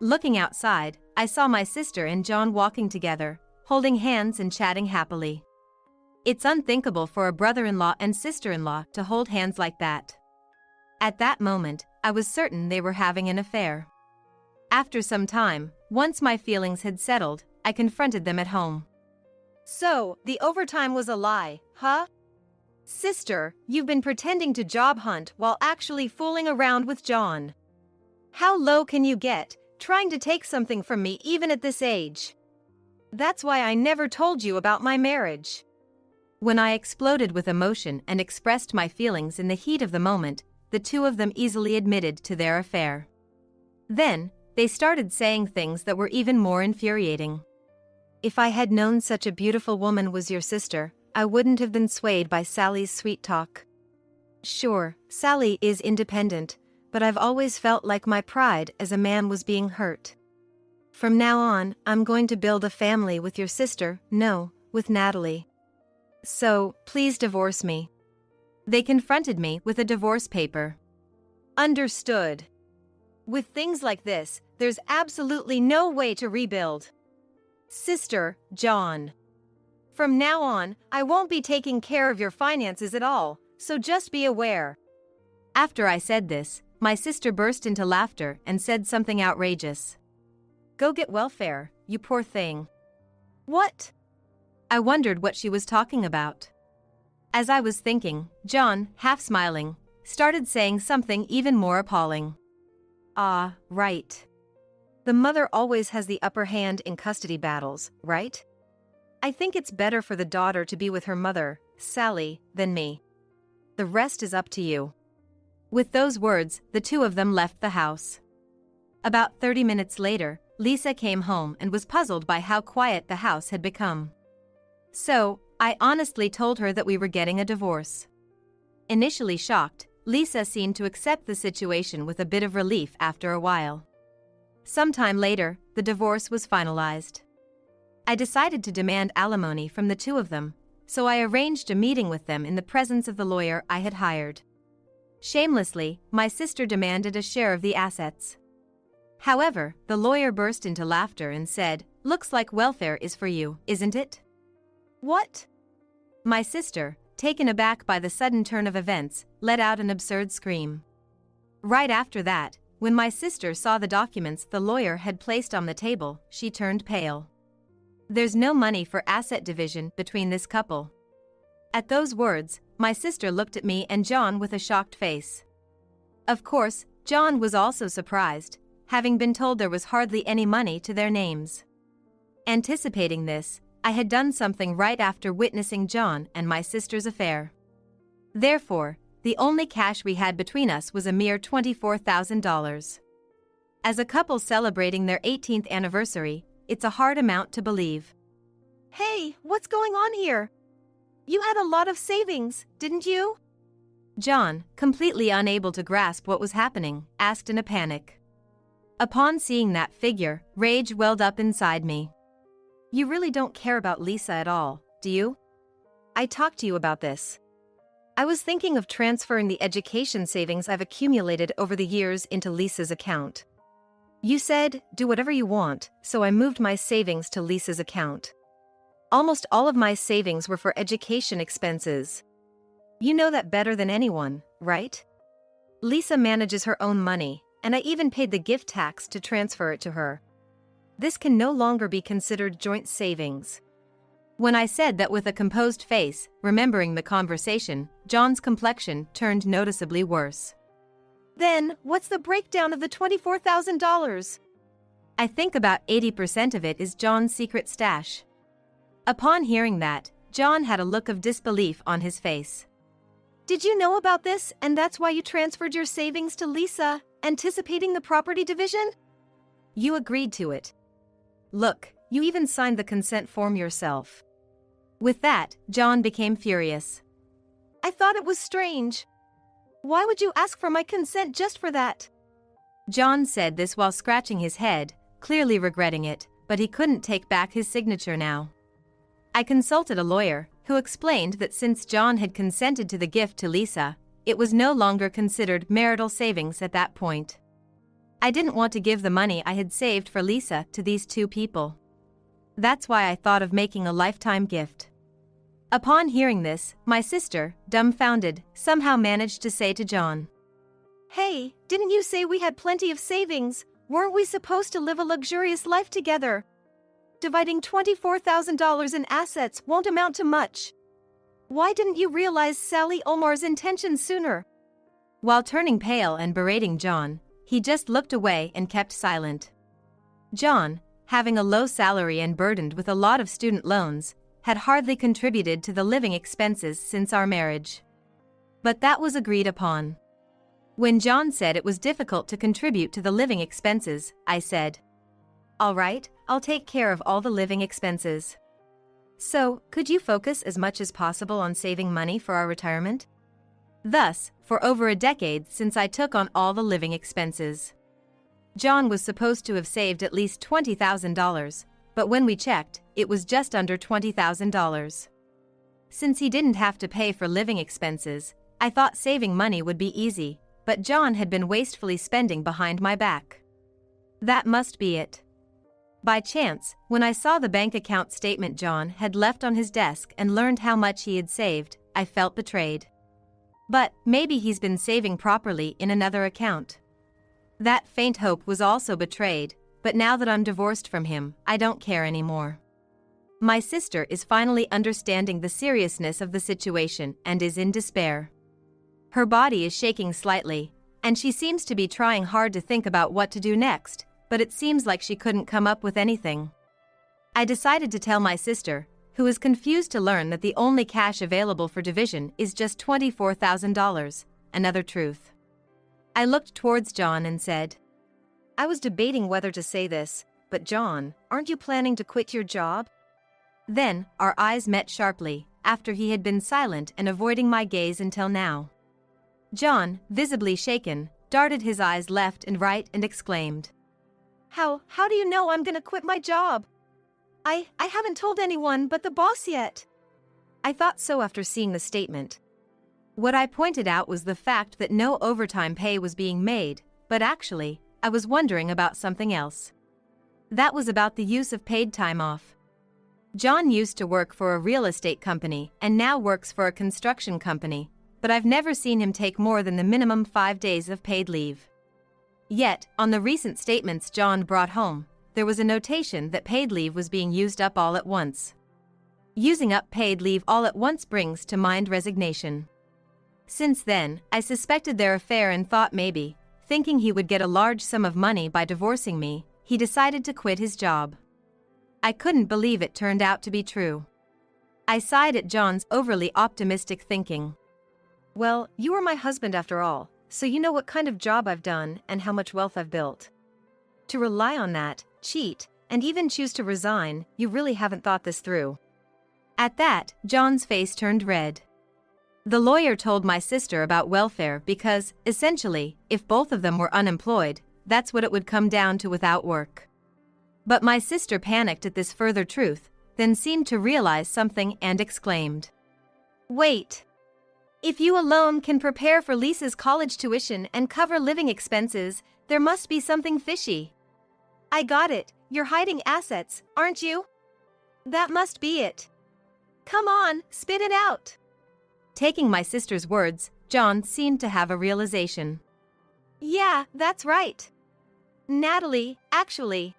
Looking outside, I saw my sister and John walking together, holding hands and chatting happily. It's unthinkable for a brother-in-law and sister-in-law to hold hands like that. At that moment, I was certain they were having an affair. After some time, once my feelings had settled, I confronted them at home. So, the overtime was a lie, huh? Sister, you've been pretending to job hunt while actually fooling around with John. How low can you get, trying to take something from me even at this age? That's why I never told you about my marriage. When I exploded with emotion and expressed my feelings in the heat of the moment, the two of them easily admitted to their affair. Then, they started saying things that were even more infuriating. If I had known such a beautiful woman was your sister, I wouldn't have been swayed by Sally's sweet talk. Sure, Sally is independent, but I've always felt like my pride as a man was being hurt. From now on, I'm going to build a family with your sister, no, with Natalie. So, please divorce me. They confronted me with a divorce paper. Understood. With things like this, there's absolutely no way to rebuild. Sister, John. From now on, I won't be taking care of your finances at all, so just be aware. After I said this, my sister burst into laughter and said something outrageous. Go get welfare, you poor thing. What? I wondered what she was talking about. As I was thinking, John, half smiling, started saying something even more appalling. Right. The mother always has the upper hand in custody battles, right? I think it's better for the daughter to be with her mother, Sally, than me. The rest is up to you. With those words, the two of them left the house. About 30 minutes later, Lisa came home and was puzzled by how quiet the house had become. So, I honestly told her that we were getting a divorce. Initially shocked, Lisa seemed to accept the situation with a bit of relief after a while. Sometime later, the divorce was finalized. I decided to demand alimony from the two of them, so I arranged a meeting with them in the presence of the lawyer I had hired. Shamelessly, my sister demanded a share of the assets. However, the lawyer burst into laughter and said, "Looks like welfare is for you, isn't it?" What? My sister, taken aback by the sudden turn of events, let out an absurd scream. Right after that, when my sister saw the documents the lawyer had placed on the table, she turned pale. There's no money for asset division between this couple. At those words, my sister looked at me and John with a shocked face. Of course, John was also surprised, having been told there was hardly any money to their names. Anticipating this, I had done something right after witnessing John and my sister's affair. Therefore, the only cash we had between us was a mere $24,000. As a couple celebrating their 18th anniversary, it's a hard amount to believe. Hey, what's going on here? You had a lot of savings, didn't you? John, completely unable to grasp what was happening, asked in a panic. Upon seeing that figure, rage welled up inside me. You really don't care about Lisa at all, do you? I talked to you about this. I was thinking of transferring the education savings I've accumulated over the years into Lisa's account. You said, do whatever you want, so I moved my savings to Lisa's account. Almost all of my savings were for education expenses. You know that better than anyone, right? Lisa manages her own money, and I even paid the gift tax to transfer it to her. This can no longer be considered joint savings. When I said that with a composed face, remembering the conversation, John's complexion turned noticeably worse. Then, what's the breakdown of the $24,000? I think about 80% of it is John's secret stash. Upon hearing that, John had a look of disbelief on his face. Did you know about this and that's why you transferred your savings to Lisa, anticipating the property division? You agreed to it. Look, you even signed the consent form yourself. With that, John became furious. I thought it was strange. Why would you ask for my consent just for that? John said this while scratching his head, clearly regretting it, but he couldn't take back his signature now. I consulted a lawyer, who explained that since John had consented to the gift to Lisa, it was no longer considered marital savings at that point. I didn't want to give the money I had saved for Lisa to these two people. That's why I thought of making a lifetime gift. Upon hearing this, my sister, dumbfounded, somehow managed to say to John, Hey, didn't you say we had plenty of savings? Weren't we supposed to live a luxurious life together? Dividing $24,000 in assets won't amount to much. Why didn't you realize Sally Omar's intentions sooner? While turning pale and berating John, he just looked away and kept silent. John, having a low salary and burdened with a lot of student loans, had hardly contributed to the living expenses since our marriage. But that was agreed upon. When John said it was difficult to contribute to the living expenses, I said, All right, I'll take care of all the living expenses. So, could you focus as much as possible on saving money for our retirement? Thus, for over a decade since I took on all the living expenses. John was supposed to have saved at least $20,000, but when we checked, it was just under $20,000. Since he didn't have to pay for living expenses, I thought saving money would be easy, but John had been wastefully spending behind my back. That must be it. By chance, when I saw the bank account statement John had left on his desk and learned how much he had saved, I felt betrayed. But maybe he's been saving properly in another account. That faint hope was also betrayed, but now that I'm divorced from him, I don't care anymore. My sister is finally understanding the seriousness of the situation and is in despair. Her body is shaking slightly, and she seems to be trying hard to think about what to do next, but it seems like she couldn't come up with anything. I decided to tell my sister, who is confused to learn that the only cash available for division is just $24,000, another truth. I looked towards John and said, I was debating whether to say this, but John, aren't you planning to quit your job? Then, our eyes met sharply, after he had been silent and avoiding my gaze until now. John, visibly shaken, darted his eyes left and right and exclaimed, How do you know I'm gonna quit my job? I haven't told anyone but the boss yet. I thought so after seeing the statement. What I pointed out was the fact that no overtime pay was being made, but actually, I was wondering about something else. That was about the use of paid time off. John used to work for a real estate company and now works for a construction company, but I've never seen him take more than the minimum 5 days of paid leave. Yet, on the recent statements John brought home, there was a notation that paid leave was being used up all at once. Using up paid leave all at once brings to mind resignation. Since then, I suspected their affair and thought maybe, thinking he would get a large sum of money by divorcing me, he decided to quit his job. I couldn't believe it turned out to be true. I sighed at John's overly optimistic thinking. Well, you were my husband after all, so you know what kind of job I've done and how much wealth I've built. To rely on that, cheat, and even choose to resign, you really haven't thought this through. At that, John's face turned red. The lawyer told my sister about welfare because, essentially, if both of them were unemployed, that's what it would come down to without work. But my sister panicked at this further truth, then seemed to realize something and exclaimed, "Wait. If you alone can prepare for Lisa's college tuition and cover living expenses, there must be something fishy." "I got it, you're hiding assets, aren't you?" "That must be it." "Come on, spit it out." Taking my sister's words, John seemed to have a realization. "Yeah, that's right. Natalie, actually,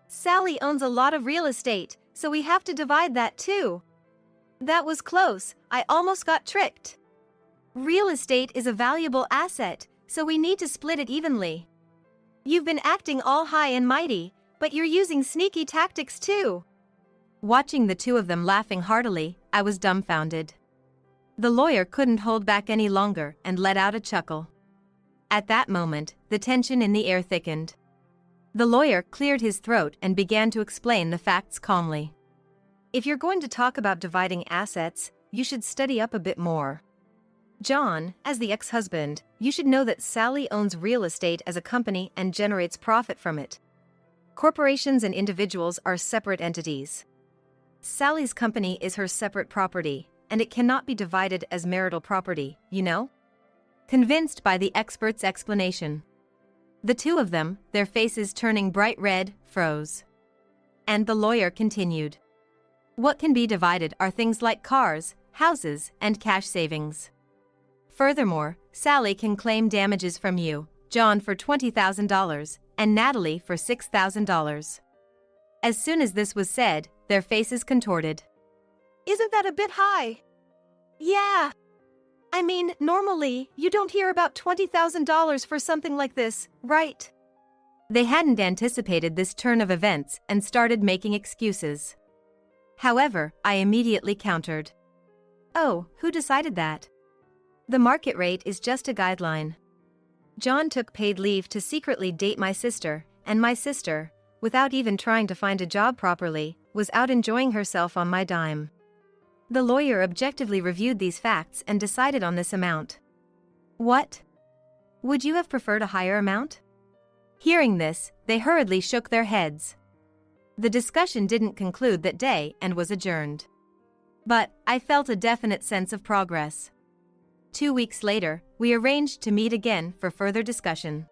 Sally owns a lot of real estate, so we have to divide that too." "That was close, I almost got tricked. Real estate is a valuable asset, so we need to split it evenly." "You've been acting all high and mighty, but you're using sneaky tactics too." Watching the two of them laughing heartily, I was dumbfounded. The lawyer couldn't hold back any longer and let out a chuckle. At that moment, the tension in the air thickened. The lawyer cleared his throat and began to explain the facts calmly. "If you're going to talk about dividing assets, you should study up a bit more. John, as the ex-husband, you should know that Sally owns real estate as a company and generates profit from it. Corporations and individuals are separate entities. Sally's company is her separate property, and it cannot be divided as marital property, you know?" Convinced by the expert's explanation, the two of them, their faces turning bright red, froze. And the lawyer continued. "What can be divided are things like cars, houses, and cash savings. Furthermore, Sally can claim damages from you, John for $20,000, and Natalie for $6,000. As soon as this was said, their faces contorted. "Isn't that a bit high?" "Yeah. I mean, normally, you don't hear about $20,000 for something like this, right?" They hadn't anticipated this turn of events and started making excuses. However, I immediately countered. "Oh, who decided that? The market rate is just a guideline." John took paid leave to secretly date my sister, and my sister, without even trying to find a job properly, was out enjoying herself on my dime. The lawyer objectively reviewed these facts and decided on this amount. "What? Would you have preferred a higher amount?" Hearing this, they hurriedly shook their heads. The discussion didn't conclude that day and was adjourned. But I felt a definite sense of progress. 2 weeks later, we arranged to meet again for further discussion.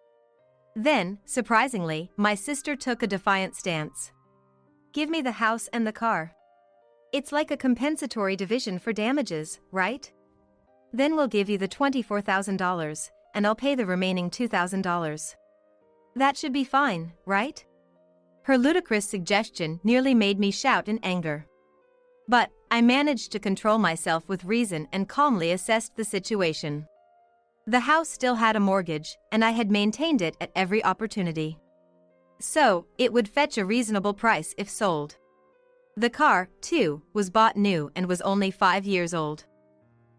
Then, surprisingly, my sister took a defiant stance. "Give me the house and the car. It's like a compensatory division for damages, right? Then we'll give you the $24,000, and I'll pay the remaining $2,000. That should be fine, right?" Her ludicrous suggestion nearly made me shout in anger. But I managed to control myself with reason and calmly assessed the situation. The house still had a mortgage, and I had maintained it at every opportunity. So, it would fetch a reasonable price if sold. The car, too, was bought new and was only 5 years old.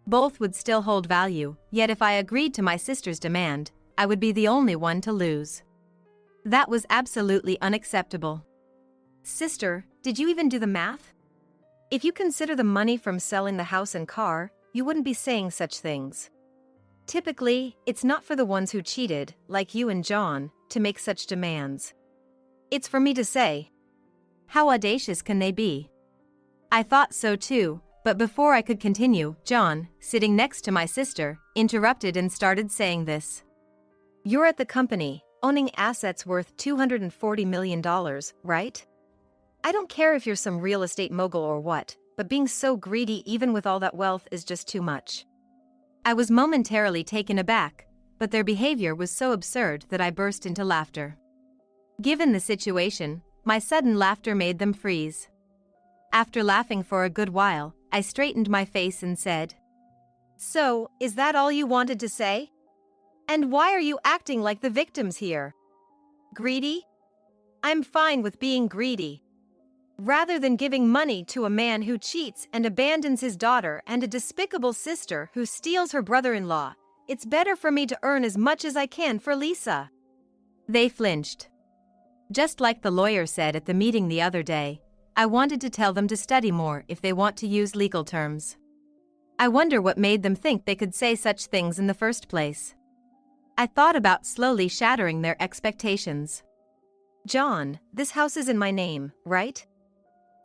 Both would still hold value, yet if I agreed to my sister's demand, I would be the only one to lose. That was absolutely unacceptable. "Sister, did you even do the math? If you consider the money from selling the house and car, you wouldn't be saying such things. Typically, it's not for the ones who cheated, like you and John, to make such demands. It's for me to say. How audacious can they be?" I thought so too, but before I could continue, John, sitting next to my sister, interrupted and started saying this. "You're at the company, owning assets worth $240 million, right? I don't care if you're some real estate mogul or what, but being so greedy even with all that wealth is just too much." I was momentarily taken aback, but their behavior was so absurd that I burst into laughter. Given the situation, my sudden laughter made them freeze. After laughing for a good while, I straightened my face and said, "So, is that all you wanted to say? And why are you acting like the victims here? Greedy? I'm fine with being greedy. Rather than giving money to a man who cheats and abandons his daughter and a despicable sister who steals her brother-in-law, it's better for me to earn as much as I can for Lisa." They flinched. Just like the lawyer said at the meeting the other day, I wanted to tell them to study more if they want to use legal terms. I wonder what made them think they could say such things in the first place. I thought about slowly shattering their expectations. John, this house is in my name, right?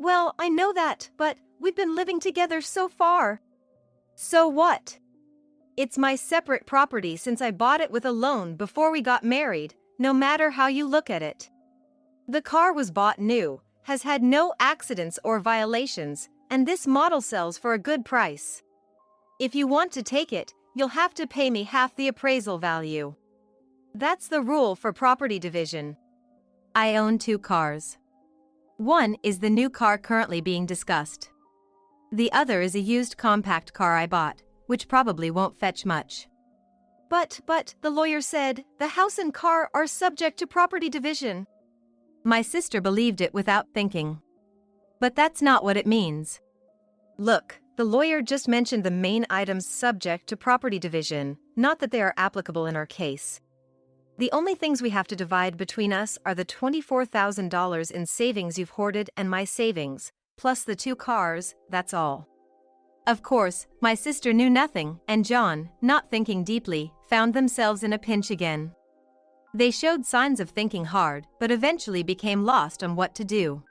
Well, I know that, but we've been living together so far. So what? It's my separate property since I bought it with a loan before we got married, no matter how you look at it. The car was bought new, has had no accidents or violations, and this model sells for a good price. If you want to take it, you'll have to pay me half the appraisal value. That's the rule for property division. I own 2 cars. One is the new car currently being discussed. The other is a used compact car I bought, which probably won't fetch much. But, the lawyer said, the house and car are subject to property division. My sister believed it without thinking. But that's not what it means. Look, the lawyer just mentioned the main items subject to property division, not that they are applicable in our case. The only things we have to divide between us are the $24,000 in savings you've hoarded and my savings, plus the 2 cars, that's all. Of course, my sister knew nothing, and John, not thinking deeply, found themselves in a pinch again. They showed signs of thinking hard, but eventually became lost on what to do.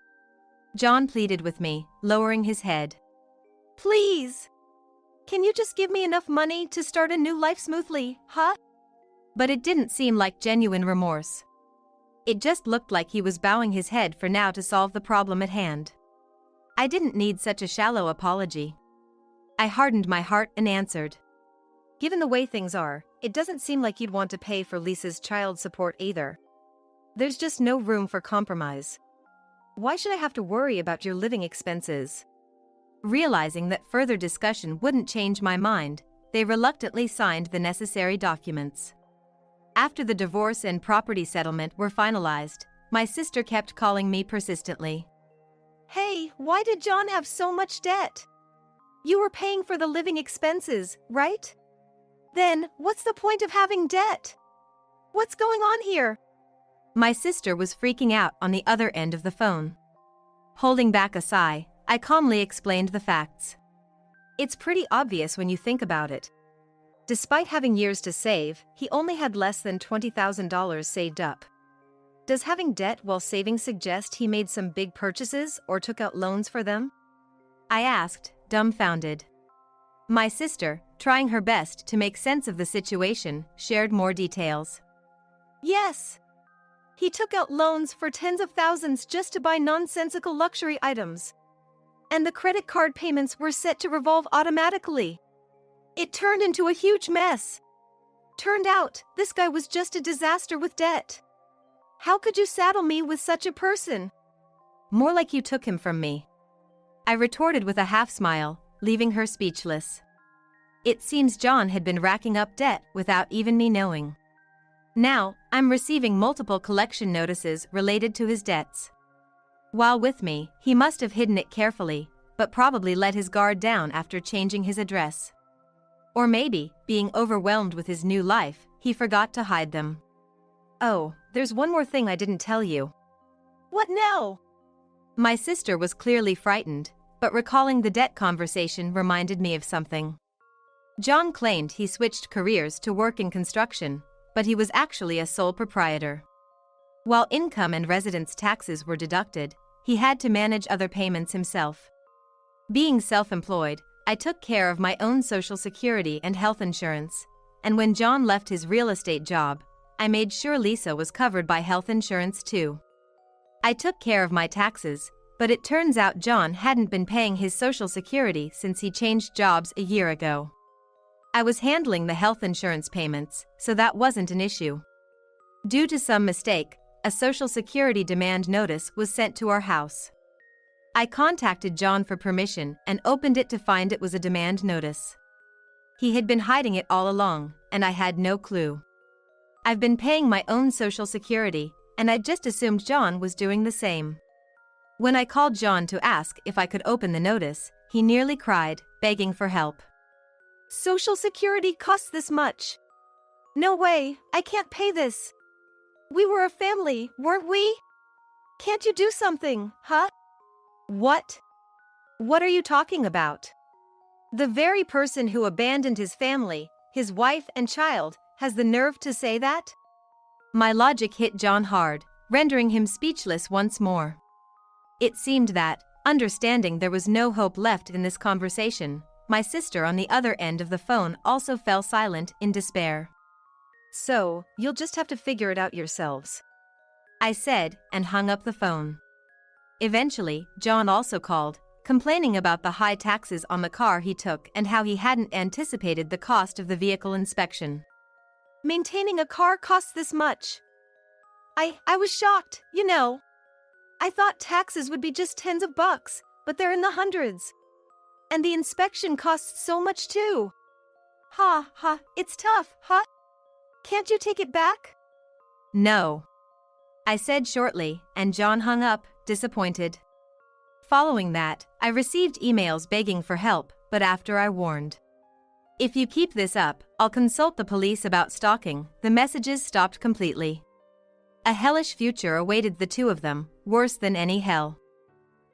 John pleaded with me, lowering his head. Please! Can you just give me enough money to start a new life smoothly, huh? But it didn't seem like genuine remorse. It just looked like he was bowing his head for now to solve the problem at hand. I didn't need such a shallow apology. I hardened my heart and answered. Given the way things are, it doesn't seem like you'd want to pay for Lisa's child support either. There's just no room for compromise. Why should I have to worry about your living expenses? Realizing that further discussion wouldn't change my mind, they reluctantly signed the necessary documents. After the divorce and property settlement were finalized, my sister kept calling me persistently. Hey, why did John have so much debt? You were paying for the living expenses, right? Then, what's the point of having debt? What's going on here? My sister was freaking out on the other end of the phone. Holding back a sigh, I calmly explained the facts. It's pretty obvious when you think about it. Despite having years to save, he only had less than $20,000 saved up. Does having debt while saving suggest he made some big purchases or took out loans for them? I asked, dumbfounded. My sister, trying her best to make sense of the situation, shared more details. Yes. He took out loans for tens of thousands just to buy nonsensical luxury items. And the credit card payments were set to revolve automatically. It turned into a huge mess. Turned out, this guy was just a disaster with debt. How could you saddle me with such a person? More like you took him from me. I retorted with a half smile, leaving her speechless. It seems John had been racking up debt without even me knowing. Now, I'm receiving multiple collection notices related to his debts. While with me, he must have hidden it carefully, but probably let his guard down after changing his address. Or maybe, being overwhelmed with his new life, he forgot to hide them. Oh, there's one more thing I didn't tell you. What now? My sister was clearly frightened, but recalling the debt conversation reminded me of something. John claimed he switched careers to work in construction, but he was actually a sole proprietor. While income and residence taxes were deducted, he had to manage other payments himself. Being self-employed, I took care of my own Social Security and health insurance, and when John left his real estate job, I made sure Lisa was covered by health insurance too. I took care of my taxes, but it turns out John hadn't been paying his Social Security since he changed jobs a year ago. I was handling the health insurance payments, so that wasn't an issue. Due to some mistake, a Social Security demand notice was sent to our house. I contacted John for permission and opened it to find it was a demand notice. He had been hiding it all along, and I had no clue. I've been paying my own Social Security, and I just assumed John was doing the same. When I called John to ask if I could open the notice, he nearly cried, begging for help. Social Security costs this much. No way, I can't pay this. We were a family, weren't we? Can't you do something, huh? What? What are you talking about? The very person who abandoned his family, his wife and child, has the nerve to say that? My logic hit John hard, rendering him speechless once more. It seemed that, understanding there was no hope left in this conversation, my sister on the other end of the phone also fell silent in despair. So, you'll just have to figure it out yourselves, I said, and hung up the phone. Eventually, John also called, complaining about the high taxes on the car he took and how he hadn't anticipated the cost of the vehicle inspection. Maintaining a car costs this much. I was shocked, you know. I thought taxes would be just tens of bucks, but they're in the hundreds. And the inspection costs so much too. Ha, it's tough, huh? Can't you take it back? No, I said shortly, and John hung up, disappointed. Following that, I received emails begging for help, but after I warned, if you keep this up, I'll consult the police about stalking, the messages stopped completely. A hellish future awaited the two of them, worse than any hell.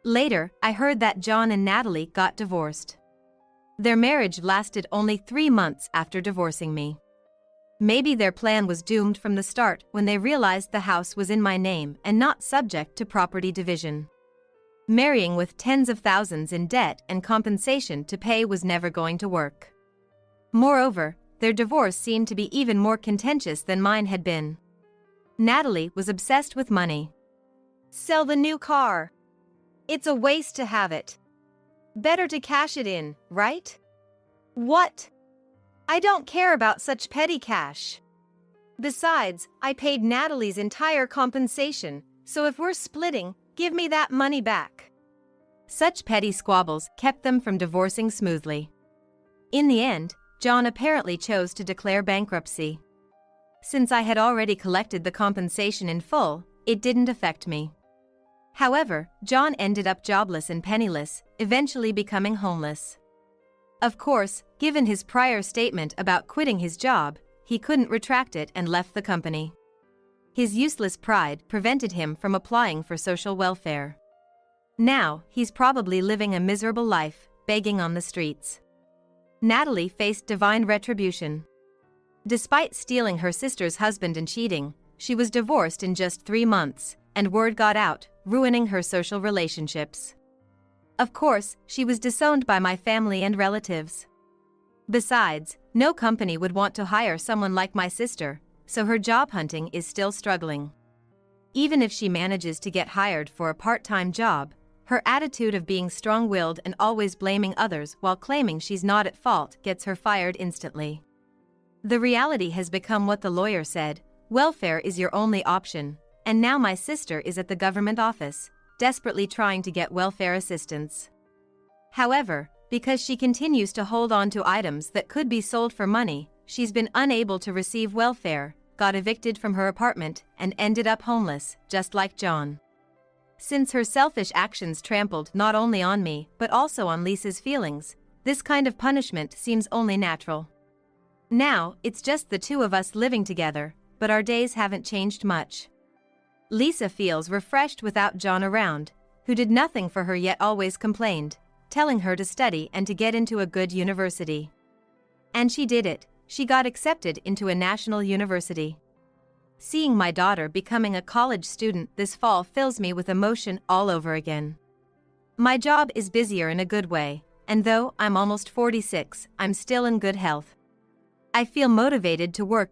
Later, I heard that John and Natalie got divorced. Their marriage lasted only 3 months after divorcing me. Maybe their plan was doomed from the start when they realized the house was in my name and not subject to property division. Marrying with tens of thousands in debt and compensation to pay was never going to work. Moreover, their divorce seemed to be even more contentious than mine had been. Natalie was obsessed with money. Sell the new car. It's a waste to have it. Better to cash it in, right? What? I don't care about such petty cash. Besides, I paid Natalie's entire compensation, so if we're splitting, give me that money back. Such petty squabbles kept them from divorcing smoothly. In the end, John apparently chose to declare bankruptcy. Since I had already collected the compensation in full, it didn't affect me. However, John ended up jobless and penniless, eventually becoming homeless. Of course, given his prior statement about quitting his job, he couldn't retract it and left the company. His useless pride prevented him from applying for social welfare. Now, he's probably living a miserable life, begging on the streets. Natalie faced divine retribution. Despite stealing her sister's husband and cheating, she was divorced in just 3 months, and word got out, ruining her social relationships. Of course, she was disowned by my family and relatives. Besides, no company would want to hire someone like my sister, so her job hunting is still struggling. Even if she manages to get hired for a part-time job, her attitude of being strong-willed and always blaming others while claiming she's not at fault gets her fired instantly. The reality has become what the lawyer said: welfare is your only option, and now my sister is at the government office, desperately trying to get welfare assistance. However, because she continues to hold on to items that could be sold for money, she's been unable to receive welfare, got evicted from her apartment, and ended up homeless, just like John. Since her selfish actions trampled not only on me but also on Lisa's feelings, this kind of punishment seems only natural. Now, it's just the two of us living together, but our days haven't changed much. Lisa feels refreshed without John around, who did nothing for her yet always complained, telling her to study and to get into a good university. And she did it. She got accepted into a national university. Seeing my daughter becoming a college student this fall fills me with emotion all over again. My job is busier in a good way, and though I'm almost 46, I'm still in good health. I feel motivated to work